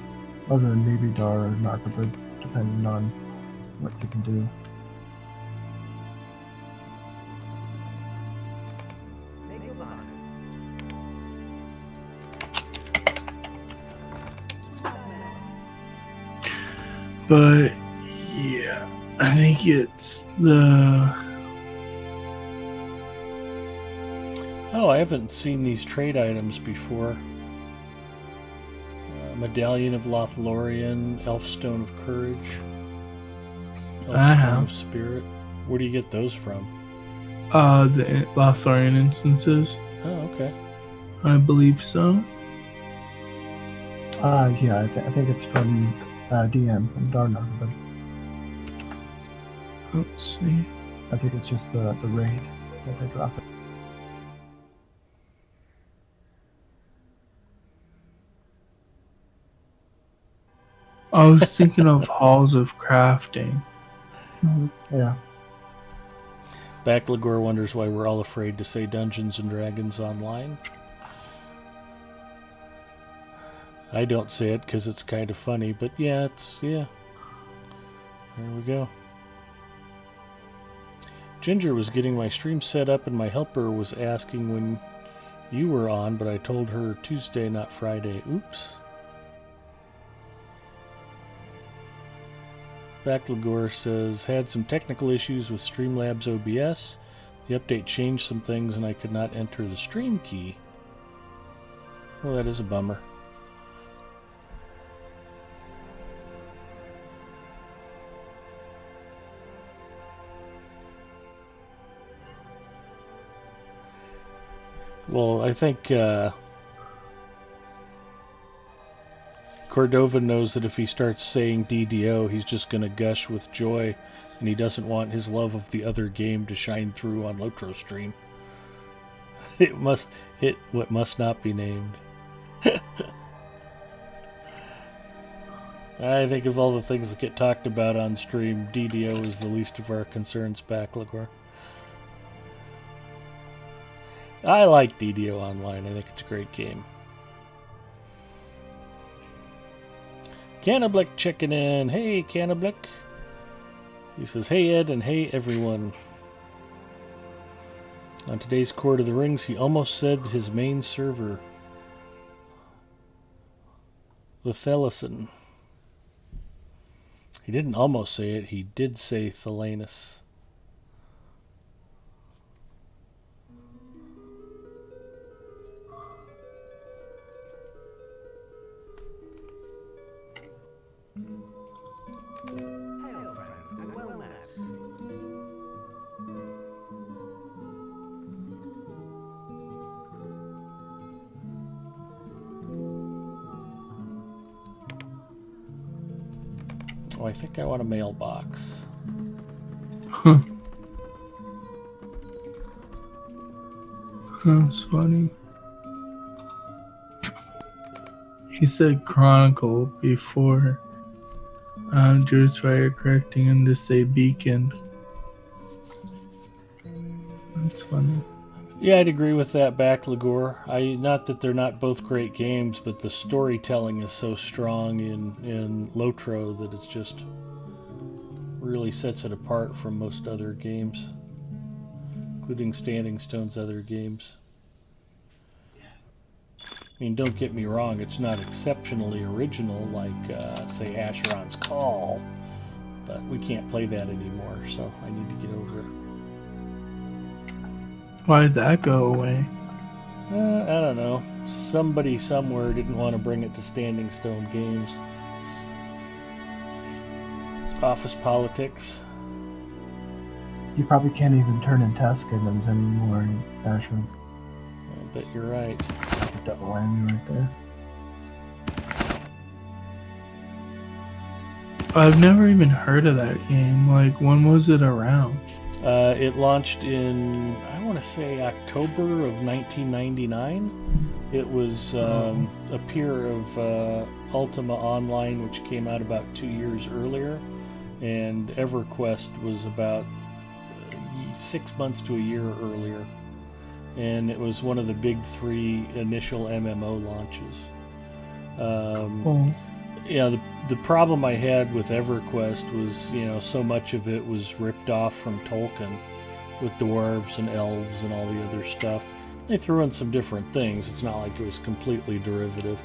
other than maybe Dar or Narcovid, depending on what you can do. But yeah, I think it's the Oh, I haven't seen these trade items before. Medallion of Lothlórien, Elfstone of Courage, I Elfstone have. of Spirit. Where do you get those from? The Lothlórien instances. Oh, okay. I believe so. Yeah, I think it's from DM from Darnar, but Let's see. I think it's just the raid that they drop it. I was thinking of Halls of Crafting. Yeah. Backlagor wonders why we're all afraid to say Dungeons and Dragons online. I don't say it because it's kind of funny, but yeah. There we go. Ginger was getting my stream set up and my helper was asking when you were on, but I told her Tuesday, not Friday. Oops. Backlagor says, had some technical issues with Streamlabs OBS. The update changed some things and I could not enter the stream key. Well, that is a bummer. Well, I think Cordova knows that if he starts saying DDO, he's just going to gush with joy, and he doesn't want his love of the other game to shine through on LOTRO stream. What must not be named. I think of all the things that get talked about on stream, DDO is the least of our concerns, Backlagor. I like DDO Online. I think it's a great game. Cannablick checking in. Hey, Cannablick. He says, hey, Ed, and hey, everyone. On today's Court of the Rings, he almost said his main server, Lothlórien. He didn't almost say it. He did say Thalanus. Hail, friends, and well met. Oh, I think I want a mailbox. Huh. That's funny. He said Chronicle before. Drew's fire correcting him to say Beacon. That's funny. Yeah, I'd agree with that, Backlagor. Not that they're not both great games, but the storytelling is so strong in LOTRO that it's just really sets it apart from most other games, including Standing Stone's other games. I mean, don't get me wrong, it's not exceptionally original like, say, Asheron's Call, but we can't play that anymore, so I need to get over it. Why did that go away? I don't know. Somebody somewhere didn't want to bring it to Standing Stone Games. Office politics. You probably can't even turn in task items anymore in Asheron's. I bet you're right. Double whammy right there. I've never even heard of that game. Like, when was it around? It launched in, I want to say, October of 1999. It was a peer of Ultima Online, which came out about 2 years earlier, and EverQuest was about 6 months to a year earlier. And it was one of the big three initial MMO launches. Cool. Yeah, the problem I had with EverQuest was, so much of it was ripped off from Tolkien with dwarves and elves and all the other stuff. They threw in some different things. It's not like it was completely derivative.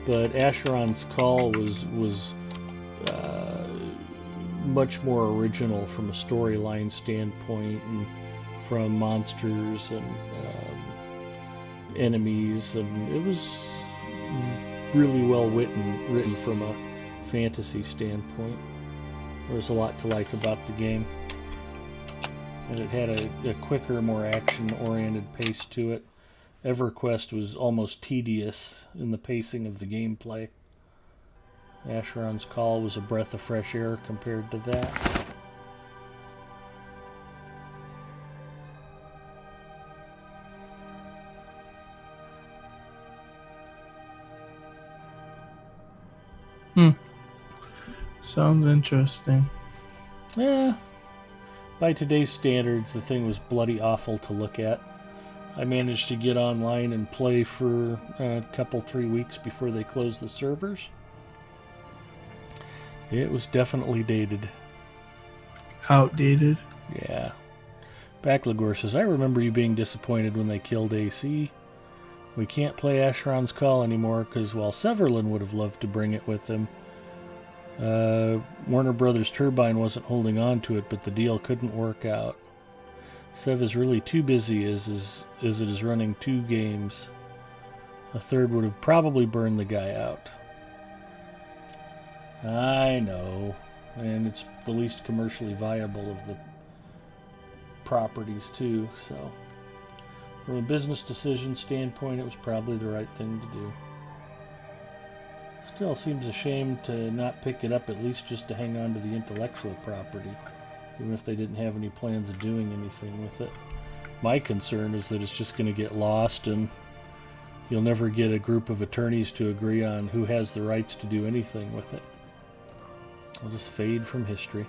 But Asheron's Call was much more original from a storyline standpoint and from monsters and enemies, and it was really well written from a fantasy standpoint. There's a lot to like about the game. and it had a quicker, more action-oriented pace to it. EverQuest was almost tedious in the pacing of the gameplay. Asheron's Call was a breath of fresh air compared to that. Sounds interesting. Yeah. By today's standards, the thing was bloody awful to look at. I managed to get online and play for a couple, 3 weeks before they closed the servers. It was definitely dated. Outdated. Yeah. Backlagor says, I remember you being disappointed when they killed AC. We can't play Asheron's Call anymore because while Severlin would have loved to bring it with him, Warner Brothers Turbine wasn't holding on to it, but the deal couldn't work out. Sev is really too busy as it is running 2 games. A third would have probably burned the guy out. I know. And it's the least commercially viable of the properties too, so from a business decision standpoint, it was probably the right thing to do. Still seems a shame to not pick it up, at least just to hang on to the intellectual property, even if they didn't have any plans of doing anything with it. My concern is that it's just going to get lost and you'll never get a group of attorneys to agree on who has the rights to do anything with it. It'll just fade from history.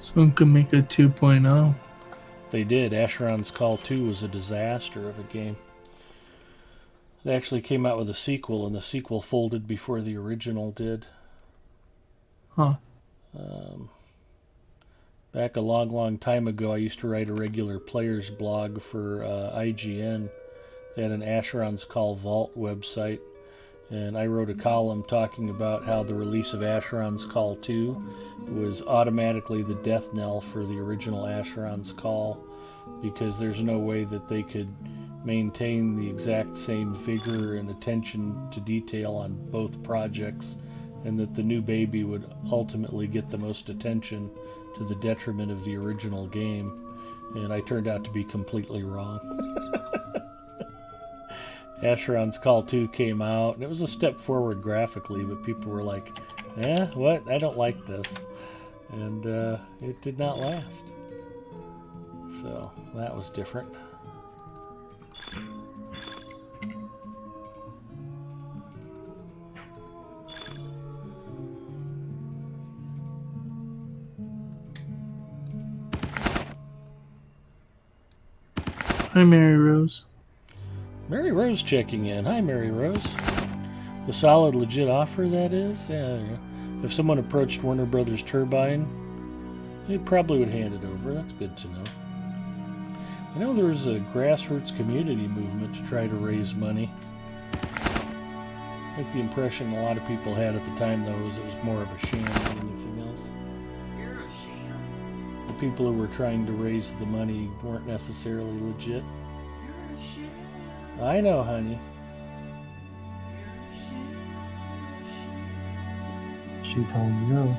Someone could make a 2.0. They did. Asheron's Call 2 was a disaster of a game. They actually came out with a sequel, and the sequel folded before the original did. Huh. Back a long, long time ago, I used to write a regular players blog for IGN. They had an Asheron's Call Vault website, and I wrote a column talking about how the release of Asheron's Call 2 was automatically the death knell for the original Asheron's Call, because there's no way that they could maintain the exact same vigor and attention to detail on both projects, and that the new baby would ultimately get the most attention to the detriment of the original game. And I turned out to be completely wrong. Asheron's Call 2 came out, and it was a step forward graphically, but people were like, what? I don't like this. And it did not last. So that was different. Hi, Mary Rose. Mary Rose checking in. Hi, Mary Rose. The solid, legit offer, that is? Yeah. If someone approached Warner Brothers Turbine, they probably would hand it over. That's good to know. I know there's a grassroots community movement to try to raise money. I think the impression a lot of people had at the time, though, was it was more of a sham than anything else. You're a sham. The people who were trying to raise the money weren't necessarily legit. You're a sham. I know, honey. You're a sham. You're a sham. She told you no.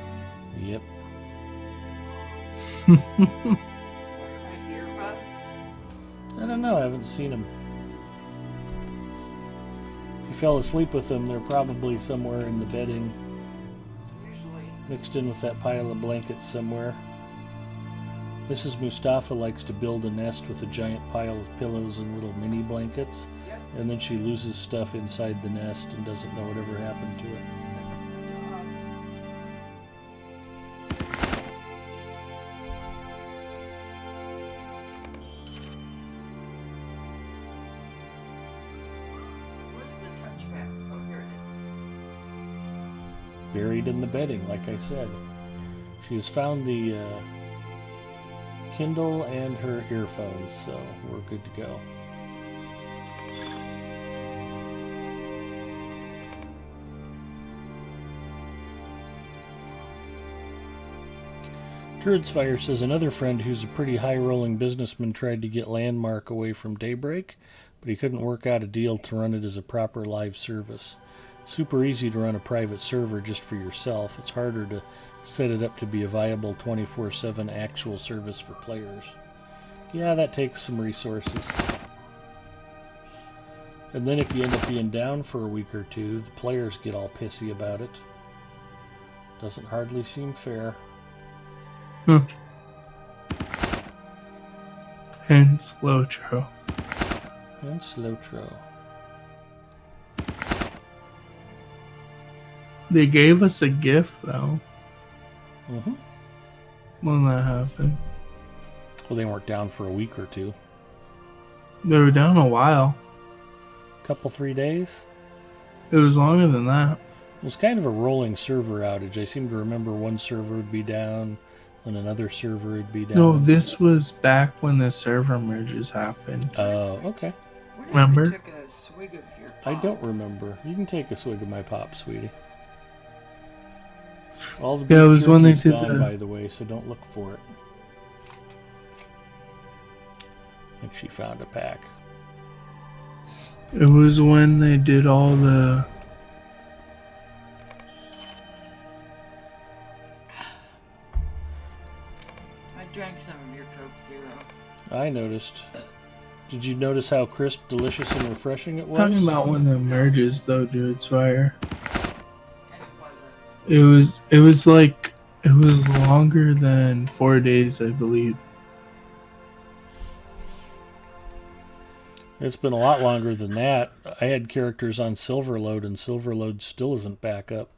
Yep. What are my earbuds? I don't know. I haven't seen them. If you fell asleep with them, they're probably somewhere in the bedding, Usually. mixed in with that pile of blankets somewhere. Mrs. Mustafa likes to build a nest with a giant pile of pillows and little mini blankets, Yep. and then she loses stuff inside the nest and doesn't know whatever happened to it. Where's the touchpad? Oh, here it Buried in the bedding, like I said. She has found the Kindle and her earphones, so we're good to go. Druidsfire says another friend who's a pretty high-rolling businessman tried to get Landmark away from Daybreak, but he couldn't work out a deal to run it as a proper live service. Super easy to run a private server just for yourself. It's harder to set it up to be a viable 24/7 actual service for players. Yeah, that takes some resources. And then if you end up being down for a week or two, the players get all pissy about it. Doesn't hardly seem fair. Hence LOTRO. Hence LOTRO. They gave us a gift, though, Mm-hmm. when that happened. Well, they weren't down for a week or two. They were down a while. Couple, 3 days? It was longer than that. It was kind of a rolling server outage. I seem to remember one server would be down, and another server would be down. No, this was back when the server merges happened. Oh, okay. What if Remember? you took a swig of your I pop? don't remember. You can take a swig of my pop, sweetie. All the Yeah, it beef was when they jerky's did gone, the- by the way, so don't look for it. I think she found a pack. It was when they did all the... I drank some of your Coke Zero. I noticed. Did you notice how crisp, delicious, and refreshing it was? Talking about when the merges, though, dude, it's fire. And it wasn't. It was longer than 4 days, I believe. It's been a lot longer than that. I had characters on Silverload, and Silverload still isn't back up.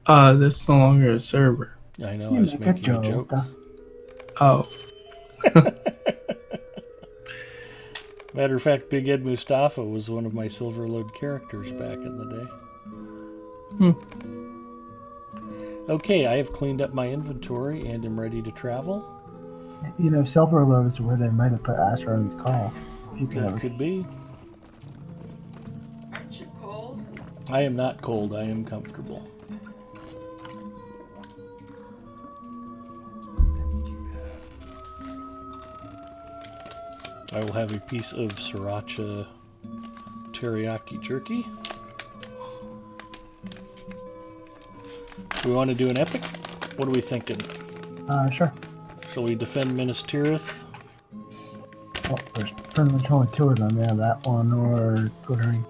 That's no longer a server. I know, You I was make a making a joke. Oh. Matter of fact, Big Ed Mustafa was one of my Silverload characters back in the day. Okay, I have cleaned up my inventory and am ready to travel. You know, Silverload is where they might have put Asheron's call. That could be. Aren't you cold? I am not cold, I am comfortable. That's too bad. I will have a piece of sriracha teriyaki jerky. Do we want to do an epic? What are we thinking? Sure. Shall we defend Minas Tirith? Well, there's pretty much only two of them. Yeah, that one or Glittering.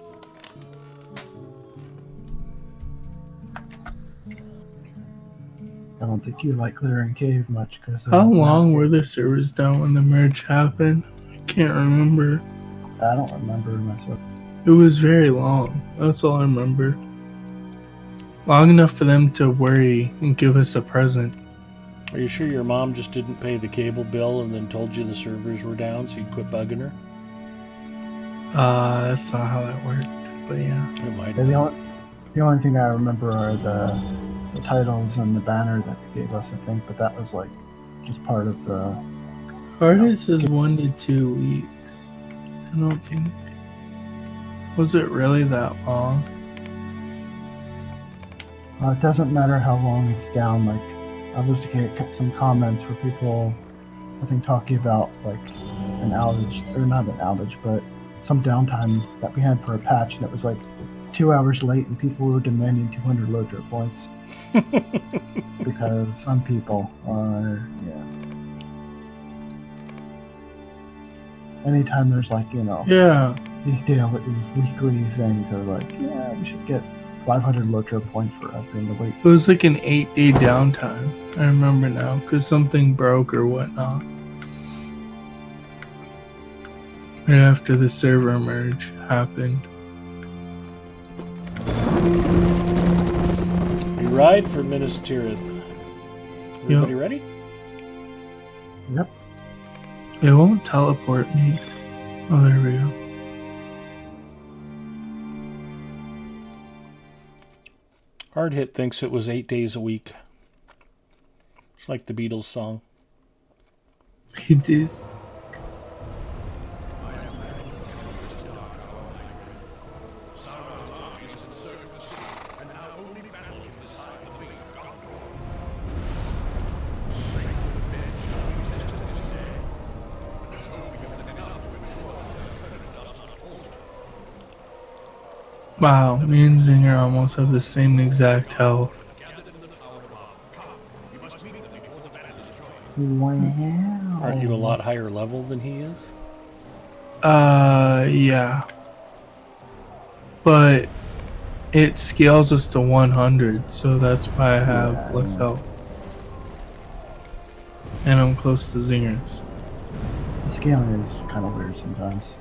I don't think you like Glittering Cave much because. How long were the servers down when the merge happened? I can't remember. I don't remember myself. It was very long. That's all I remember. Long enough for them to worry and give us a present. Are you sure your mom just didn't pay the cable bill and then told you the servers were down so you'd quit bugging her? That's not how that worked. But yeah. It might Yeah, have. the only thing I remember are the titles and the banner that they gave us, I think, but that was like just part of the. Hardest is 1 to 2 weeks. I don't think. Was it really that long? It doesn't matter how long it's down. Like, I was to get some comments for people, I think, talking about like an outage, or not an outage, but some downtime that we had for a patch, and it was like 2 hours late, and people were demanding 200 LOTRO points because some people are, yeah. Anytime there's like, you know, Yeah. these weekly things are like, yeah, we should get 500 LOTRO points for us in the week. It was like an 8-day downtime. I remember now, because something broke or whatnot. Right after the server merge happened. We ride for Minas Tirith. Everybody ready? Yep. It won't teleport me. Oh, there we go. Hard Hit thinks it was 8 days a week. It's like the Beatles song. It is. Wow, me and Zinger almost have the same exact health. Wow. Aren't you a lot higher level than he is? Yeah. But it scales us to 100, so that's why I have less health. And I'm close to Zinger's. The scaling is kind of weird sometimes.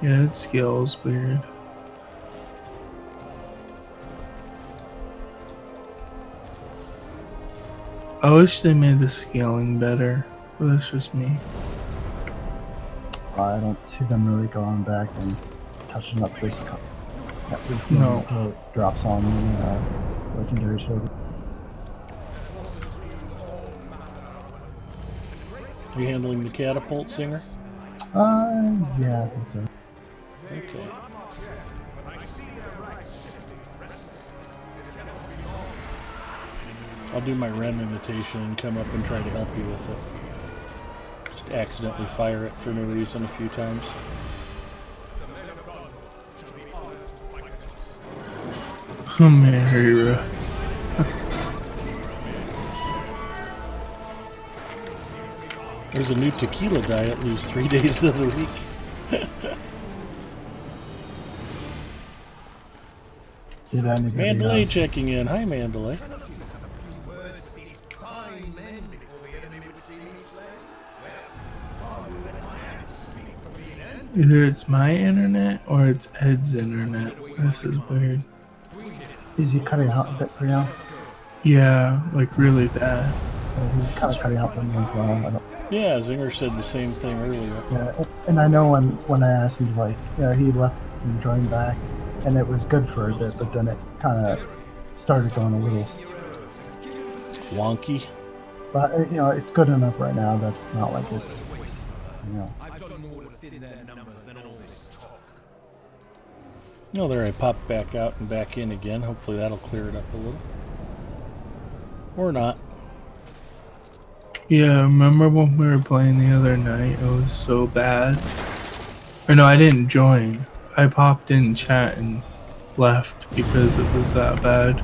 Yeah, it scales weird. I wish they made the scaling better, but that's just me. I don't see them really going back and touching up this. At least No. until it drops on the legendary server. You handling the catapult, Singer? Yeah, I think so. Okay. I'll do my Ren imitation and come up and try to help you with it. Just accidentally fire it for no reason a few times. Mary Rose. There's a new tequila diet, lose 3 days of the week. Did anybody Mandalay else? checking in. Hi, Mandalay. Either it's my internet or it's Ed's internet. This is weird. Is he cutting out a bit for you? Yeah, like really bad. He's kind of cutting out for me as well. I don't, Yeah, Zinger said the same thing earlier. yeah, and I know when I asked him, like, he left and joined back, and it was good for a bit, but then it kind of started going a little. Wonky. But it's good enough right now. That's not like it's, Oh, there I popped back out and back in again. Hopefully that'll clear it up a little. Or not. Yeah, remember when we were playing the other night? It was so bad. Or no, I didn't join. I popped in chat and left because it was that bad.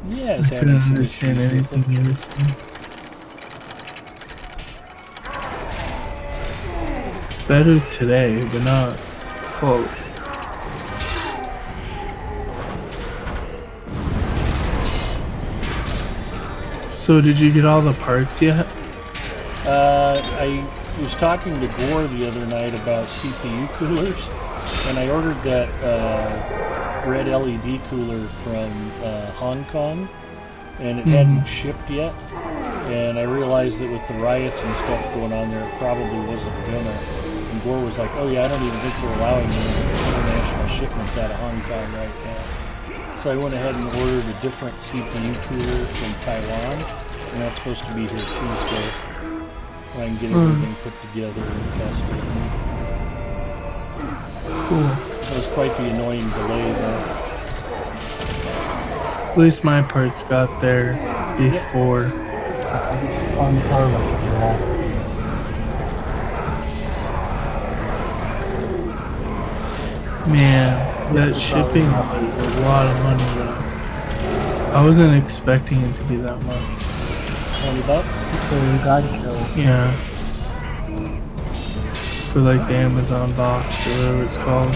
Yeah, I it's couldn't understand anything you were saying. It's better today, but not fully. So did you get all the parts yet? I was talking to Gore the other night about CPU coolers, and I ordered that red LED cooler from Hong Kong, and it hadn't shipped yet. And I realized that with the riots and stuff going on there, it probably wasn't gonna. And Gore was like, "Oh yeah, I don't even think they're allowing international shipments out of Hong Kong right now." So I went ahead and ordered a different CPU cooler from Taiwan, and that's supposed to be here Tuesday. I can get everything put together and tested. Cool. That was quite the annoying delay though. At least my parts got there before. on the car like Man, that shipping was a lot of money though. I wasn't expecting it to be that much. $20? So you got killed. Yeah. For like the Amazon box or whatever it's called.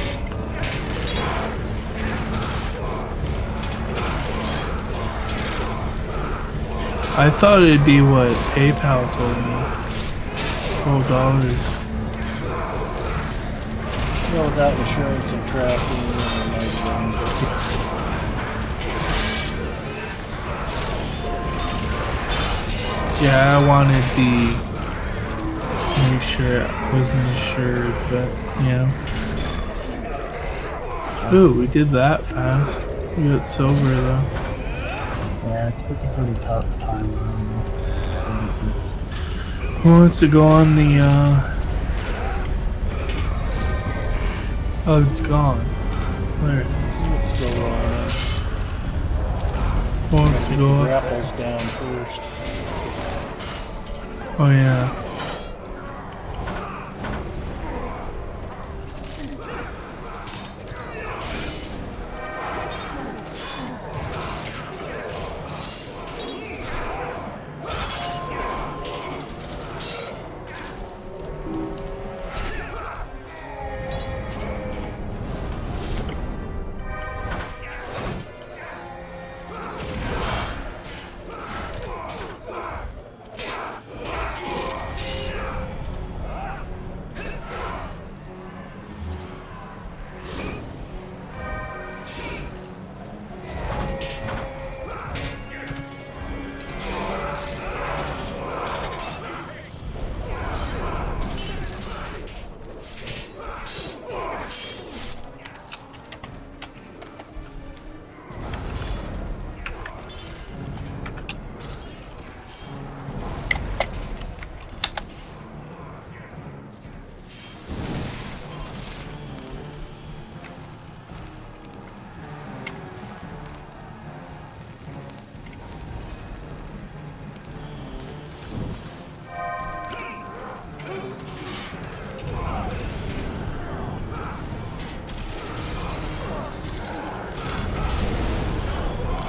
I thought it'd be what PayPal told me. $12. Well, without insurance and tracking and everything. Yeah, I wanted the make sure I wasn't sure, but yeah. Ooh, we did that fast. We got silver though. Yeah, it's a pretty tough time. Who wants to go on the oh, it's gone. There it is. Let's go Who wants to go up? grapples down first. Oh yeah.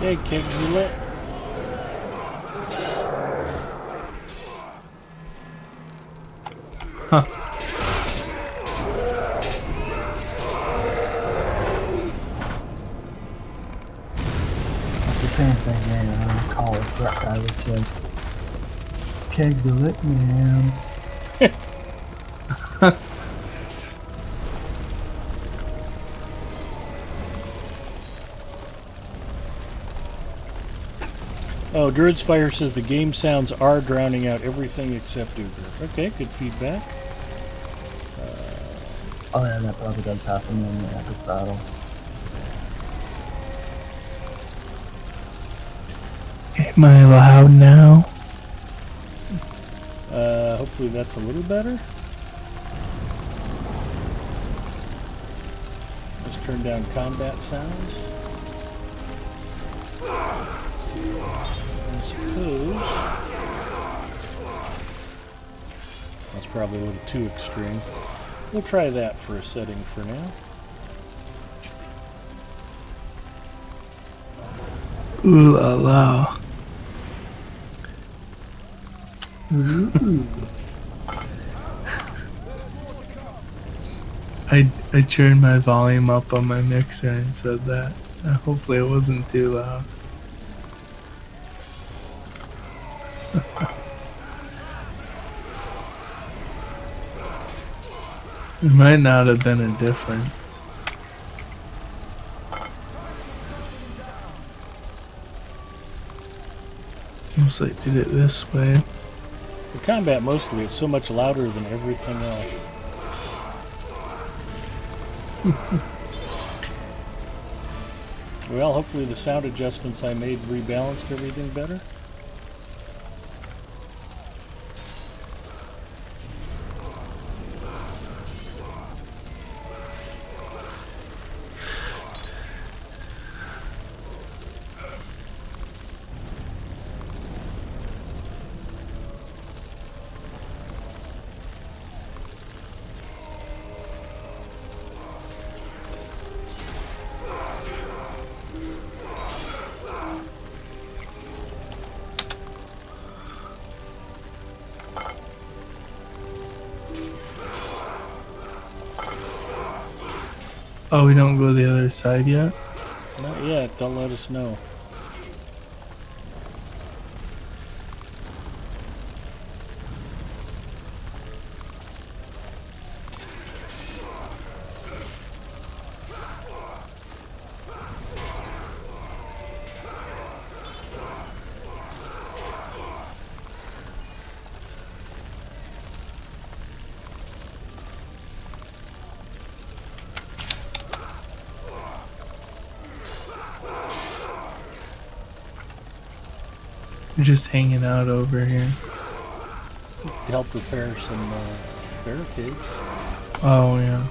Okay, kegs are lit. Huh. It's the same thing in college. That guy would say, kegs are lit, man. Oh, Druid's Fire says the game sounds are drowning out everything except Uber. Okay, good feedback. Oh yeah, that probably does happen in the epic battle. Am I loud now? Hopefully that's a little better. Let's turn down combat sounds. I suppose that's probably a little too extreme. We'll try that for a setting for now. Ooh la la. I turned my volume up on my mixer and said that. Hopefully it wasn't too loud. It might not have been a difference. Looks like did it this way. The combat mostly is so much louder than everything else. Well, hopefully the sound adjustments I made rebalanced everything better. Oh, we don't go the other side yet? Not yet, don't let us know. We're just hanging out over here. Help repair some barricades. Oh, yeah.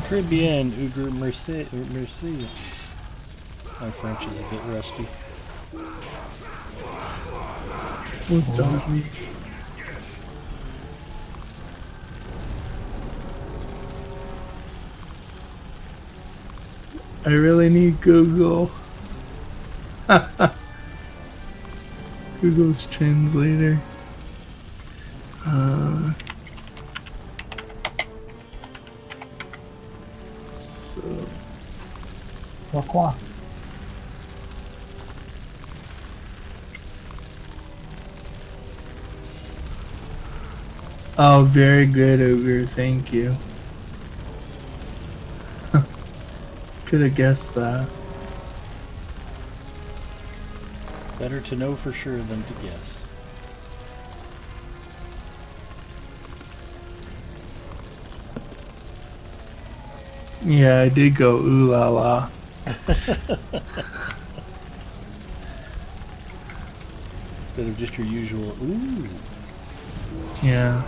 Très bien, Uger, merci. My French is a bit rusty. What's up? I really need Google. Google's translator. Pourquoi? Oh, very good, Ogre. Thank you. Could have guessed that. Better to know for sure than to guess. Yeah, I did go ooh la la. Instead of just your usual ooh. Yeah.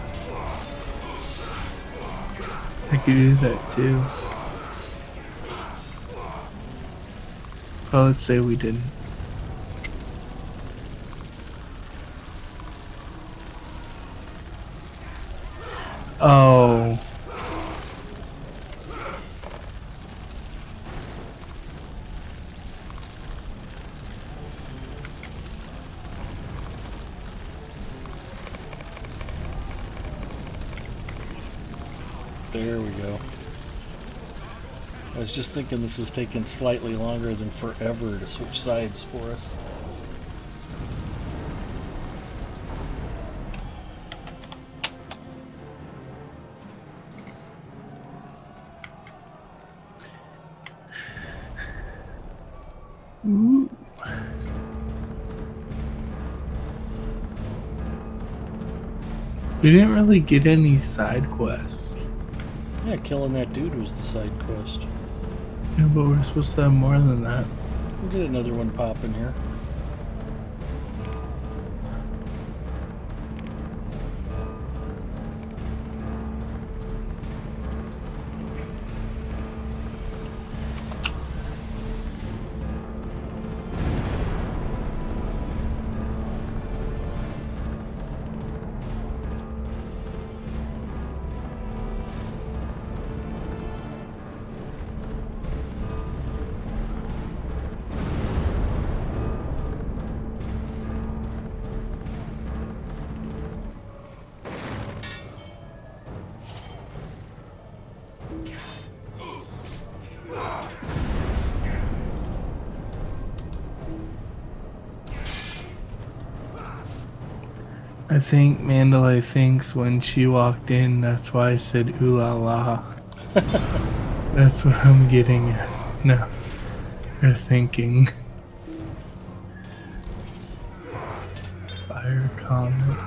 I could do that too. Well, let's say we didn't. Oh. There we go. I was just thinking this was taking slightly longer than forever to switch sides for us. Ooh. We didn't really get any side quests. Yeah, killing that dude was the side quest. Yeah, but we're supposed to have more than that. We did another one pop in here. I think Mandalay thinks when she walked in, that's why I said ooh la la. That's what I'm getting at. No. Or thinking. Fire comet.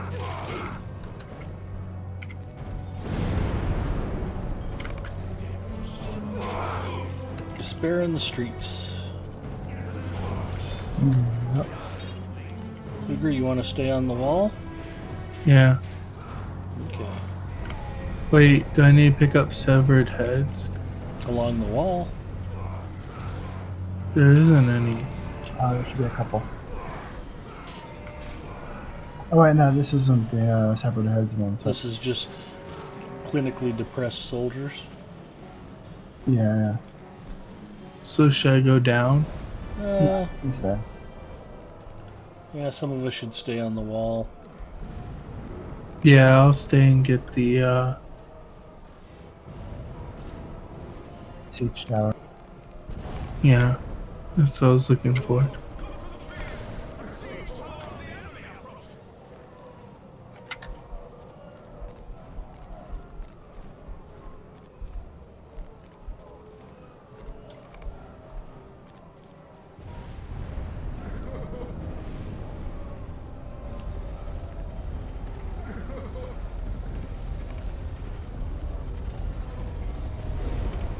Despair in the streets. Yep. Luger, you want to stay on the wall? Yeah. Okay. Wait, do I need to pick up severed heads? Along the wall? There isn't any. There should be a couple. Oh wait, no, this isn't the separate heads one. So This is just clinically depressed soldiers. yeah, So should I go down? Uh, instead. yeah, some of us should stay on the wall. Yeah, I'll stay and get the Siege tower. yeah. That's what I was looking for.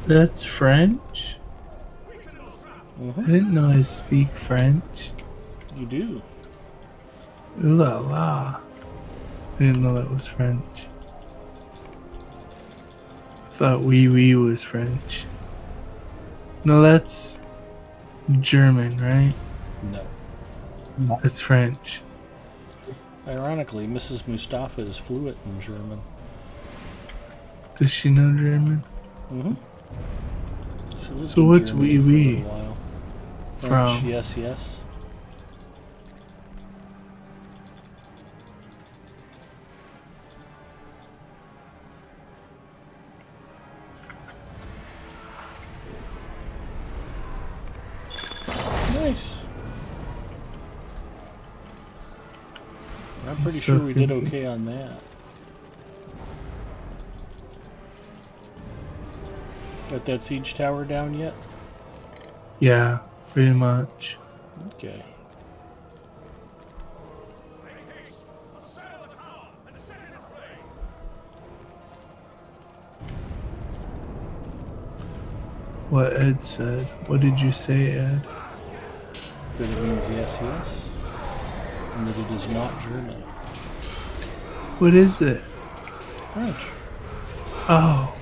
That's French? I didn't know I speak French. You do. Ooh la la. I didn't know that was French. I thought wee wee was French. No, that's German, right? No. That's French. Ironically, Mrs. Mustafa is fluent in German. Does she know German? Mm-hmm. So what's wee wee? French, From? yes, yes. Nice. I'm pretty So sure we did confused. okay on that. Got that siege tower down yet? Yeah, pretty much. Okay. what Ed said. What did you say, Ed? That it means yes, yes, and that it is not German. What is it? French. Oh.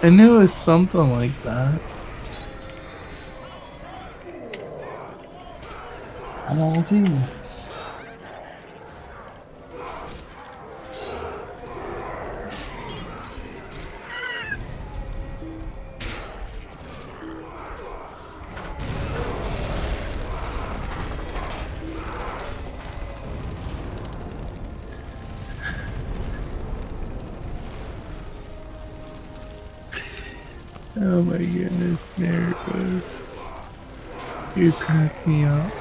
I knew it was something like that. Allons-y. Oh my goodness, there it goes. You crack me up.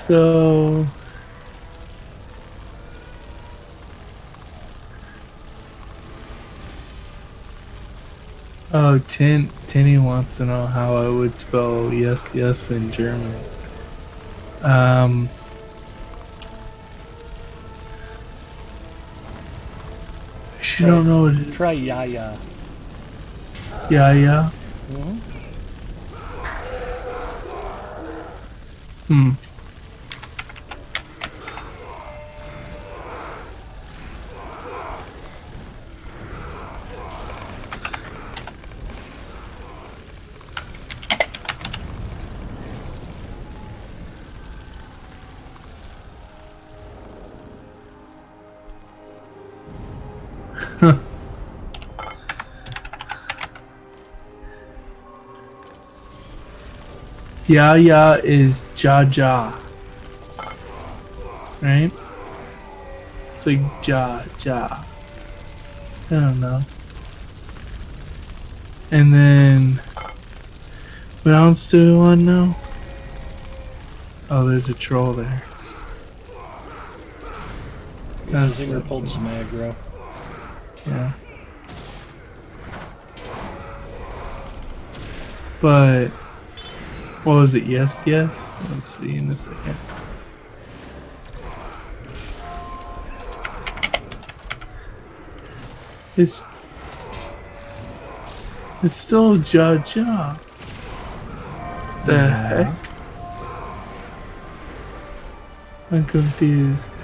So oh, Tinny wants to know how I would spell yes, yes in German. She don't know what it is. Try ya. Yeah, yeah. Mm-hmm. Hmm. Yeah, yeah is ja ja. Right? It's like ja ja. I don't know. And then what else do we want to know? Oh, there's a troll there. Yeah, That's Zinger what- pulled some aggro. Yeah. But what was it? Yes, yes. Let's see in a second. It's still ja ja. The heck? I'm confused.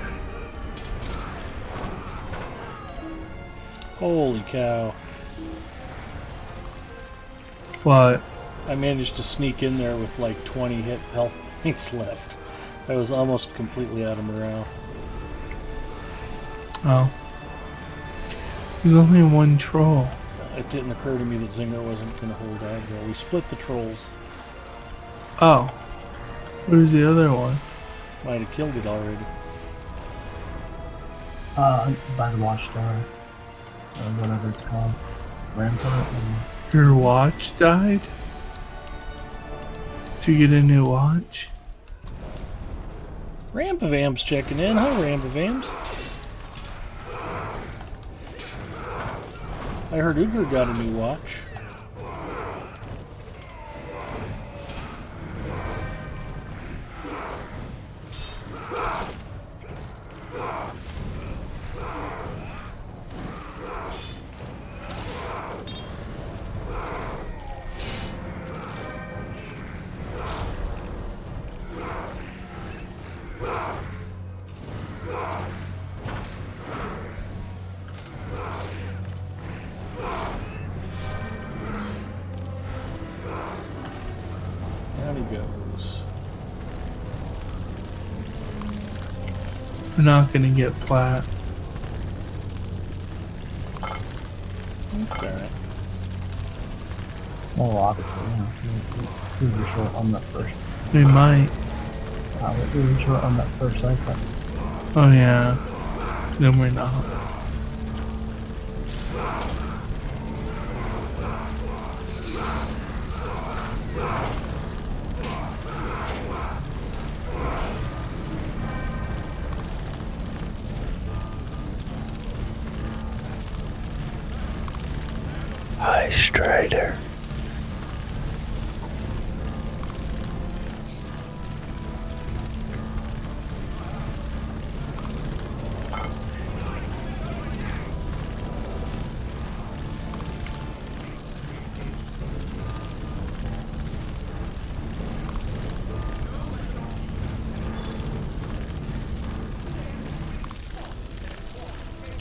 Holy cow. What? I managed to sneak in there with like 20 hit health points left. I was almost completely out of morale. Oh. There's only one troll. It didn't occur to me that Zinger wasn't going to hold aggro. We split the trolls. Oh. Where's the other one? Might have killed it already. By the watchtower. Or whatever it's called. Rampart. Your watch died? Did you get a new watch? Ramp of Amps checking in. Hi, Ramp of Amps. I heard Uger got a new watch. Down he goes. We're not gonna get plat. Okay. Well, obviously, we were short on that first. We might. We were short on that first cycle. Oh yeah. Then we're not. Hi, Strider.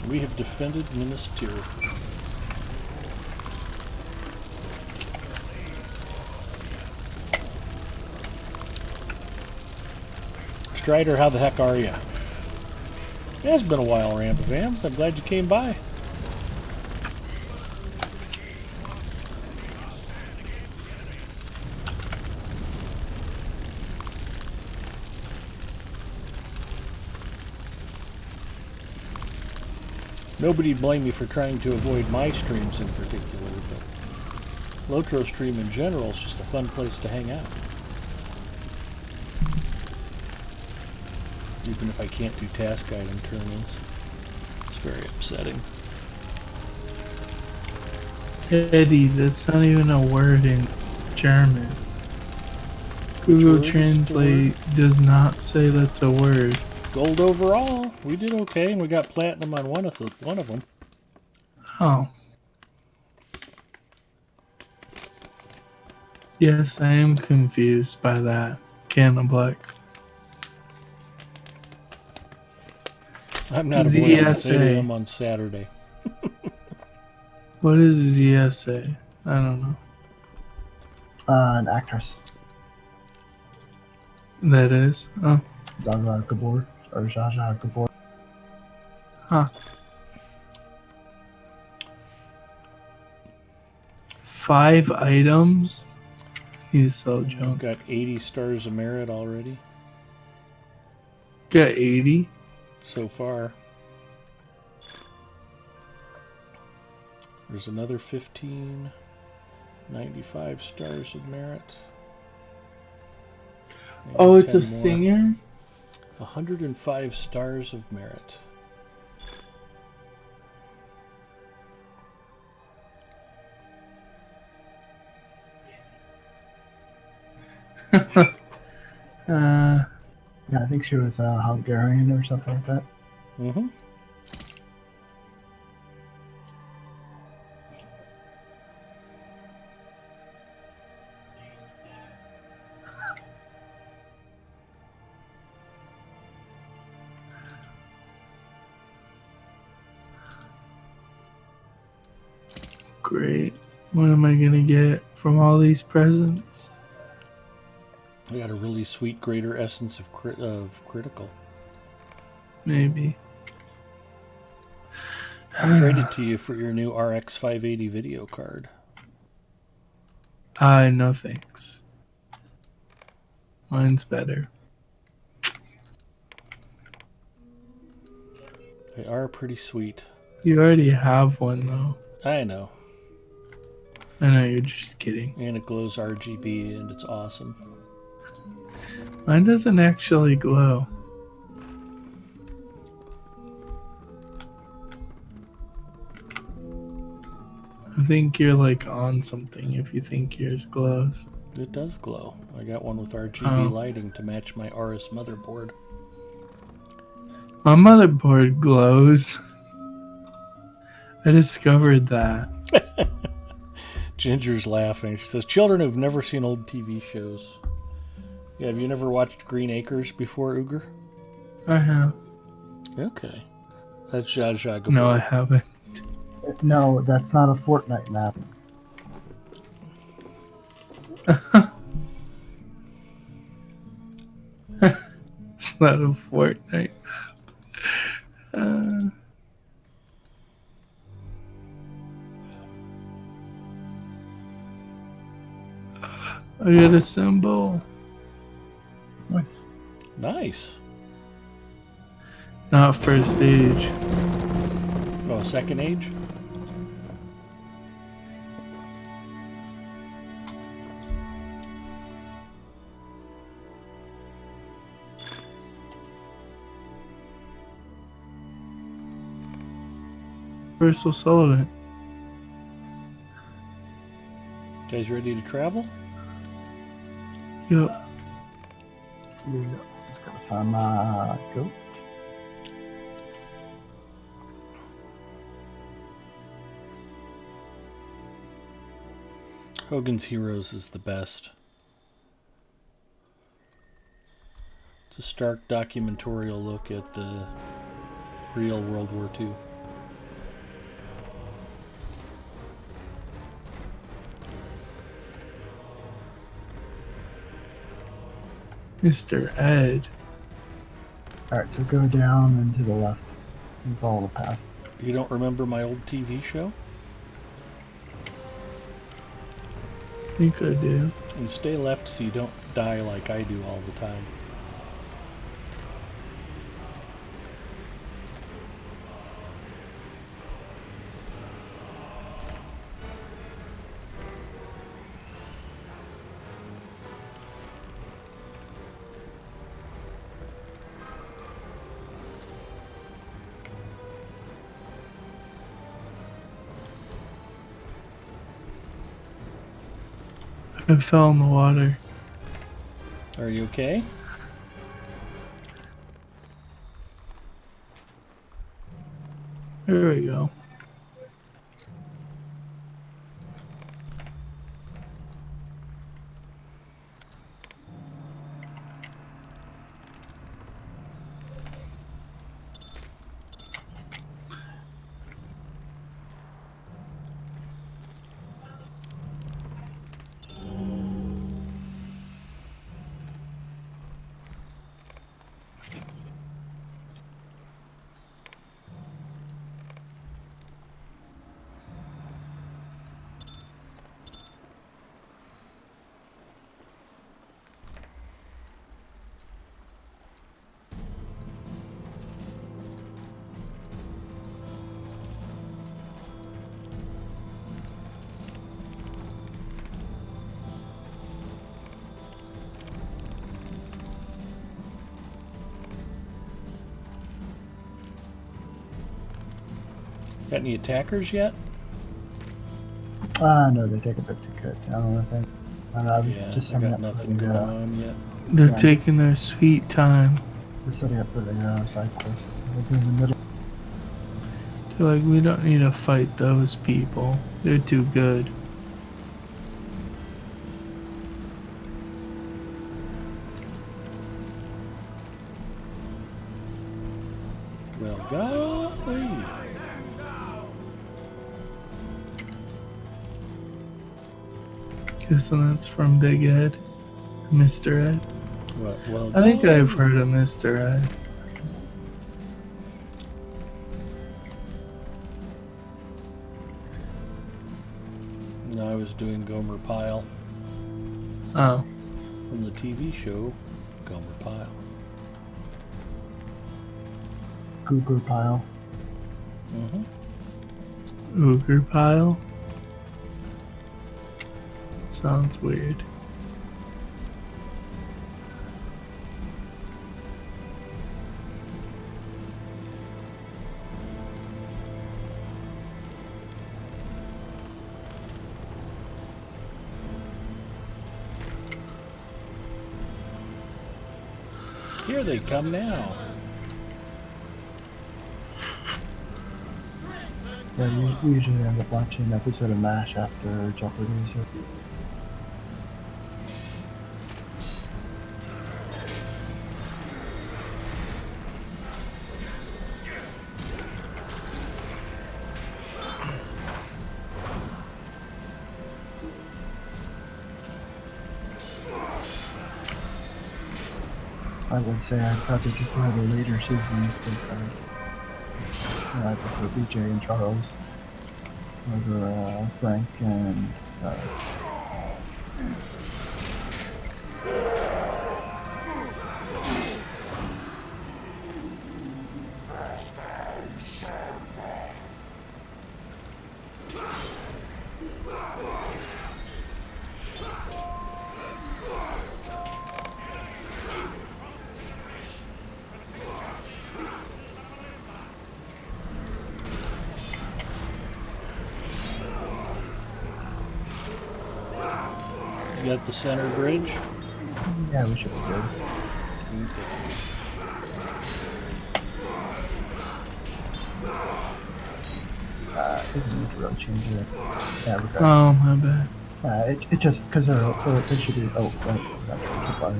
We have defended Minas Tirith. Strider, how the heck are you? It's been a while, Ramp of Ams. I'm glad you came by. Nobody'd blame me for trying to avoid my streams in particular, but LOTRO stream in general is just a fun place to hang out. Even if I can't do task item turn-ins. It's very upsetting. Eddie, that's not even a word in German. Google Translate does not say that's a word. Gold overall. We did okay, and we got platinum on one of them. Oh. Yes, I am confused by that. Can of Black. I'm not avoiding it. 8 a.m. on Saturday. What is ZSA? I don't know. An actress. That is? Oh. Zsa Gabor. Or Zsa Zsa Gabor. Huh. 5 items? You so junk. Got 80 stars of merit already. Got 80? So far. There's another 15. 95 stars of merit. And Oh, it's 10 a singer? 105 stars of merit. Yeah, I think she was Hungarian or something like that. Mm-hmm. Great. What am I gonna get from all these presents? I got a really sweet greater essence of critical. Maybe. I'll trade it to you for your new RX 580 video card. No thanks. Mine's better. They are pretty sweet. You already have one though. I know. I know, you're just kidding. And it glows RGB and it's awesome. Mine doesn't actually glow. I think you're like on something if you think yours glows. It does glow. I got one with RGB lighting to match my Aorus motherboard. My motherboard glows. I discovered that. Ginger's laughing. She says, children who've never seen old TV shows. Yeah, have you never watched Green Acres before, Uger? I have. Okay. That's Zsa Zsa Gabor. No, I haven't. No, that's not a Fortnite map. It's not a Fortnite map. I got a symbol. Nice. Nice. Not first age. Oh, second age? Bristol Sullivan. Guys ready to travel? Yep. Yeah, just gotta find my goat. Hogan's Heroes is the best. It's a stark documentorial look at the real World War II. Mr. Ed. Alright, so go down and to the left and follow the path. You don't remember my old TV show? I think I do. And stay left so you don't die like I do all the time. I fell in the water. Are you okay? There we go. Got any attackers yet? No, they take a bit to cut down, I think. Yeah, Just I setting got up nothing for going the, on yet. They're Yeah. taking their sweet time. just setting up for the side quest. They'll be in the middle. They're like, we don't need to fight those people. They're too good. Well, golly. Guessing that's from Big Ed. Mr. Ed. Well, I think golly. I've heard of Mr. Ed. No, I was doing Gomer Pyle Oh. from the TV show Gomer Pyle. Goober pile. Mm-hmm. Ogre pile? Sounds weird. Here they come now. Yeah, you usually end up watching an episode of MASH after Jeopardy. So. I would say I probably prefer the later seasons, but I prefer BJ and Charles over Frank and got the center bridge? Yeah, we should be good. I think we need to really change it. Yeah, we're good. Oh, my bad. It just, because they should be, oh, right, that's too far.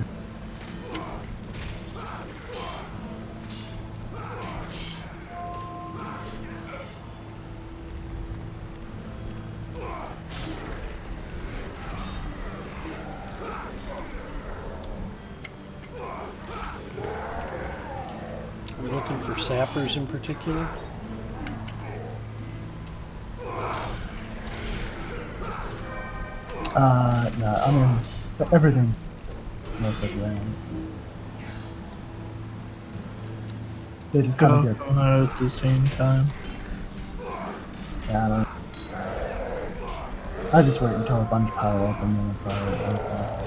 Are we looking for sappers in particular? No, I mean, everything most of land. They just gotta All get, come out at the same time. yeah, I don't. I just wait until a bunch pile up and then fire it and stuff.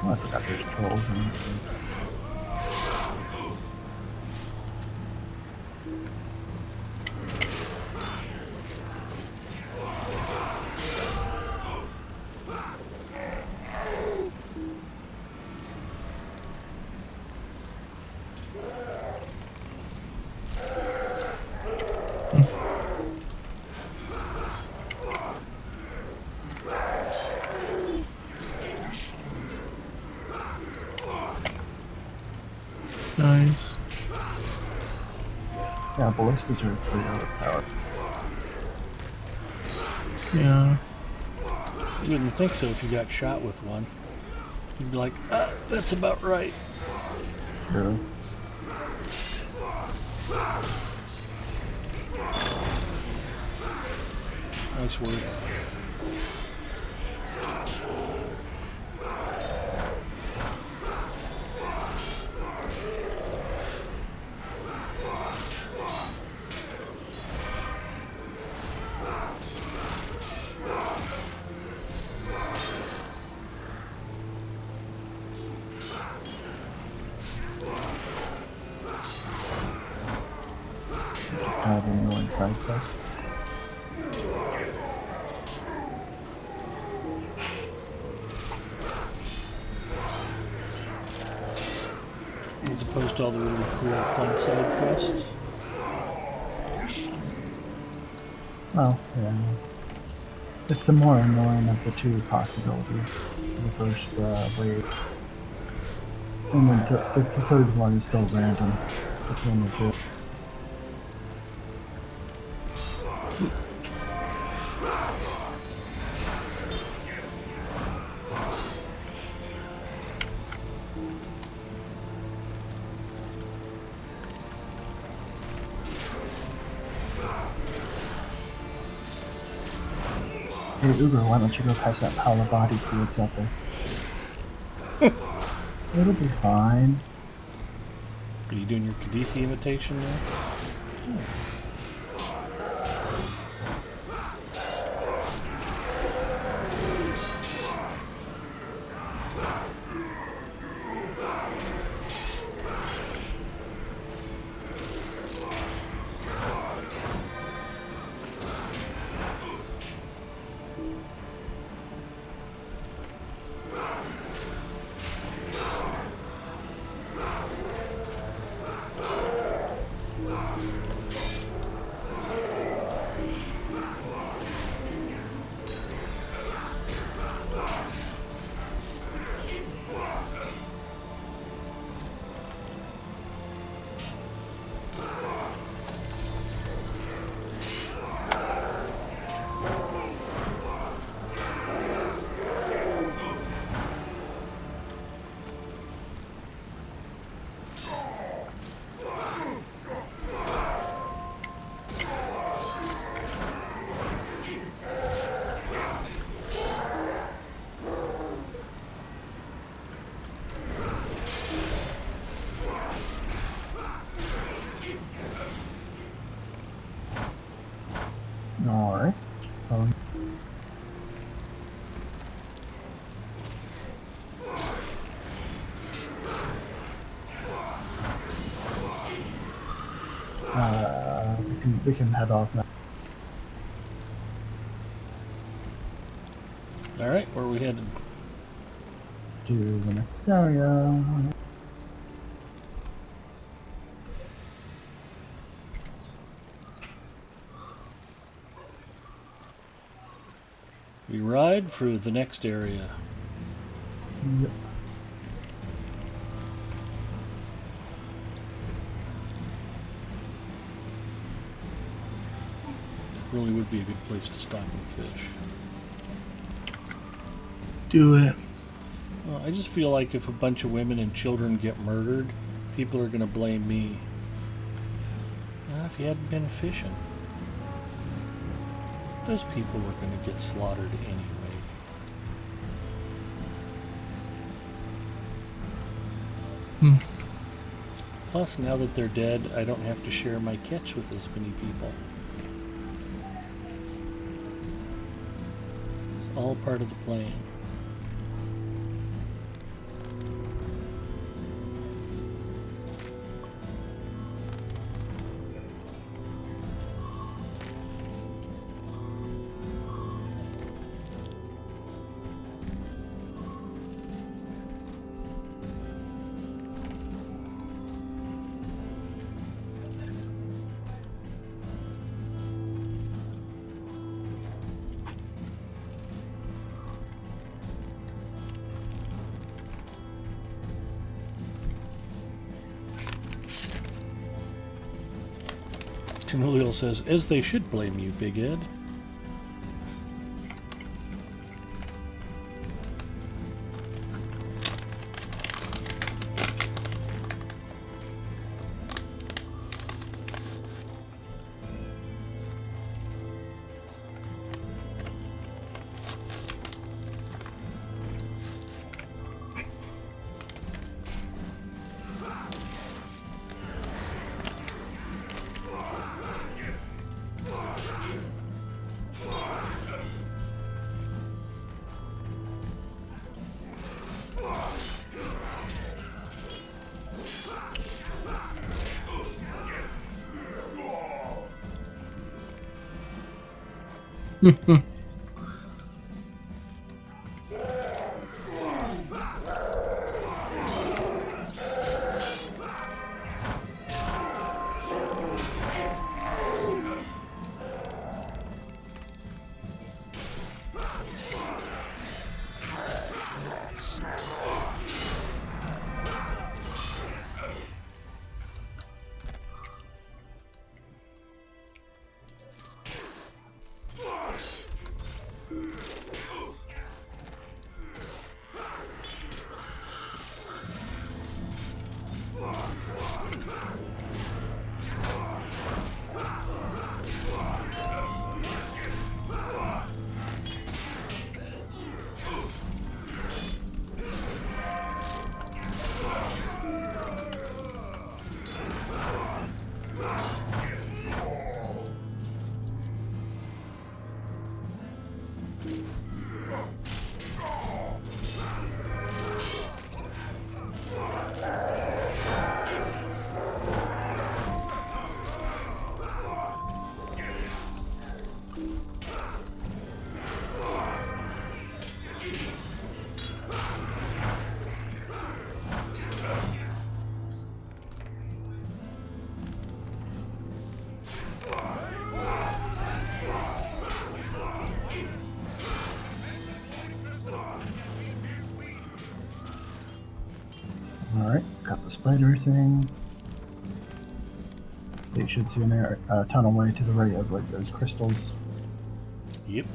Oh, I forgot there's trolls in this thing. Nice. Yeah, ballistas are pretty overpowered. Yeah. You wouldn't think so if you got shot with one. You'd be like, that's about right. True. Nice work. Kind of an annoying side quest. As opposed to all the really cool fun side quests. Well, yeah. It's the more annoying of the two possibilities. The first wave. And then the third one is still random between the two. Hey Uber, why don't you go past that pile of bodies, see what's out there? It'll be fine. Are you doing your Khaleesi imitation now? Alright. We can head off now. Alright, where are we headed? To the next area. We ride for the next area. Yep. Really would be a good place to stop and fish. Do it. Well, I just feel like if a bunch of women and children get murdered, people are going to blame me. If you hadn't been fishing, those people were going to get slaughtered anyway. Plus, now that they're dead, I don't have to share my catch with as many people. It's all part of the plan. Julio says, as they should blame you, Big Ed. Alright, got the spider thing. You should see a tunnel way to the right of like those crystals. Yep.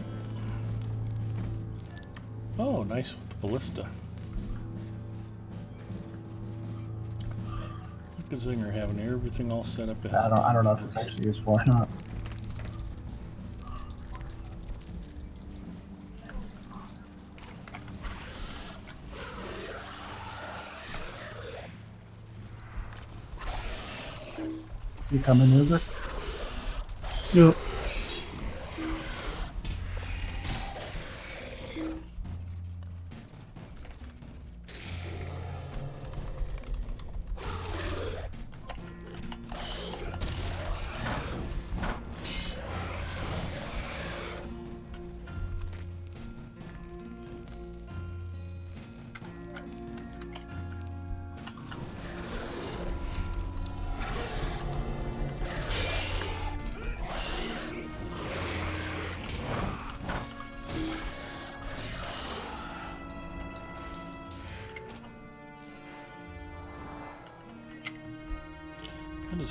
Oh, nice with the ballista. Look at Zinger having everything all set up ahead. I don't know if it's actually useful or not. You coming, Uber? Yep.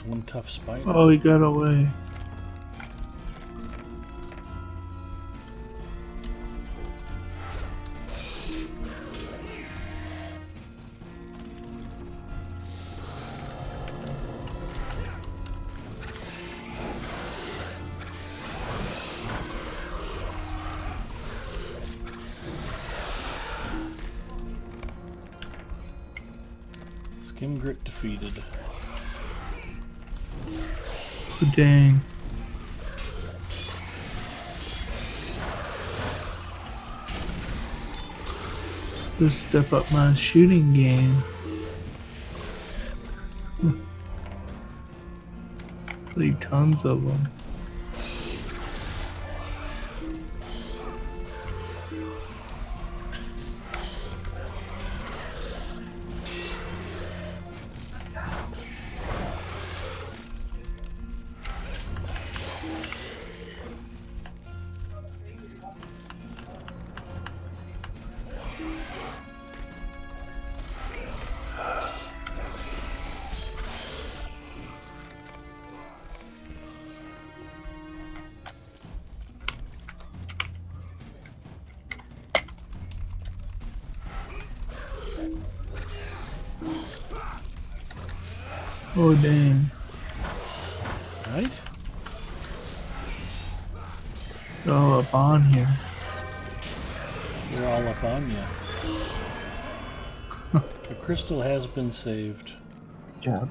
one tough spider. Oh, he got away. Skimgrit defeated. Oh, dang. Let's step up my shooting game. Like tons of them. Oh, dang. Right? They're all up on here. They're all up on you. The crystal has been saved. Good job.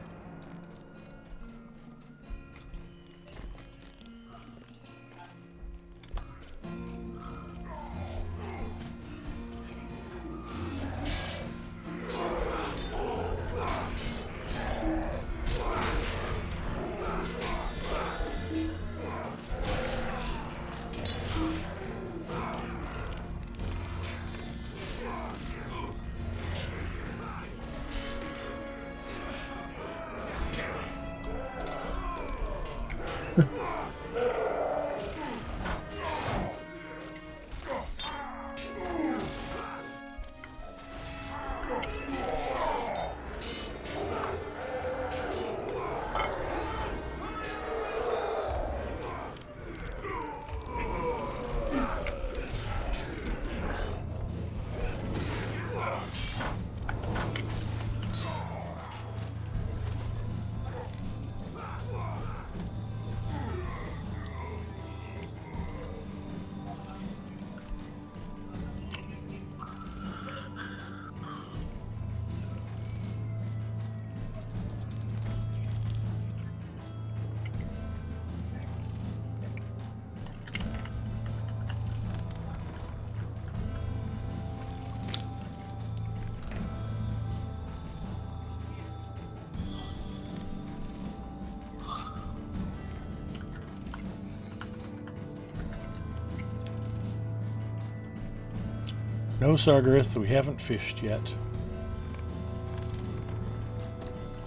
No, Sargareth, we haven't fished yet.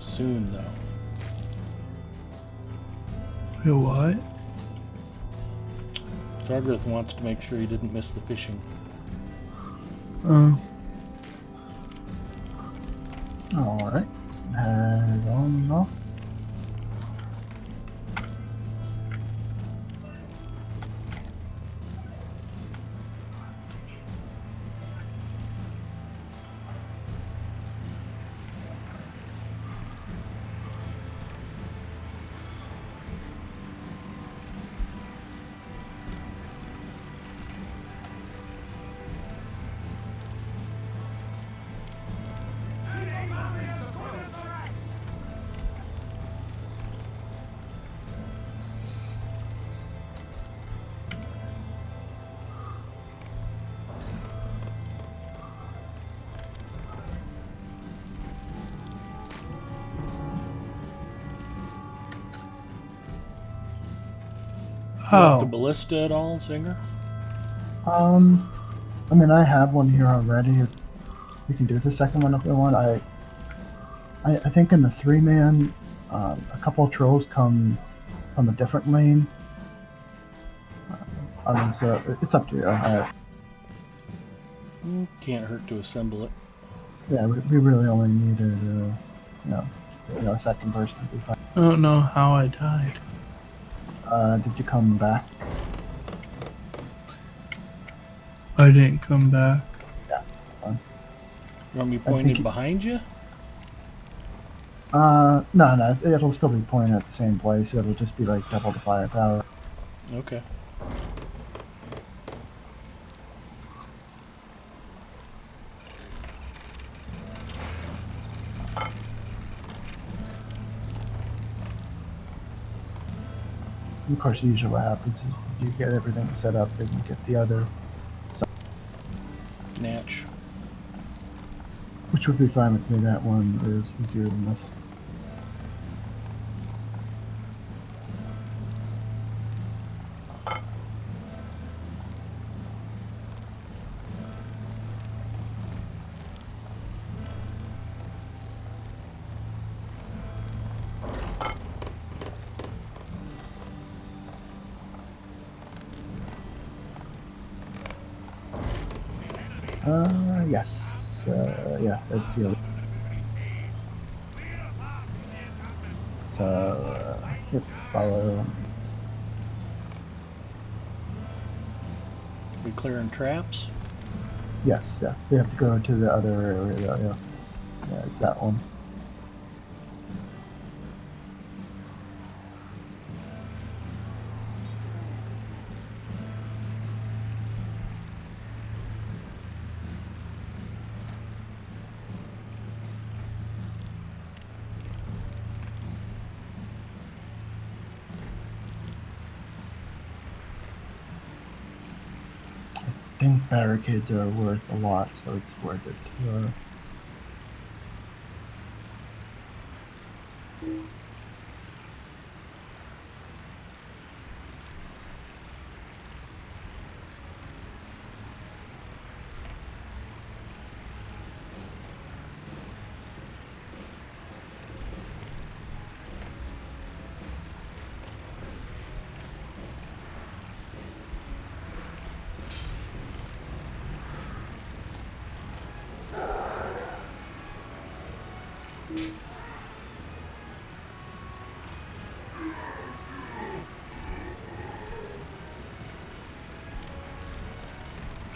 Soon, though. Wait, what? Sargareth wants to make sure he didn't miss the fishing. Oh. Alright. Head on off. Want the Oh. ballista at all, Zinger? I mean, I have one here already. We can do the second one if we want. I think in the 3-man, a couple of trolls come from a different lane. I mean, so it's up to you. Can't hurt to assemble it. Yeah, we really only needed, A second person would be fine. I don't know how I died. Did you come back? I didn't come back. Yeah. Fine. You want me I think pointed you- behind you? No, it'll still be pointing at the same place. It'll just be like double the firepower. Okay. Of course, usually what happens is you get everything set up and you get the other, Natch. which would be fine with me. That one is easier than this. Yes. Yeah, that's the other. So, yep, follow. We clearing traps? Yes, yeah. We have to go to the other area, though, yeah. Yeah, it's that one. I think barricades are worth a lot, so it's worth it to,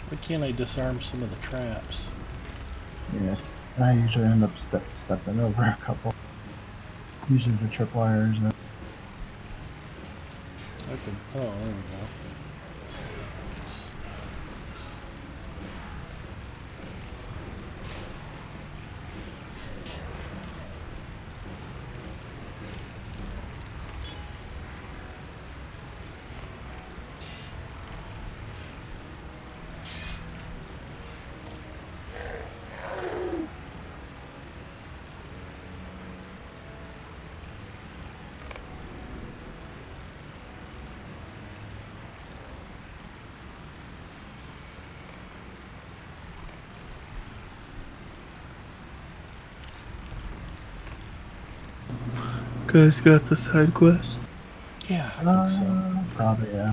Why can't I disarm some of the traps? yes. I usually end up stepping over a couple. Usually the tripwires. I can. Oh, there we go. Guys got the side quest? Yeah, I think so. Probably, yeah.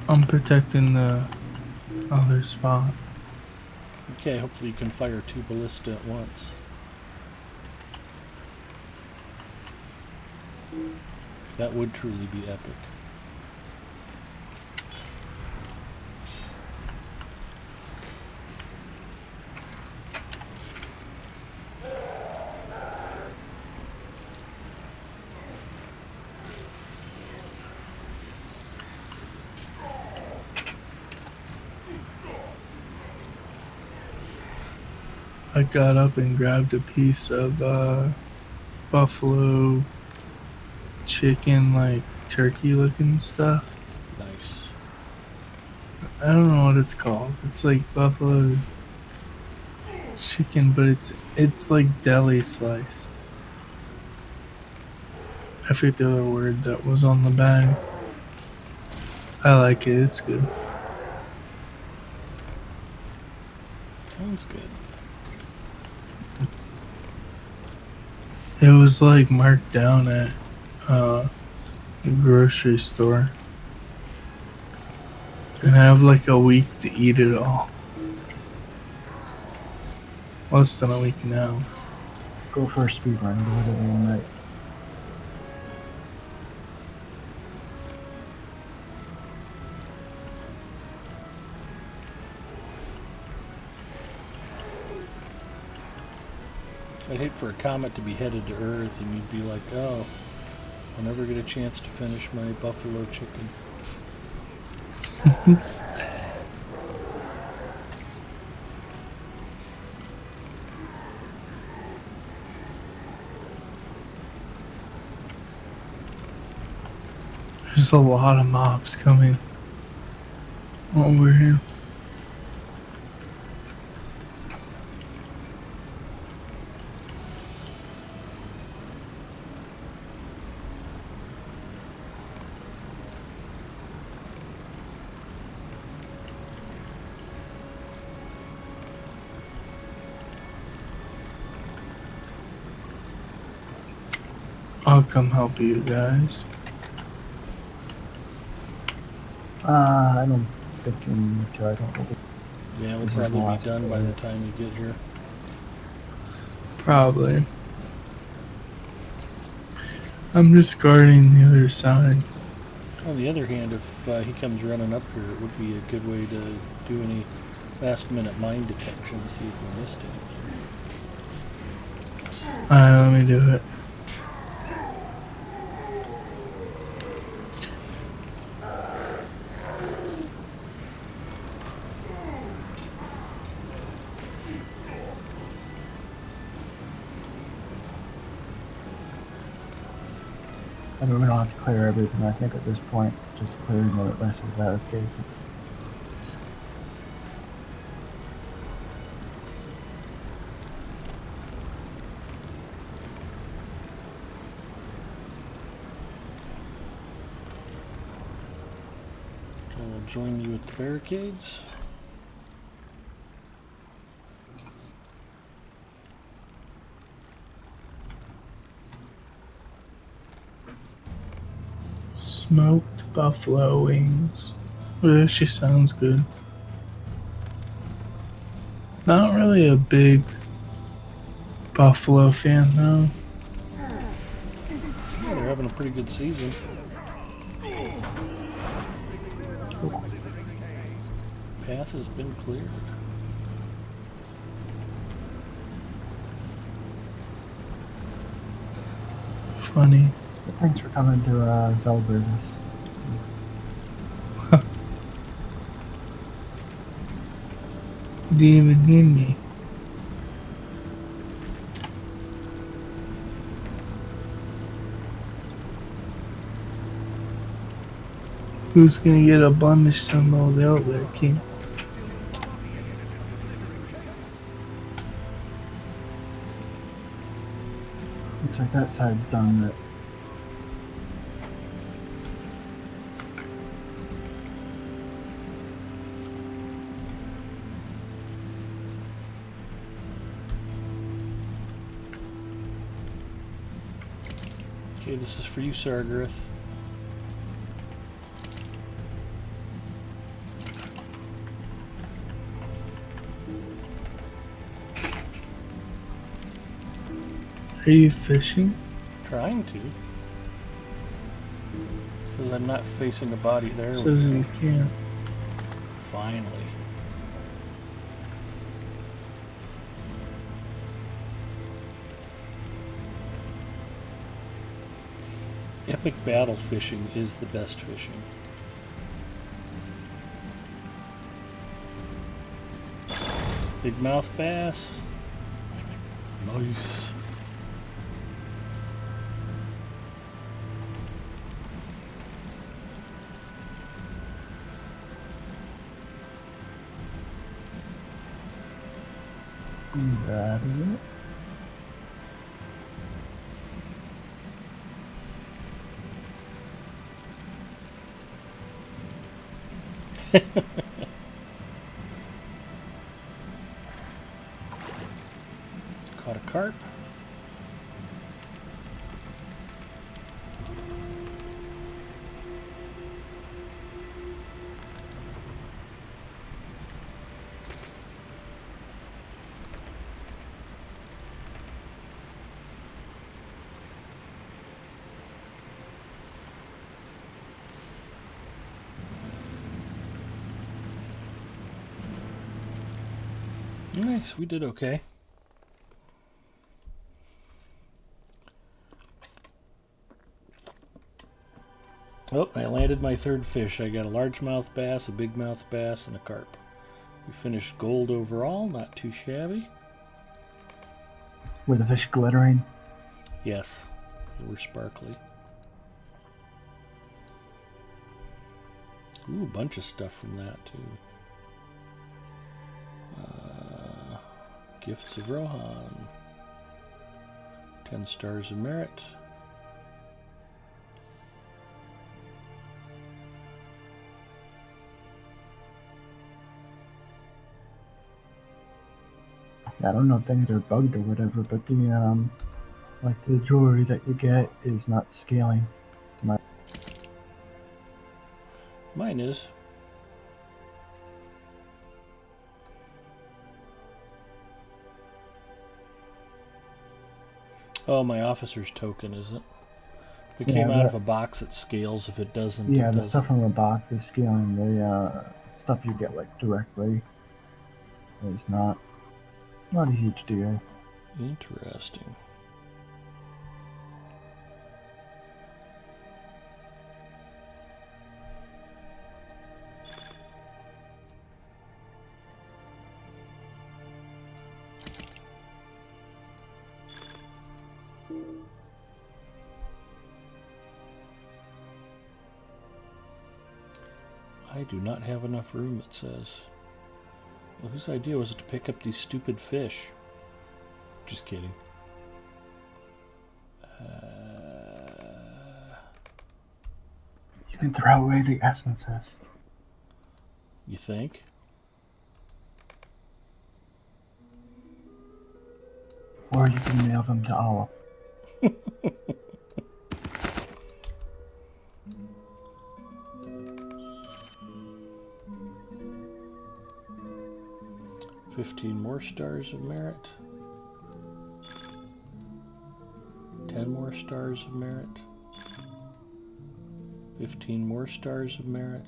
I'm protecting the other spot. Okay, hopefully you can fire 2 ballista at once. That would truly be epic. I got up and grabbed a piece of buffalo chicken, like turkey looking stuff. Nice. I don't know what it's called. It's like buffalo chicken, but it's like deli sliced. I forget the other word that was on the bag. I like it. It's good. Sounds good. It was like marked down at the grocery store. And I have like a week to eat it all. Less than a week now. Go for a speed run. Do it every one night. I'd hate for a comet to be headed to Earth and you'd be like, oh, I'll never get a chance to finish my buffalo chicken. There's a lot of mobs coming over here. I'll come help you guys. I don't think you need to. I don't think Yeah, we'll This is the probably be last done by one. the time you get here. Probably. I'm just guarding the other side. On the other hand, if he comes running up here, it would be a good way to do any last-minute mine detection and see if we missed it. Alright, let me do it. I mean, we don't have to clear everything. I think at this point, just clearing the rest of that okay. I'll join you at the barricades. Smoked buffalo wings. Well, she sounds good. Not really a big buffalo fan though. Yeah, they're having a pretty good season. Path has been cleared. Funny. But thanks for coming to celebrate us. You didn't even need me. Who's gonna get a blemish symbol out there, King? Looks like that side's done. But Okay, this is for you, Sargarath. Are you fishing? Trying to. Says I'm not facing the body. There we Says go. you can. Finally. Epic battle fishing is the best fishing. Big mouth bass. Nice. that is it. Caught a carp. Nice, we did okay. Oh, I landed my third fish. I got a largemouth bass, a bigmouth bass, and a carp. We finished gold overall, not too shabby. Were the fish glittering? Yes, they were sparkly. Ooh, a bunch of stuff from that, too. Gifts of Rohan. 10 stars of merit. I don't know if things are bugged or whatever, but the like the jewelry that you get is not scaling. Mine is. Oh, my officer's token, is it? If it came out of a box, it scales. If it doesn't, yeah, it the doesn't. stuff from a box is scaling. The stuff you get like directly is not a huge deal. Interesting. I do not have enough room, it says. Well, whose idea was it to pick up these stupid fish? Just kidding. You can throw away the essences. You think? Or you can mail them to Olive. $15 more stars of merit. 10 more stars of merit. 15 more stars of merit.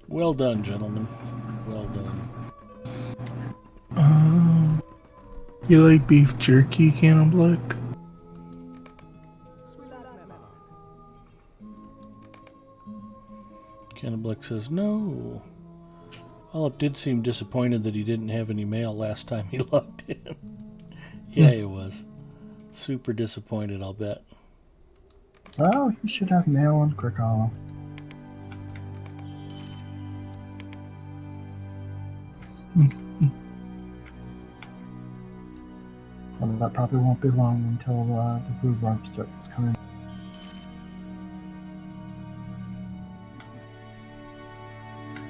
Well done, gentlemen. Well done. You like beef jerky, Cannibalic? Cannibalic says no. Olive did seem disappointed that he didn't have any mail last time he logged in. Yeah, he was. Super disappointed, I'll bet. Oh, you should have mail on Quick Olive. Well, that probably won't be long until the rhubarb starts coming.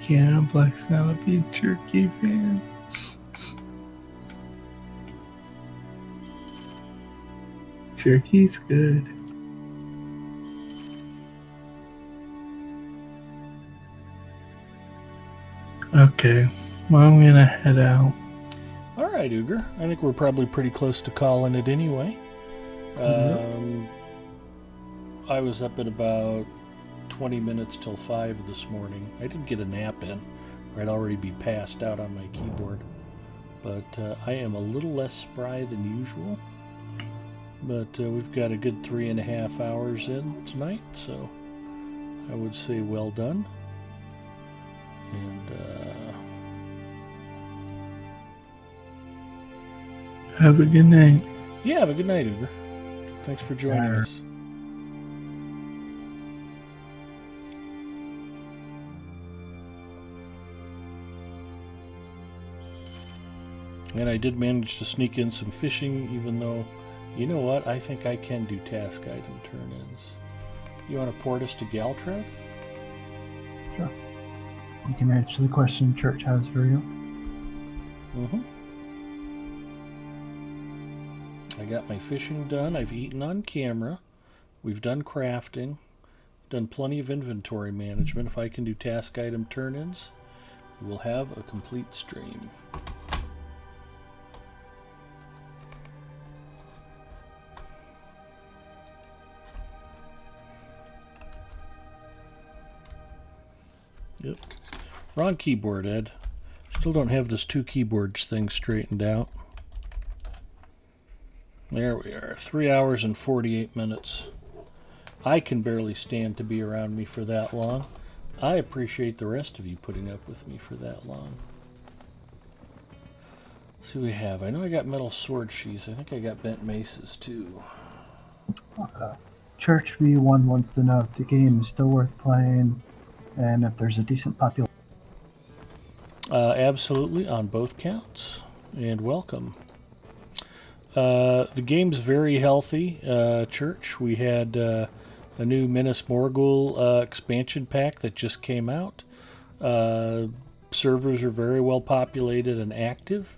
Cannibal's not a beef jerky fan. Jerky's good. Okay, well, I'm gonna head out. All right, Uger. I think we're probably pretty close to calling it anyway. I was up at about 20 minutes till 5 this morning. I didn't get a nap in, or I'd already be passed out on my keyboard. But I am a little less spry than usual. But we've got a good 3.5 hours in tonight, so I would say well done. And have a good night. Yeah, have a good night, Uber. Thanks for joining us. And I did manage to sneak in some fishing, even though, you know what, I think I can do task item turn-ins. You want to port us to Galtrek? Sure. You can answer the question Church has for you. I got my fishing done. I've eaten on camera. We've done crafting. Done plenty of inventory management. If I can do task item turn-ins, we'll have a complete stream. Yep. Wrong keyboard, Ed. Still don't have this 2 keyboards thing straightened out. There we are. 3 hours and 48 minutes. I can barely stand to be around me for that long. I appreciate the rest of you putting up with me for that long. Let's see what we have. I know I got metal sword sheaths. I think I got bent maces too. Church V1 wants to know if the game is still worth playing and if there's a decent population. Absolutely, on both counts. And welcome. The game's very healthy, Church. We had a new Minas Morgul expansion pack that just came out. Servers are very well populated and active.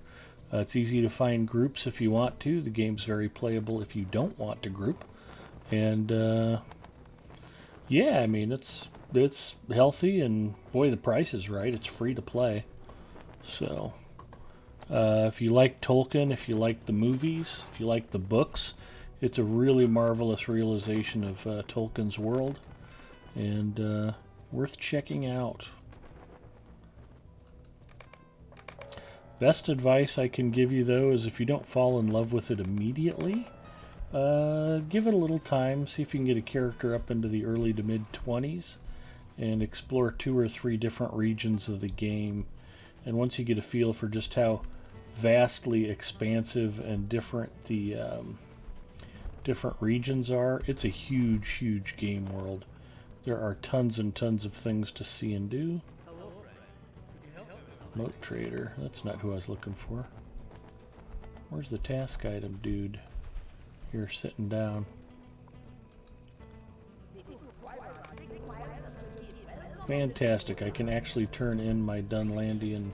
It's easy to find groups if you want to. The game's very playable if you don't want to group. And yeah, I mean, it's healthy, and boy, the price is right. It's free to play. So if you like Tolkien, if you like the movies, if you like the books, it's a really marvelous realization of Tolkien's world, and worth checking out. Best advice I can give you, though, is if you don't fall in love with it immediately, give it a little time, see if you can get a character up into the early to mid-20s, and explore 2 or 3 different regions of the game. And once you get a feel for just how vastly expansive and different the different regions are, it's a huge, huge game world. There are tons and tons of things to see and do. Moat Trader, that's not who I was looking for. Where's the task item dude? Here, sitting down. Fantastic, I can actually turn in my Dunlandian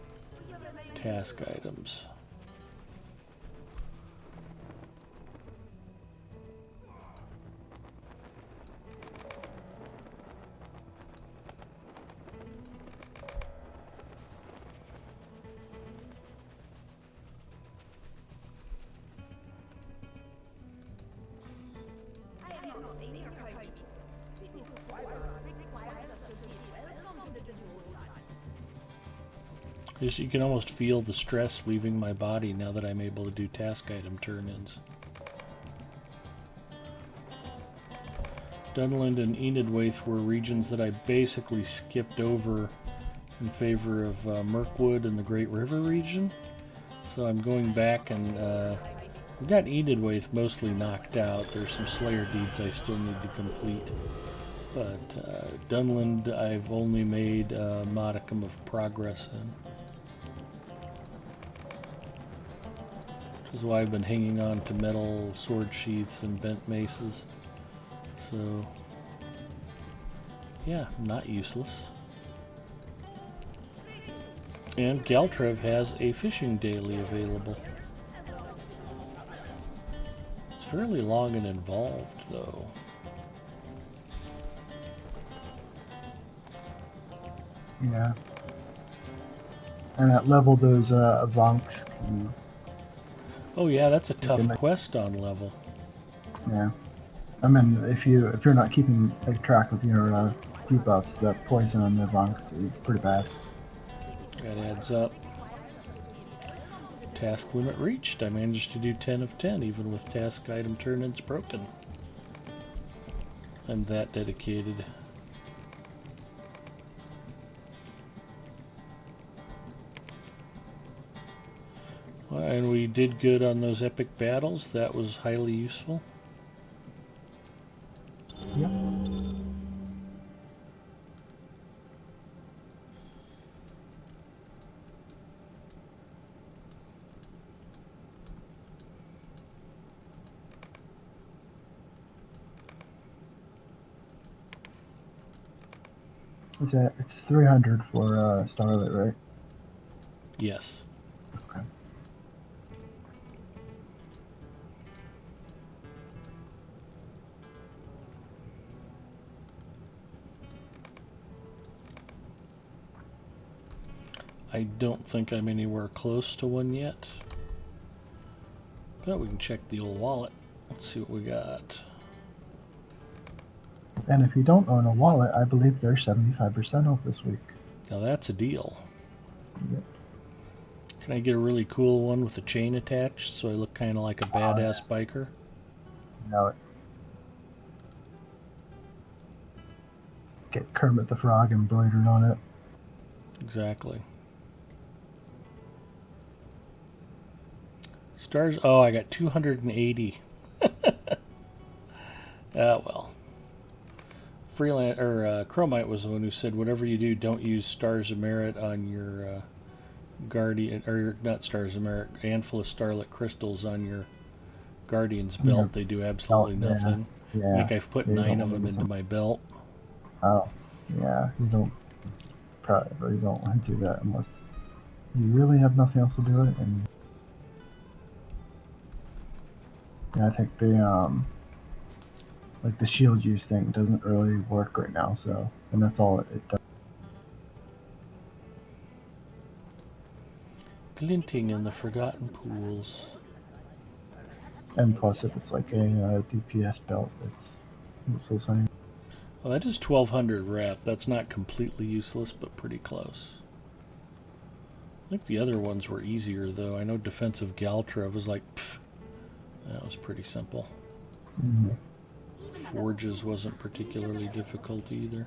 task items. You can almost feel the stress leaving my body now that I'm able to do task item turn-ins. Dunland and Enidwaith were regions that I basically skipped over in favor of Mirkwood and the Great River region. So I'm going back, and I've got Enidwaith mostly knocked out. There's some Slayer deeds I still need to complete. But Dunland I've only made a modicum of progress in. Which is why I've been hanging on to metal sword sheaths and bent maces. So, yeah, not useless. And Galtrev has a fishing daily available. It's fairly long and involved, though. Yeah. And at level those Vonks can... Oh yeah, that's a tough quest on level. Yeah. I mean, if you're not keeping track of your debuffs, that poison on the Vonks is pretty bad. That adds up. Task limit reached. I managed to do 10 of 10, even with task item turn-ins broken. I'm that dedicated. And we did good on those epic battles. That was highly useful. Yep. It's 300 for Starlight, right? Yes. Okay. I don't think I'm anywhere close to one yet. But we can check the old wallet. Let's see what we got. And if you don't own a wallet, I believe they're 75% off this week. Now that's a deal. Yep. Can I get a really cool one with a chain attached so I look kind of like a badass biker? Know it. Get Kermit the Frog embroidered on it. Exactly. Stars. Oh, I got 280. Well. Freeland or Chromite was the one who said, whatever you do, don't use Stars of Merit on your Guardian, or not Stars of Merit, handful of Starlit Crystals on your Guardian's belt. They do absolutely nothing. Yeah. I think I've put 9 of them into my belt. Oh, yeah. You don't probably don't want to do that unless you really have nothing else to do it. And yeah, I think the like the shield use thing doesn't really work right now. So, and that's all it does. Glinting in the Forgotten Pools. And plus, if it's like a DPS belt, it's useless anyway. Well, that is 1200 rep. That's not completely useless, but pretty close. I think the other ones were easier, though. I know Defensive Galtra was like, pff, that was pretty simple. Mm-hmm. Forges wasn't particularly difficult either.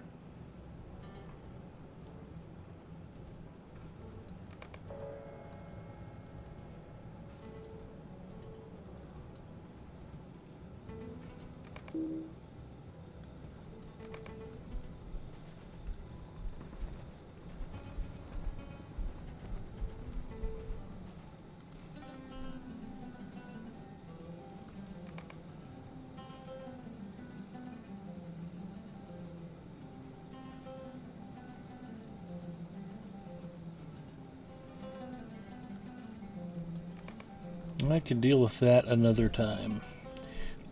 I can deal with that another time.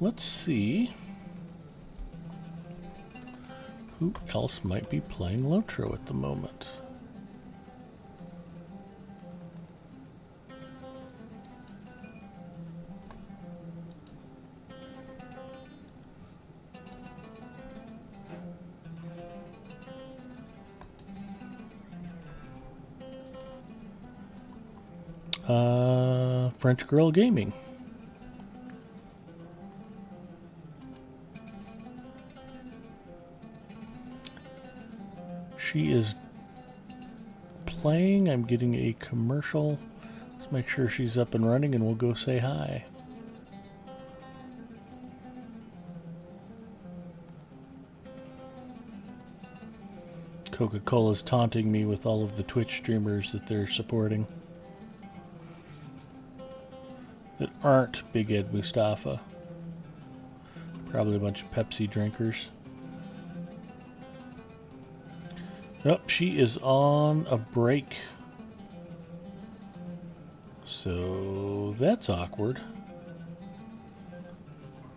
Let's see who else might be playing LOTRO at the moment. French Girl Gaming. She is playing. I'm getting a commercial. Let's make sure she's up and running and we'll go say hi. Coca-Cola's taunting me with all of the Twitch streamers that they're supporting that aren't Big Ed Mustafa. Probably a bunch of Pepsi drinkers. Oh, she is on a break. So that's awkward.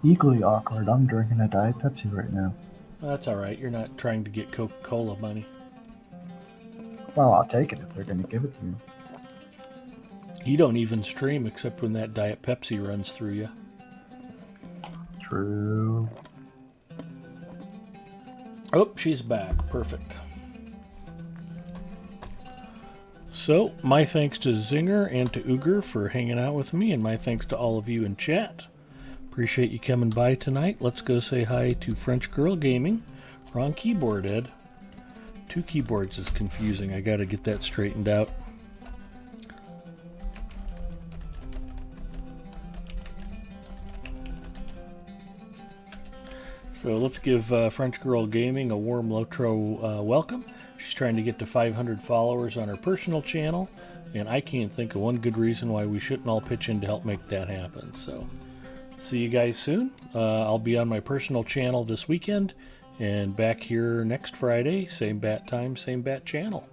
Equally awkward. I'm drinking a Diet Pepsi right now. That's alright. You're not trying to get Coca-Cola money. Well, I'll take it if they're going to give it to me. You don't even stream except when that Diet Pepsi runs through you. True. Oh, she's back. Perfect. So, my thanks to Zinger and to Uger for hanging out with me, and my thanks to all of you in chat. Appreciate you coming by tonight. Let's go say hi to French Girl Gaming. Wrong keyboard, Ed. 2 keyboards is confusing. I gotta get that straightened out. So let's give French Girl Gaming a warm LOTRO welcome. She's trying to get to 500 followers on her personal channel, and I can't think of one good reason why we shouldn't all pitch in to help make that happen. So, see you guys soon. I'll be on my personal channel this weekend, and back here next Friday, same bat time, same bat channel.